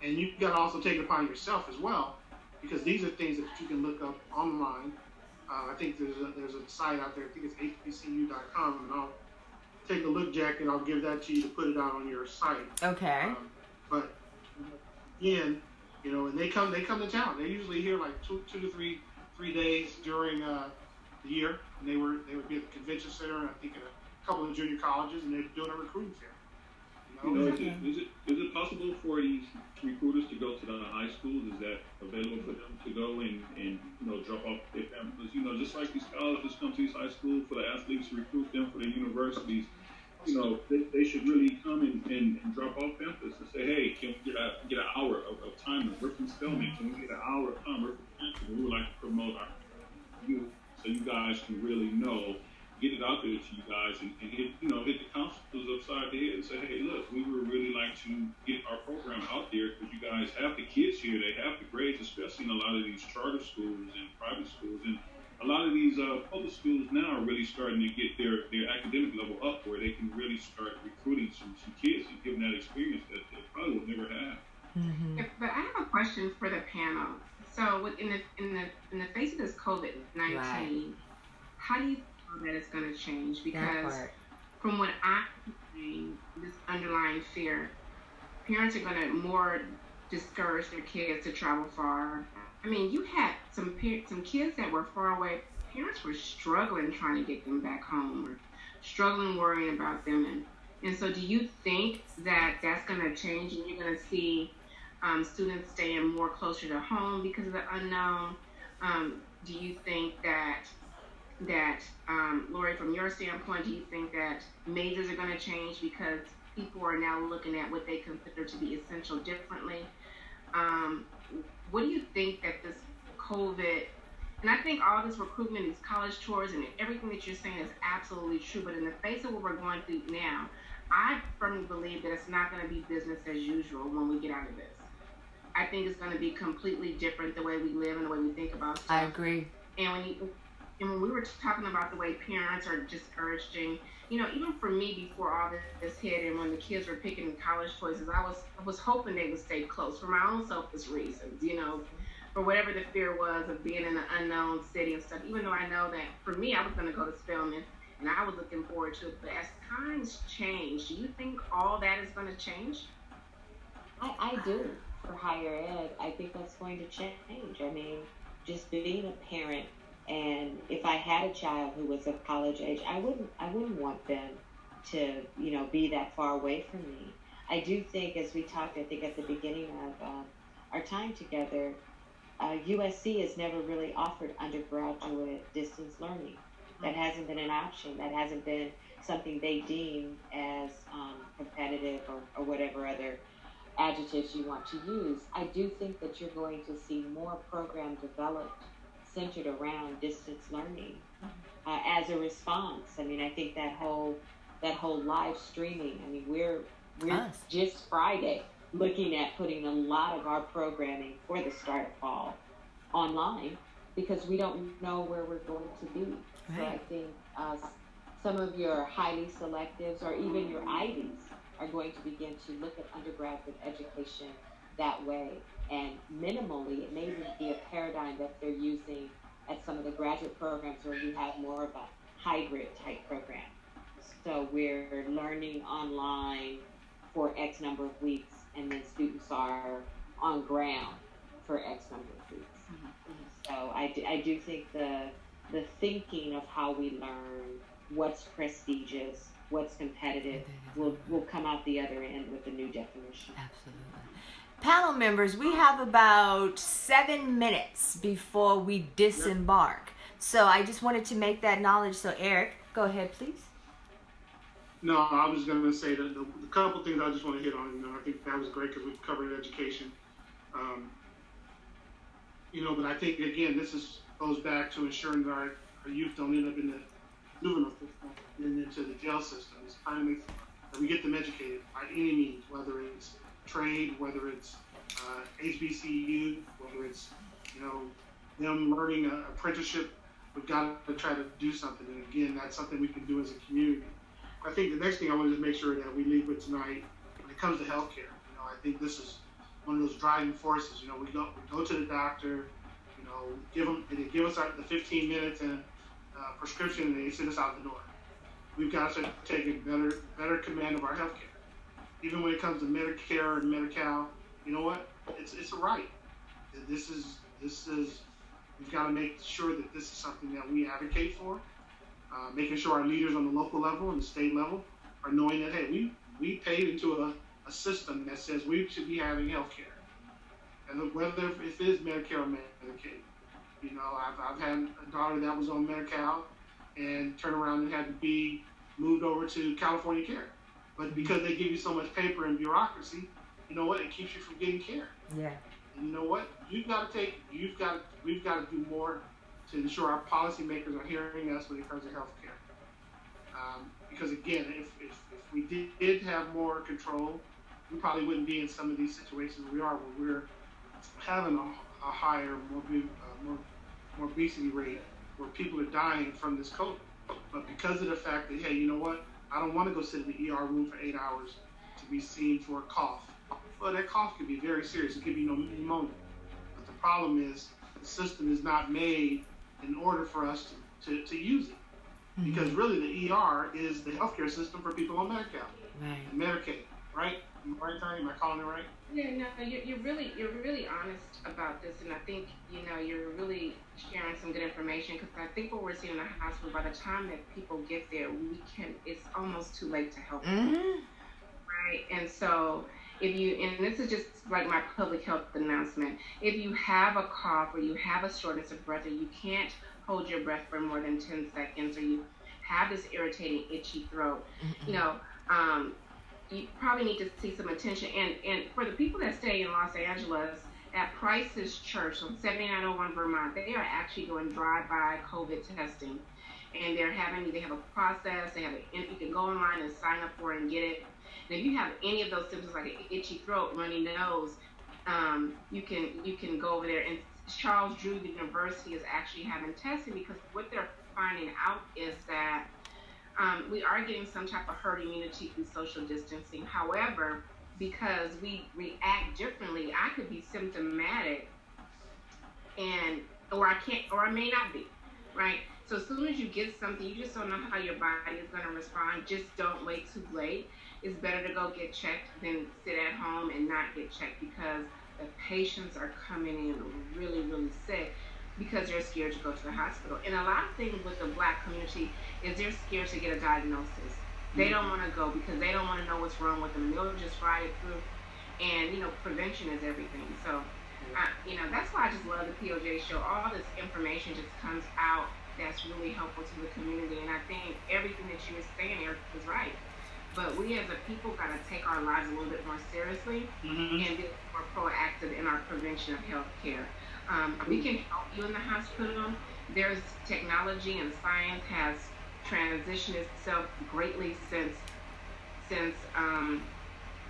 And you've got to also take it upon yourself as well, because these are things that you can look up online I think there's a site out there. I think it's hbcu.com, and I'll take a look, Jack, and I'll give that to you to put it out on your site. Okay. But again, and they come to town. They're usually here like two to three days during the year, and they would be at the convention center, and I think at a couple of junior colleges, and they're doing a recruiting fair. Is it possible for these recruiters to go to the high schools? Is that available for them to go and drop off their families? Just like these colleges come to these high schools for the athletes, recruit them for the universities. They should really come and drop off pamphlets and say, hey, can we get an hour of time with reference filming? Can we get an hour of time with reference? We would like to promote our youth so you guys can really know. Get it out there to you guys and hit the counselors upside the head and say, hey, look, we would really like to get our program out there because you guys have the kids here, they have the grades, especially in a lot of these charter schools and private schools. And a lot of these public schools now are really starting to get their academic level up where they can really start recruiting some kids and give them that experience that they probably would never have. Mm-hmm. But I have a question for the panel. So in the face of this COVID-19, right. How do you that it's going to change? Because from what I'm seeing, this underlying fear, parents are going to more discourage their kids to travel far. I mean, you had some kids that were far away. Parents were struggling trying to get them back home, or struggling worrying about them. And so do you think that that's going to change and you're going to see students staying more closer to home because of the unknown? Do you think that Lori, from your standpoint, do you think that majors are going to change because people are now looking at what they consider to be essential differently? What do you think that this COVID, and I think all this recruitment, these college tours, and everything that you're saying is absolutely true, but in the face of what we're going through now, I firmly believe that it's not going to be business as usual when we get out of this. I think it's going to be completely different the way we live and the way we think about stuff. I agree. And when we were talking about the way parents are discouraging, even for me before all this hit and when the kids were picking college choices, I was hoping they would stay close for my own selfish reasons, for whatever the fear was of being in an unknown city and stuff, even though I know that for me, I was going to go to Spelman and I was looking forward to it. But as times change, do you think all that is going to change? I do. For higher ed, I think that's going to change. I mean, just being a parent, and if I had a child who was of college age, I wouldn't want them to, be that far away from me. I do think, as we talked, I think at the beginning of our time together, USC has never really offered undergraduate distance learning. That hasn't been an option. That hasn't been something they deem as competitive or whatever other adjectives you want to use. I do think that you're going to see more program developed centered around distance learning as a response. I mean, I think that whole live streaming. I mean, we're just Friday looking at putting a lot of our programming for the start of fall online because we don't know where we're going to be. Right. So I think some of your highly selectives or even your Ivies are going to begin to look at undergraduate education that way. And minimally, it may be a paradigm that they're using at some of the graduate programs where you have more of a hybrid type program. So we're learning online for X number of weeks, and then students are on ground for X number of weeks. Mm-hmm. So I do think the thinking of how we learn, what's prestigious, what's competitive, will come out the other end with a new definition. Absolutely. Panel members, we have about 7 minutes before we disembark. So I just wanted to make that knowledge. So Eric, go ahead, please. No, I was going to say that the couple things I just want to hit on. I think that was great because we covered education. But I think, again, this goes back to ensuring that our youth don't end up in the juvenile system and into the jail system. It's time to make sure that we get them educated by any means, whether it's trade, whether it's HBCU, whether it's them learning an apprenticeship. We've got to try to do something, and again, that's something we can do as a community. I think the next thing I want to make sure that we leave with tonight, when it comes to healthcare, I think this is one of those driving forces. We go to the doctor, They give us the 15 minutes and prescription, and they send us out the door. We've got to take a better command of our healthcare. Even when it comes to Medicare and Medi-Cal, you know what? It's a right. This is we've got to make sure that this is something that we advocate for. Making sure our leaders on the local level and the state level are knowing that, hey, we paid into a system that says we should be having health care. And whether if it is Medicare or Medicaid. You know, I've had a daughter that was on Medi-Cal and turned around and had to be moved over to California Care. But because they give you so much paper and bureaucracy, you know what? It keeps you from getting care. Yeah. And you know what? We've got to do more to ensure our policymakers are hearing us when it comes to health care. Because again, if we did have more control, we probably wouldn't be in some of these situations we are, where we're having a higher morbidity rate, where people are dying from this COVID. But because of the fact that, hey, you know what? I don't want to go sit in the ER room for 8 hours to be seen for a cough. Well, that cough could be very serious. It could be pneumonia. But the problem is the system is not made in order for us to use it. Mm-hmm. Because really the ER is the healthcare system for people on Medi-Cal and Medicaid, right? Right, Tony? Am I calling it right? Yeah, no, you're really honest about this, and I think you're really sharing some good information, because I think what we're seeing in the hospital, by the time that people get there, it's almost too late to help them, right? And so and this is just like my public health announcement, if you have a cough or you have a shortness of breath, or you can't hold your breath for more than 10 seconds, or you have this irritating, itchy throat, you probably need to see some attention. And for the people that stay in Los Angeles, at Price's Church on 7901 Vermont, they are actually doing drive-by COVID testing. And they have a process, you can go online and sign up for it and get it. And if you have any of those symptoms, like an itchy throat, runny nose, you can go over there. And Charles Drew University is actually having testing, because what they're finding out is that we are getting some type of herd immunity through social distancing. However, because we react differently, I could be symptomatic or I may not be, right? So as soon as you get something, you just don't know how your body is going to respond. Just don't wait too late. It's better to go get checked than sit at home and not get checked, because the patients are coming in really, really sick, because they're scared to go to the hospital. And a lot of things with the Black community is they're scared to get a diagnosis. They don't want to go because they don't want to know what's wrong with them. They'll just ride it through. And, prevention is everything. So, that's why I just love the POJ Show. All this information just comes out that's really helpful to the community. And I think everything that you were saying, Eric, is right. But we as a people got to take our lives a little bit more seriously and be more proactive in our prevention of health care. We can help you in the hospital. There's technology and science has transitioned itself greatly since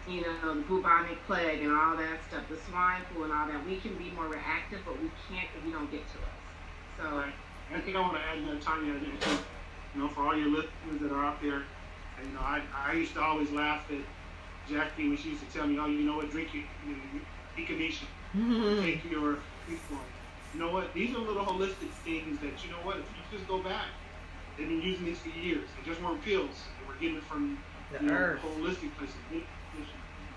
the bubonic plague and all that stuff, the swine flu and all that. We can be more reactive, but we can't if you don't get to us. So I think I want to add that, Tanya, for all your listeners that are out there, I used to always laugh at Jackie when she used to tell me, drink your echinacea, take your reform. You know what? These are little holistic things that, if you just go back, they've been using these for years. They just weren't pills. They were getting it from the holistic places.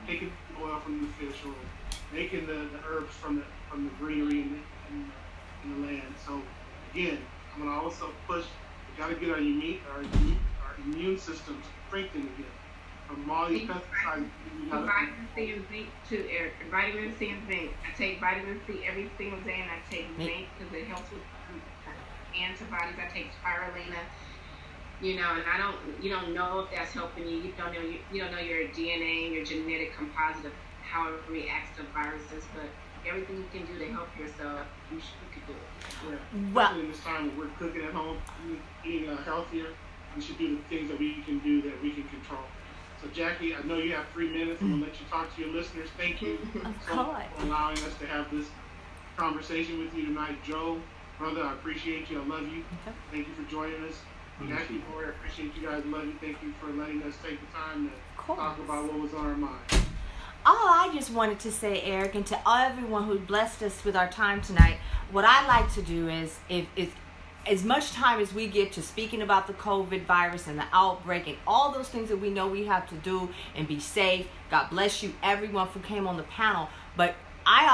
Taking the oil from the fish, or making the herbs from the greenery in the land. So again, I'm gonna also push. We got to get our immune system strengthened again. From all these pesticides. Vitamin C and zinc too, Eric. Vitamin C and zinc. I take vitamin C every single day, and I take zinc because it helps with antibodies. I take spirulina. And you don't know if that's helping you. You don't know your DNA and your genetic composite of how it reacts to viruses. But everything you can do to help yourself, you could do it. Yeah. Well, in this time that we're cooking at home, eating healthier, we should do the things that we can do that we can control. So Jackie, I know you have 3 minutes. I'm gonna let you talk to your listeners. Thank you for allowing us to have this conversation with you tonight. Joe, brother, I appreciate you. I love you. Thank you for joining us. Jackie, boy, I appreciate you guys. Love you. Thank you for letting us take the time to talk about what was on our mind. I just wanted to say, Eric, and to everyone who blessed us with our time tonight, what I like to do is, if as much time as we get to speaking about the COVID virus and the outbreak and all those things that we know we have to do and be safe. God bless you, everyone who came on the panel. But I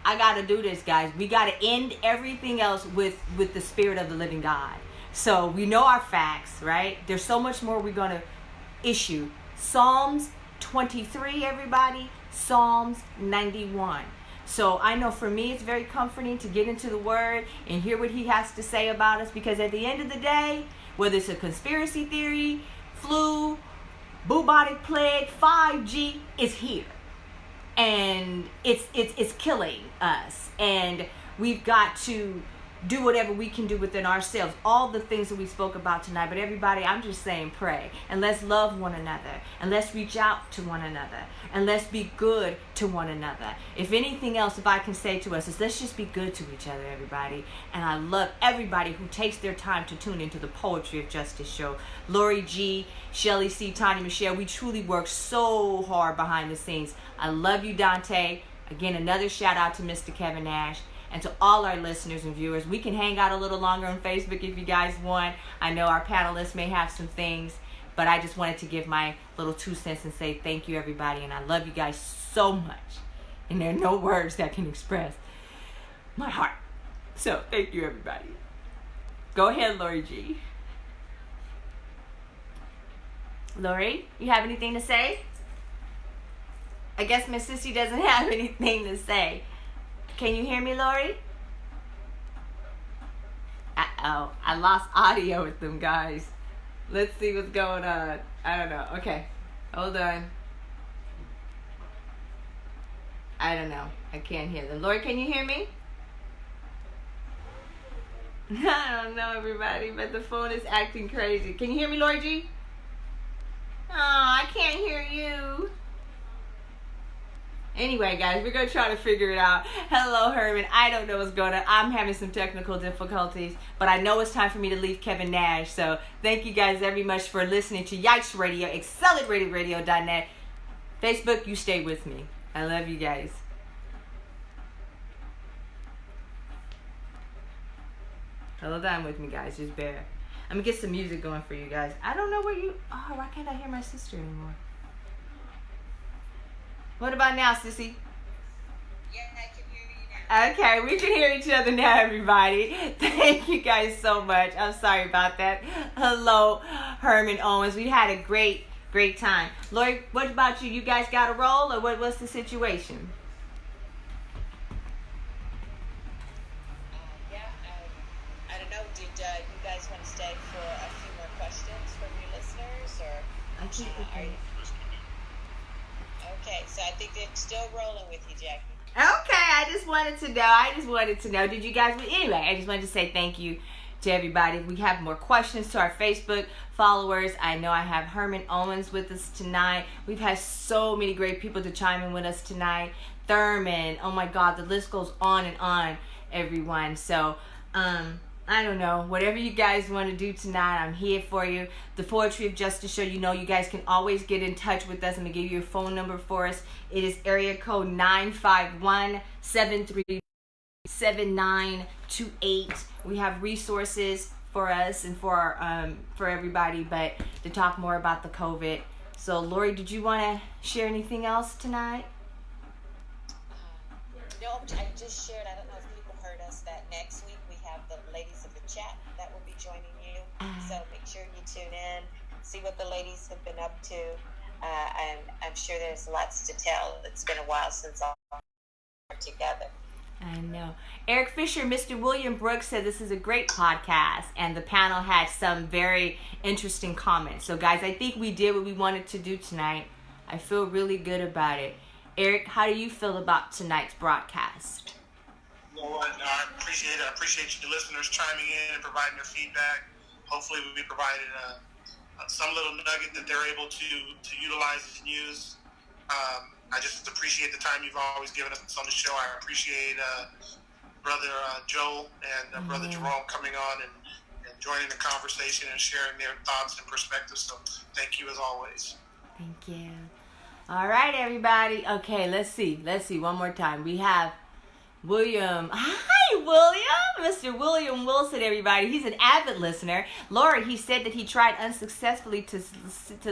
got to do this, guys. We got to end everything else with the spirit of the living God. So we know our facts, right? There's so much more we're going to issue. Psalms 23, everybody. Psalms 91. So I know for me it's very comforting to get into the Word and hear what He has to say about us, because at the end of the day, whether it's a conspiracy theory, flu, bubonic plague, 5G, it's here. And it's killing us. And we've got to do whatever we can do within ourselves. All the things that we spoke about tonight. But everybody, I'm just saying, pray. And let's love one another. And let's reach out to one another. And let's be good to one another. If anything else, if I can say to us, is let's just be good to each other, everybody. And I love everybody who takes their time to tune into the Poetry of Justice show. Lori G, Shelly C, Tanya Michelle, we truly work so hard behind the scenes. I love you, Dante. Again, another shout out to Mr. Kevin Nash. And to all our listeners and viewers, we can hang out a little longer on Facebook if you guys want. I know our panelists may have some things, but I just wanted to give my little 2 cents and say thank you, everybody. And I love you guys so much. And there are no words that can express my heart. So thank you, everybody. Go ahead, Lori G. Lori, you have anything to say? I guess Miss Sissy doesn't have anything to say. Can you hear me, Lori? Uh-oh, I lost audio with them, guys. Let's see what's going on. I don't know. Okay, hold on. I don't know. I can't hear them. Lori, can you hear me? I don't know, everybody, but the phone is acting crazy. Can you hear me, Lori G? Oh, I can't hear you. Anyway, guys, we're going to try to figure it out. Hello, Herman. I don't know what's going on. I'm having some technical difficulties, but I know it's time for me to leave Kevin Nash. So thank you guys very much for listening to Yikes Radio, acceleratedradio.net. Facebook, you stay with me. I love you guys. Hold on with me, guys. Just bear. I'm going to get some music going for you guys. I don't know where you... Oh, why can't I hear my sister anymore? What about now, Sissy? Yeah, I can hear you now. Okay, we can hear each other now, everybody. Thank you guys so much. I'm sorry about that. Hello, Herman Owens. We had a great time. Lori, what about you? You guys got a roll, or what's the situation? I don't know. Did you guys want to stay for a few more questions from your listeners, or I keep looking. Okay, so I think they're still rolling with you, Jackie. Okay, I just wanted to know. Did you guys... Anyway, I just wanted to say thank you to everybody. We have more questions to our Facebook followers. I know I have Herman Owens with us tonight. We've had so many great people to chime in with us tonight. Thurman, oh my God, the list goes on and on, everyone. So, I don't know. Whatever you guys want to do tonight, I'm here for you. The Poetry of Justice show, you know you guys can always get in touch with us. I'm going to give you a phone number for us. It is area code 951-737928. We have resources for us and for everybody, but to talk more about the COVID. So, Lori, did you want to share anything else tonight? No, I just shared, I don't know if people heard us, that next week we have the ladies of the chat that will be joining you. So make sure you tune in, see what the ladies have been up to. I'm sure there's lots to tell. It's been a while since all are together. I know. Eric Fisher, Mr. William Brooks said this is a great podcast, and the panel had some very interesting comments. So, guys, I think we did what we wanted to do tonight. I feel really good about it. Eric, how do you feel about tonight's broadcast? Well, I appreciate it. I appreciate you listeners chiming in and providing their feedback. Hopefully, we provided some little nugget that they're able to utilize and use. I just appreciate the time you've always given us on the show. I appreciate Brother Joel and Brother Jerome coming on and joining the conversation and sharing their thoughts and perspectives. So thank you as always. Thank you. All right, everybody. Okay, let's see. One more time. We have William. Hi, William. Mr. William Wilson, everybody. He's an avid listener. Lori, he said that he tried unsuccessfully to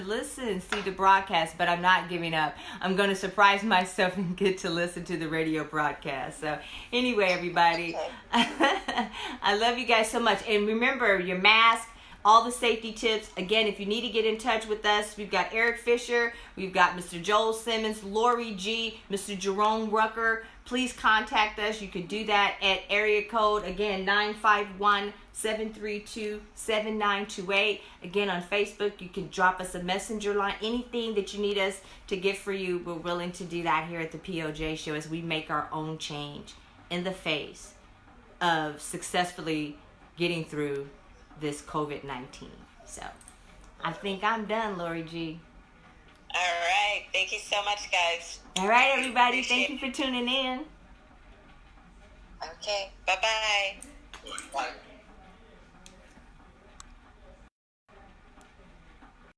listen and see the broadcast, but I'm not giving up. I'm going to surprise myself and get to listen to the radio broadcast. So anyway, everybody, I love you guys so much. And remember, your mask, all the safety tips. Again, if you need to get in touch with us, we've got Eric Fisher, we've got Mr. Joel Simmons, Lori G, Mr. Jerome Rucker. Please contact us. You can do that at area code, again, 951-732-7928. Again, on Facebook, you can drop us a messenger line. Anything that you need us to get for you, we're willing to do that here at the POJ Show as we make our own change in the face of successfully getting through this COVID-19. So I think I'm done, Lori G. All right. Thank you so much, guys. All right, everybody. Thank you for tuning in. Okay. Bye-bye. Bye.